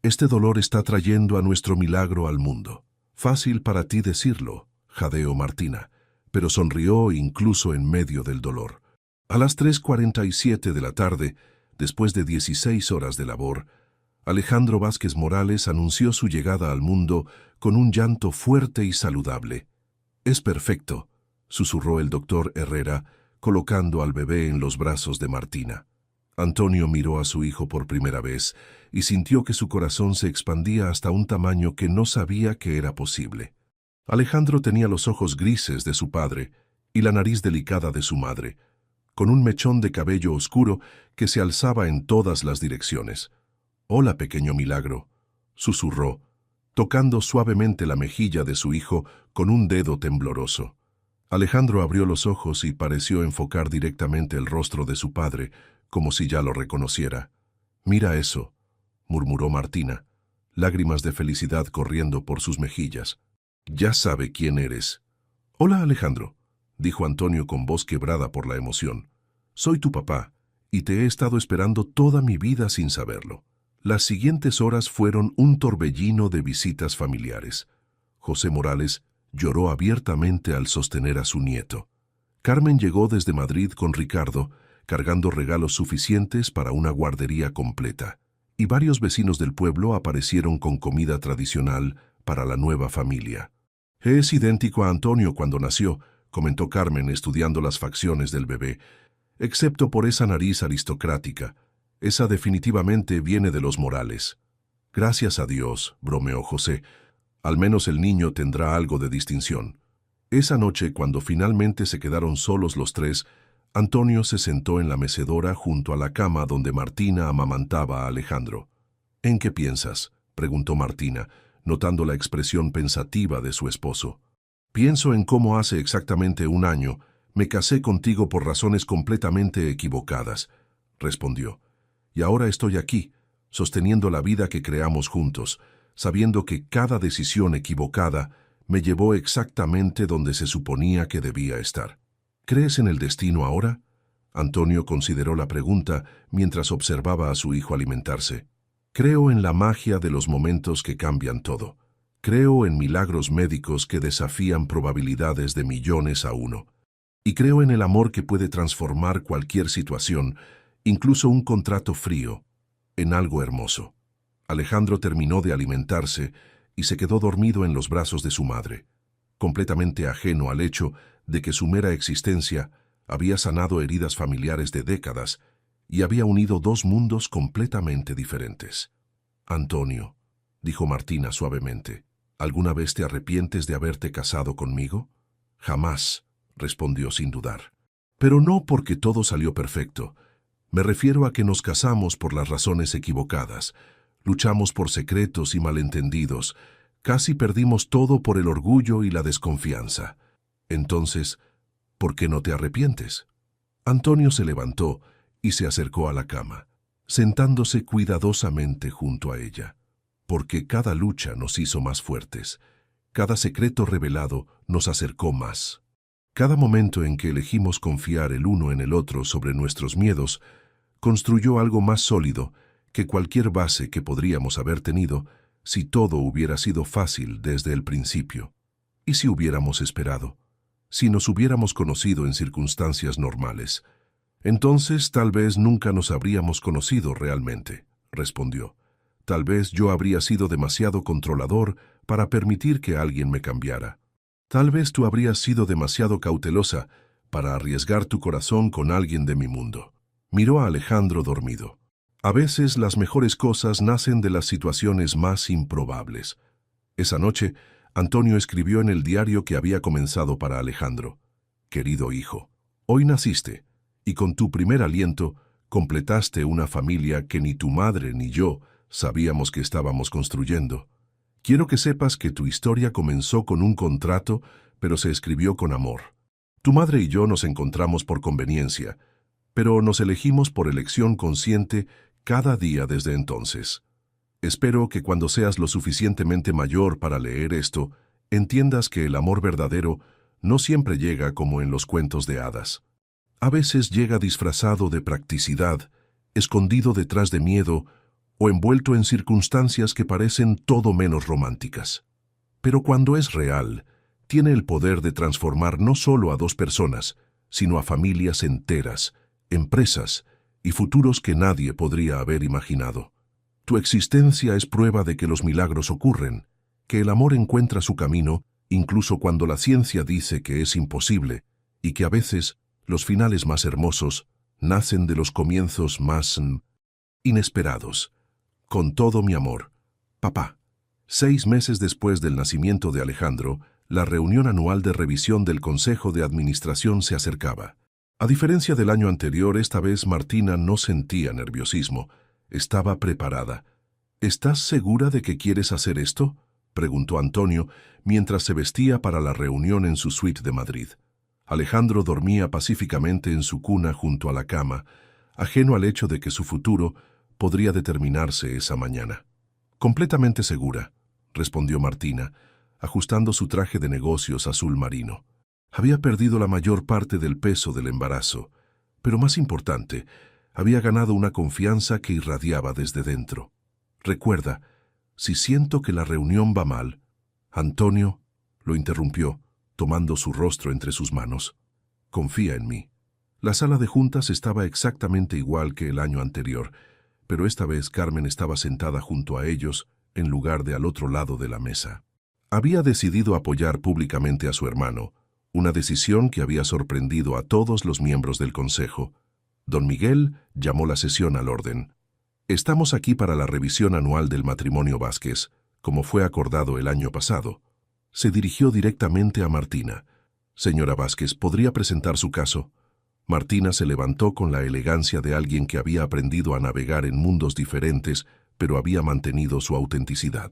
«este dolor está trayendo a nuestro milagro al mundo». «Fácil para ti decirlo», jadeó Martina, pero sonrió incluso en medio del dolor. A las 3:47 de la tarde, después de 16 horas de labor, Alejandro Vázquez Morales anunció su llegada al mundo con un llanto fuerte y saludable. «Es perfecto», susurró el doctor Herrera, colocando al bebé en los brazos de Martina. Antonio miró a su hijo por primera vez y sintió que su corazón se expandía hasta un tamaño que no sabía que era posible. Alejandro tenía los ojos grises de su padre y la nariz delicada de su madre, con un mechón de cabello oscuro que se alzaba en todas las direcciones. «Hola, pequeño milagro», susurró, tocando suavemente la mejilla de su hijo con un dedo tembloroso. Alejandro abrió los ojos y pareció enfocar directamente el rostro de su padre, como si ya lo reconociera. «Mira eso», murmuró Martina, lágrimas de felicidad corriendo por sus mejillas. «Ya sabe quién eres». «Hola, Alejandro», dijo Antonio con voz quebrada por la emoción. «Soy tu papá, y te he estado esperando toda mi vida sin saberlo». Las siguientes horas fueron un torbellino de visitas familiares. José Morales lloró abiertamente al sostener a su nieto. Carmen llegó desde Madrid con Ricardo, cargando regalos suficientes para una guardería completa, y varios vecinos del pueblo aparecieron con comida tradicional para la nueva familia. «Es idéntico a Antonio cuando nació», comentó Carmen estudiando las facciones del bebé, «excepto por esa nariz aristocrática. Esa definitivamente viene de los Morales». «Gracias a Dios», bromeó José, «al menos el niño tendrá algo de distinción». Esa noche, cuando finalmente se quedaron solos los tres, Antonio se sentó en la mecedora junto a la cama donde Martina amamantaba a Alejandro. «¿En qué piensas?», preguntó Martina, notando la expresión pensativa de su esposo. «Pienso en cómo hace exactamente un año me casé contigo por razones completamente equivocadas», respondió. «Y ahora estoy aquí, sosteniendo la vida que creamos juntos, sabiendo que cada decisión equivocada me llevó exactamente donde se suponía que debía estar». «¿Crees en el destino ahora?», Antonio consideró la pregunta mientras observaba a su hijo alimentarse. «Creo en la magia de los momentos que cambian todo. Creo en milagros médicos que desafían probabilidades de millones a uno. Y creo en el amor que puede transformar cualquier situación, incluso un contrato frío, en algo hermoso». Alejandro terminó de alimentarse y se quedó dormido en los brazos de su madre, completamente ajeno al hecho de que su mera existencia había sanado heridas familiares de décadas y había unido dos mundos completamente diferentes. «Antonio», dijo Martina suavemente, «¿alguna vez te arrepientes de haberte casado conmigo?». «Jamás», respondió sin dudar. «Pero no porque todo salió perfecto. Me refiero a que nos casamos por las razones equivocadas. Luchamos por secretos y malentendidos. Casi perdimos todo por el orgullo y la desconfianza. Entonces, ¿por qué no te arrepientes?». Antonio se levantó y se acercó a la cama, sentándose cuidadosamente junto a ella. «Porque cada lucha nos hizo más fuertes. Cada secreto revelado nos acercó más. Cada momento en que elegimos confiar el uno en el otro sobre nuestros miedos, construyó algo más sólido que cualquier base que podríamos haber tenido si todo hubiera sido fácil desde el principio. ¿Y si hubiéramos esperado? Si nos hubiéramos conocido en circunstancias normales. Entonces tal vez nunca nos habríamos conocido realmente», respondió. «Tal vez yo habría sido demasiado controlador para permitir que alguien me cambiara. Tal vez tú habrías sido demasiado cautelosa para arriesgar tu corazón con alguien de mi mundo». Miró a Alejandro dormido. A veces las mejores cosas nacen de las situaciones más improbables. Esa noche, Antonio escribió en el diario que había comenzado para Alejandro. Querido hijo, hoy naciste, y con tu primer aliento completaste una familia que ni tu madre ni yo sabíamos que estábamos construyendo. Quiero que sepas que tu historia comenzó con un contrato, pero se escribió con amor. Tu madre y yo nos encontramos por conveniencia, pero nos elegimos por elección consciente cada día desde entonces. Espero que cuando seas lo suficientemente mayor para leer esto, entiendas que el amor verdadero no siempre llega como en los cuentos de hadas. A veces llega disfrazado de practicidad, escondido detrás de miedo o envuelto en circunstancias que parecen todo menos románticas. Pero cuando es real, tiene el poder de transformar no solo a dos personas, sino a familias enteras, empresas y futuros que nadie podría haber imaginado. Tu existencia es prueba de que los milagros ocurren, que el amor encuentra su camino incluso cuando la ciencia dice que es imposible, y que a veces los finales más hermosos nacen de los comienzos más inesperados. Con todo mi amor, papá. 6 meses después del nacimiento de Alejandro, la reunión anual de revisión del Consejo de Administración se acercaba. A diferencia del año anterior, esta vez Martina no sentía nerviosismo. Estaba preparada. ¿Estás segura de que quieres hacer esto?, preguntó Antonio mientras se vestía para la reunión en su suite de Madrid. Alejandro dormía pacíficamente en su cuna junto a la cama, ajeno al hecho de que su futuro podría determinarse esa mañana. Completamente segura, respondió Martina, ajustando su traje de negocios azul marino. Había perdido la mayor parte del peso del embarazo, pero más importante, había ganado una confianza que irradiaba desde dentro. Recuerda, si siento que la reunión va mal... Antonio lo interrumpió, tomando su rostro entre sus manos. Confía en mí. La sala de juntas estaba exactamente igual que el año anterior, pero esta vez Carmen estaba sentada junto a ellos en lugar de al otro lado de la mesa. Había decidido apoyar públicamente a su hermano, una decisión que había sorprendido a todos los miembros del consejo. Don Miguel llamó la sesión al orden. Estamos aquí para la revisión anual del matrimonio Vázquez, como fue acordado el año pasado. Se dirigió directamente a Martina. Señora Vázquez, ¿podría presentar su caso? Martina se levantó con la elegancia de alguien que había aprendido a navegar en mundos diferentes, pero había mantenido su autenticidad.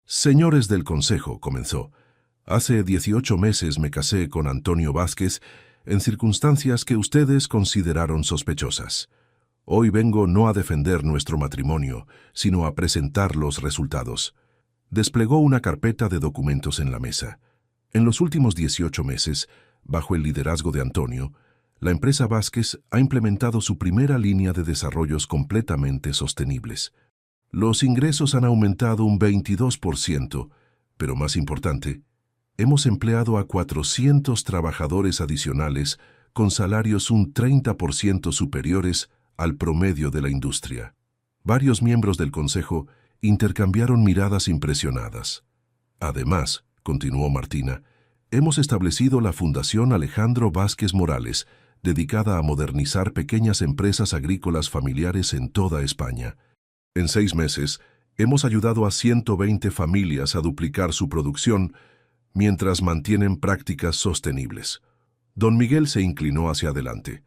Señores del consejo, comenzó. Hace 18 meses me casé con Antonio Vázquez en circunstancias que ustedes consideraron sospechosas. Hoy vengo no a defender nuestro matrimonio, sino a presentar los resultados. Desplegó una carpeta de documentos en la mesa. En los últimos 18 meses, bajo el liderazgo de Antonio, la empresa Vázquez ha implementado su primera línea de desarrollos completamente sostenibles. Los ingresos han aumentado un 22%, pero más importante, hemos empleado a 400 trabajadores adicionales con salarios un 30% superiores al promedio de la industria. Varios miembros del consejo intercambiaron miradas impresionadas. Además, continuó Martina, hemos establecido la Fundación Alejandro Vázquez Morales, dedicada a modernizar pequeñas empresas agrícolas familiares en toda España. En 6 meses, hemos ayudado a 120 familias a duplicar su producción mientras mantienen prácticas sostenibles. Don Miguel se inclinó hacia adelante.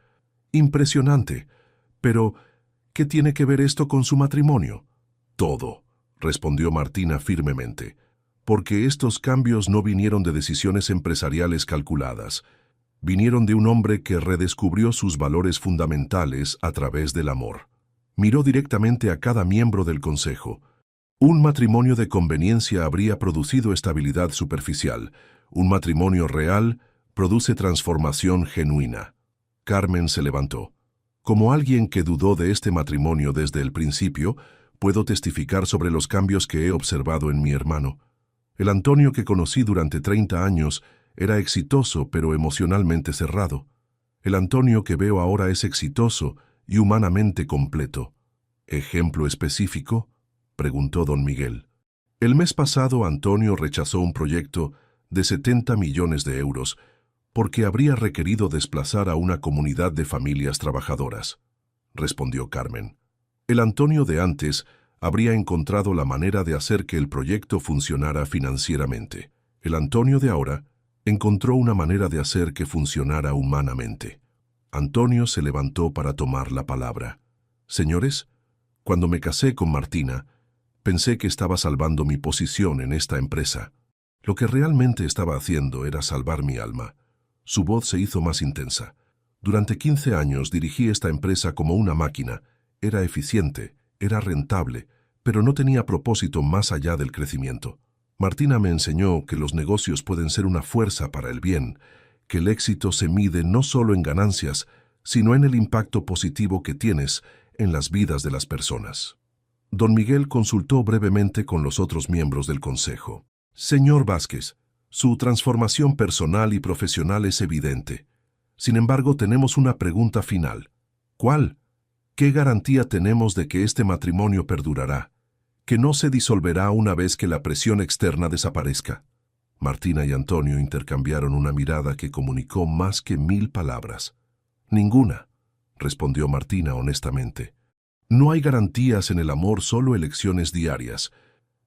Impresionante. Pero, ¿qué tiene que ver esto con su matrimonio? Todo, respondió Martina firmemente, porque estos cambios no vinieron de decisiones empresariales calculadas, vinieron de un hombre que redescubrió sus valores fundamentales a través del amor. Miró directamente a cada miembro del consejo. Un matrimonio de conveniencia habría producido estabilidad superficial. Un matrimonio real produce transformación genuina. Carmen se levantó. Como alguien que dudó de este matrimonio desde el principio, puedo testificar sobre los cambios que he observado en mi hermano. El Antonio que conocí durante 30 años era exitoso pero emocionalmente cerrado. El Antonio que veo ahora es exitoso y humanamente completo. ¿Ejemplo específico?, preguntó don Miguel. El mes pasado Antonio rechazó un proyecto de 70 millones de euros porque habría requerido desplazar a una comunidad de familias trabajadoras. respondió Carmen. El Antonio de antes habría encontrado la manera de hacer que el proyecto funcionara financieramente. El Antonio de ahora encontró una manera de hacer que funcionara humanamente. Antonio se levantó para tomar la palabra. Señores, cuando me casé con Martina, pensé que estaba salvando mi posición en esta empresa. Lo que realmente estaba haciendo era salvar mi alma. Su voz se hizo más intensa. Durante 15 años dirigí esta empresa como una máquina. Era eficiente, era rentable, pero no tenía propósito más allá del crecimiento. Martina me enseñó que los negocios pueden ser una fuerza para el bien, que el éxito se mide no solo en ganancias, sino en el impacto positivo que tienes en las vidas de las personas. Don Miguel consultó brevemente con los otros miembros del consejo. Señor Vázquez, su transformación personal y profesional es evidente. Sin embargo, tenemos una pregunta final. ¿Cuál? ¿Qué garantía tenemos de que este matrimonio perdurará? ¿Que no se disolverá una vez que la presión externa desaparezca? Martina y Antonio intercambiaron una mirada que comunicó más que 1000 palabras. Ninguna, respondió Martina honestamente. No hay garantías en el amor, solo elecciones diarias.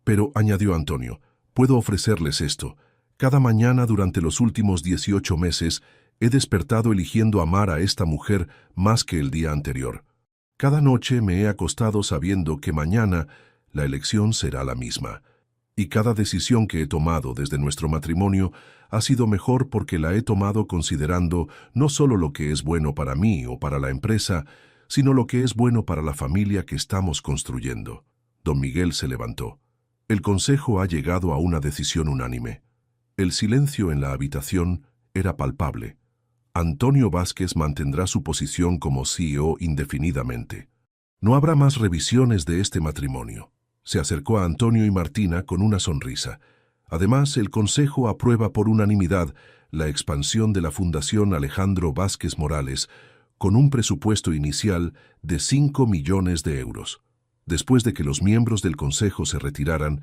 Pero, añadió Antonio, puedo ofrecerles esto. Cada mañana durante los últimos 18 meses he despertado eligiendo amar a esta mujer más que el día anterior. Cada noche me he acostado sabiendo que mañana la elección será la misma. Y cada decisión que he tomado desde nuestro matrimonio ha sido mejor porque la he tomado considerando no solo lo que es bueno para mí o para la empresa, sino lo que es bueno para la familia que estamos construyendo. Don Miguel se levantó. El consejo ha llegado a una decisión unánime. El silencio en la habitación era palpable. Antonio Vázquez mantendrá su posición como CEO indefinidamente. No habrá más revisiones de este matrimonio. Se acercó a Antonio y Martina con una sonrisa. Además, el Consejo aprueba por unanimidad la expansión de la Fundación Alejandro Vázquez Morales con un presupuesto inicial de 5 millones de euros. Después de que los miembros del Consejo se retiraran,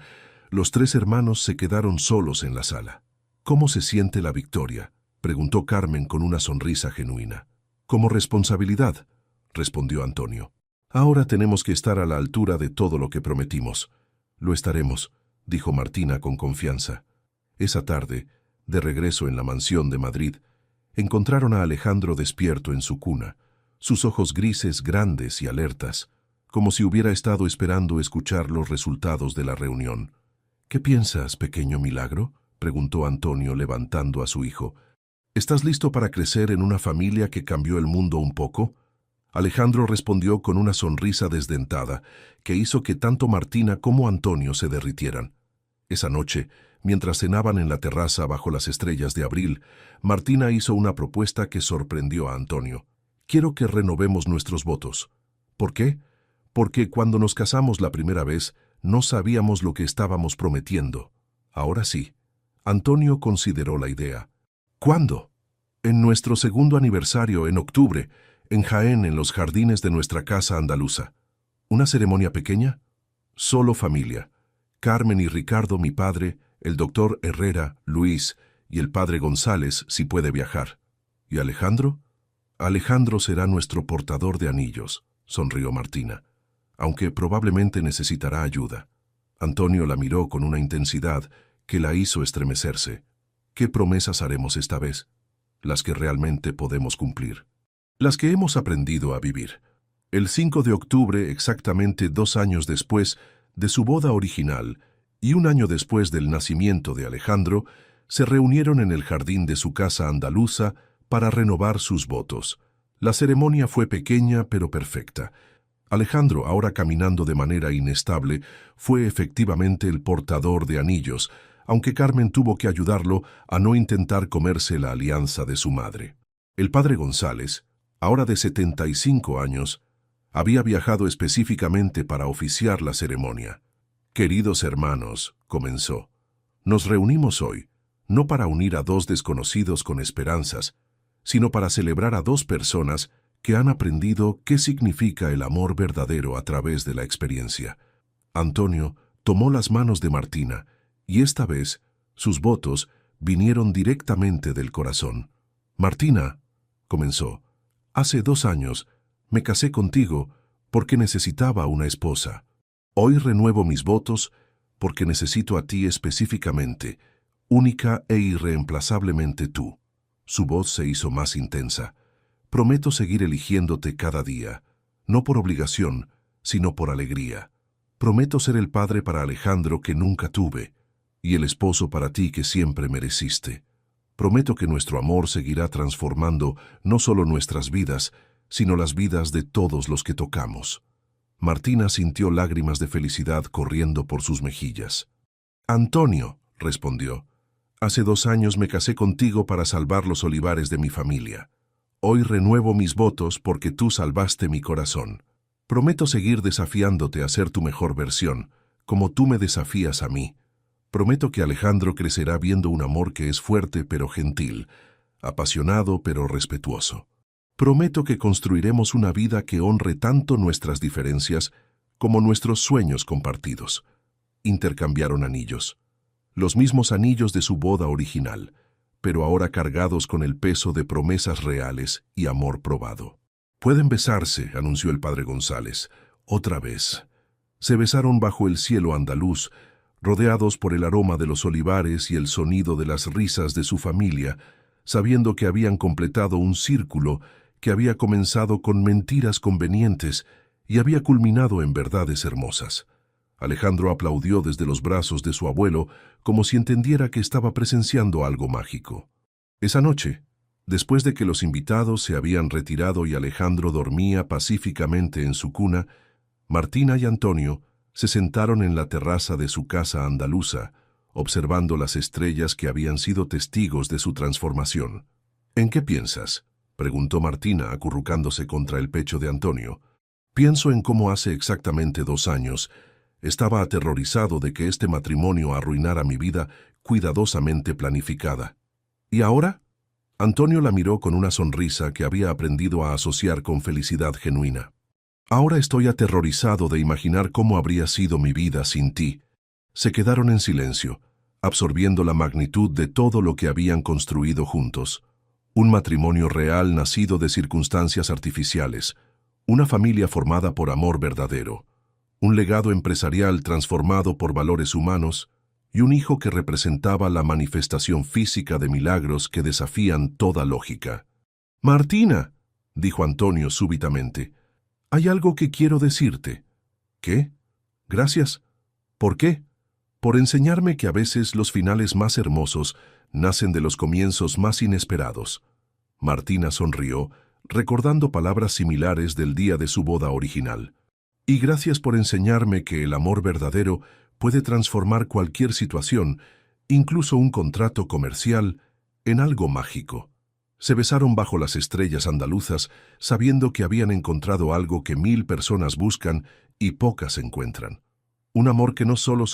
los 3 hermanos se quedaron solos en la sala. ¿Cómo se siente la victoria?, preguntó Carmen con una sonrisa genuina. Como responsabilidad, respondió Antonio. Ahora tenemos que estar a la altura de todo lo que prometimos. Lo estaremos, dijo Martina con confianza. Esa tarde, de regreso en la mansión de Madrid, encontraron a Alejandro despierto en su cuna, sus ojos grises, grandes y alertas, como si hubiera estado esperando escuchar los resultados de la reunión. ¿Qué piensas, pequeño milagro?, preguntó Antonio levantando a su hijo. ¿Estás listo para crecer en una familia que cambió el mundo un poco? Alejandro respondió con una sonrisa desdentada que hizo que tanto Martina como Antonio se derritieran. Esa noche, mientras cenaban en la terraza bajo las estrellas de abril, Martina hizo una propuesta que sorprendió a Antonio. Quiero que renovemos nuestros votos. ¿Por qué? Porque cuando nos casamos la primera vez, no sabíamos lo que estábamos prometiendo. Ahora sí. Antonio consideró la idea. ¿Cuándo? En nuestro segundo aniversario, en octubre, en Jaén, en los jardines de nuestra casa andaluza. ¿Una ceremonia pequeña? Solo familia. Carmen y Ricardo, mi padre, el doctor Herrera, Luis y el padre González, si puede viajar. ¿Y Alejandro? Alejandro será nuestro portador de anillos, sonrió Martina, aunque probablemente necesitará ayuda. Antonio la miró con una intensidad que la hizo estremecerse. ¿Qué promesas haremos esta vez? Las que realmente podemos cumplir. Las que hemos aprendido a vivir. El 5 de octubre, exactamente 2 años después de su boda original y 1 año después del nacimiento de Alejandro, se reunieron en el jardín de su casa andaluza para renovar sus votos. La ceremonia fue pequeña pero perfecta. Alejandro, ahora caminando de manera inestable, fue efectivamente el portador de anillos, aunque Carmen tuvo que ayudarlo a no intentar comerse la alianza de su madre. El padre González, ahora de 75 años, había viajado específicamente para oficiar la ceremonia. Queridos hermanos, comenzó, nos reunimos hoy, no para unir a 2 desconocidos con esperanzas, sino para celebrar a 2 personas que han aprendido qué significa el amor verdadero a través de la experiencia. Antonio tomó las manos de Martina, y esta vez sus votos vinieron directamente del corazón. Martina, comenzó, hace 2 años Me casé contigo porque necesitaba una esposa. Hoy renuevo mis votos porque necesito a ti específicamente, única e irreemplazablemente tú. Su voz se hizo más intensa. Prometo seguir eligiéndote cada día, no por obligación, sino por alegría. Prometo ser el padre para Alejandro que nunca tuve, y el esposo para ti que siempre mereciste. Prometo que nuestro amor seguirá transformando no solo nuestras vidas, sino las vidas de todos los que tocamos. Martina sintió lágrimas de felicidad corriendo por sus mejillas. Antonio, respondió, hace 2 años me casé contigo para salvar los olivares de mi familia. Hoy renuevo mis votos porque tú salvaste mi corazón. Prometo seguir desafiándote a ser tu mejor versión, como tú me desafías a mí. Prometo que Alejandro crecerá viendo un amor que es fuerte pero gentil, apasionado pero respetuoso. Prometo que construiremos una vida que honre tanto nuestras diferencias como nuestros sueños compartidos. Intercambiaron anillos, los mismos anillos de su boda original, pero ahora cargados con el peso de promesas reales y amor probado. Pueden besarse, anunció el padre González, otra vez. Se besaron bajo el cielo andaluz, rodeados por el aroma de los olivares y el sonido de las risas de su familia, sabiendo que habían completado un círculo que había comenzado con mentiras convenientes y había culminado en verdades hermosas. Alejandro aplaudió desde los brazos de su abuelo como si entendiera que estaba presenciando algo mágico. Esa noche, después de que los invitados se habían retirado y Alejandro dormía pacíficamente en su cuna, Martina y Antonio se sentaron en la terraza de su casa andaluza, observando las estrellas que habían sido testigos de su transformación. «¿En qué piensas?», preguntó Martina acurrucándose contra el pecho de Antonio. «Pienso en cómo hace exactamente 2 años estaba aterrorizado de que este matrimonio arruinara mi vida cuidadosamente planificada. ¿Y ahora?». Antonio la miró con una sonrisa que había aprendido a asociar con felicidad genuina. «Ahora estoy aterrorizado de imaginar cómo habría sido mi vida sin ti». Se quedaron en silencio, absorbiendo la magnitud de todo lo que habían construido juntos. Un matrimonio real nacido de circunstancias artificiales, una familia formada por amor verdadero, un legado empresarial transformado por valores humanos y un hijo que representaba la manifestación física de milagros que desafían toda lógica. «Martina», dijo Antonio súbitamente, «hay algo que quiero decirte». «¿Qué?». «Gracias». «¿Por qué?». «Por enseñarme que a veces los finales más hermosos nacen de los comienzos más inesperados». Martina sonrió, recordando palabras similares del día de su boda original. «Y gracias por enseñarme que el amor verdadero puede transformar cualquier situación, incluso un contrato comercial, en algo mágico». Se besaron bajo las estrellas andaluzas, sabiendo que habían encontrado algo que 1000 personas buscan y pocas encuentran. Un amor que no solo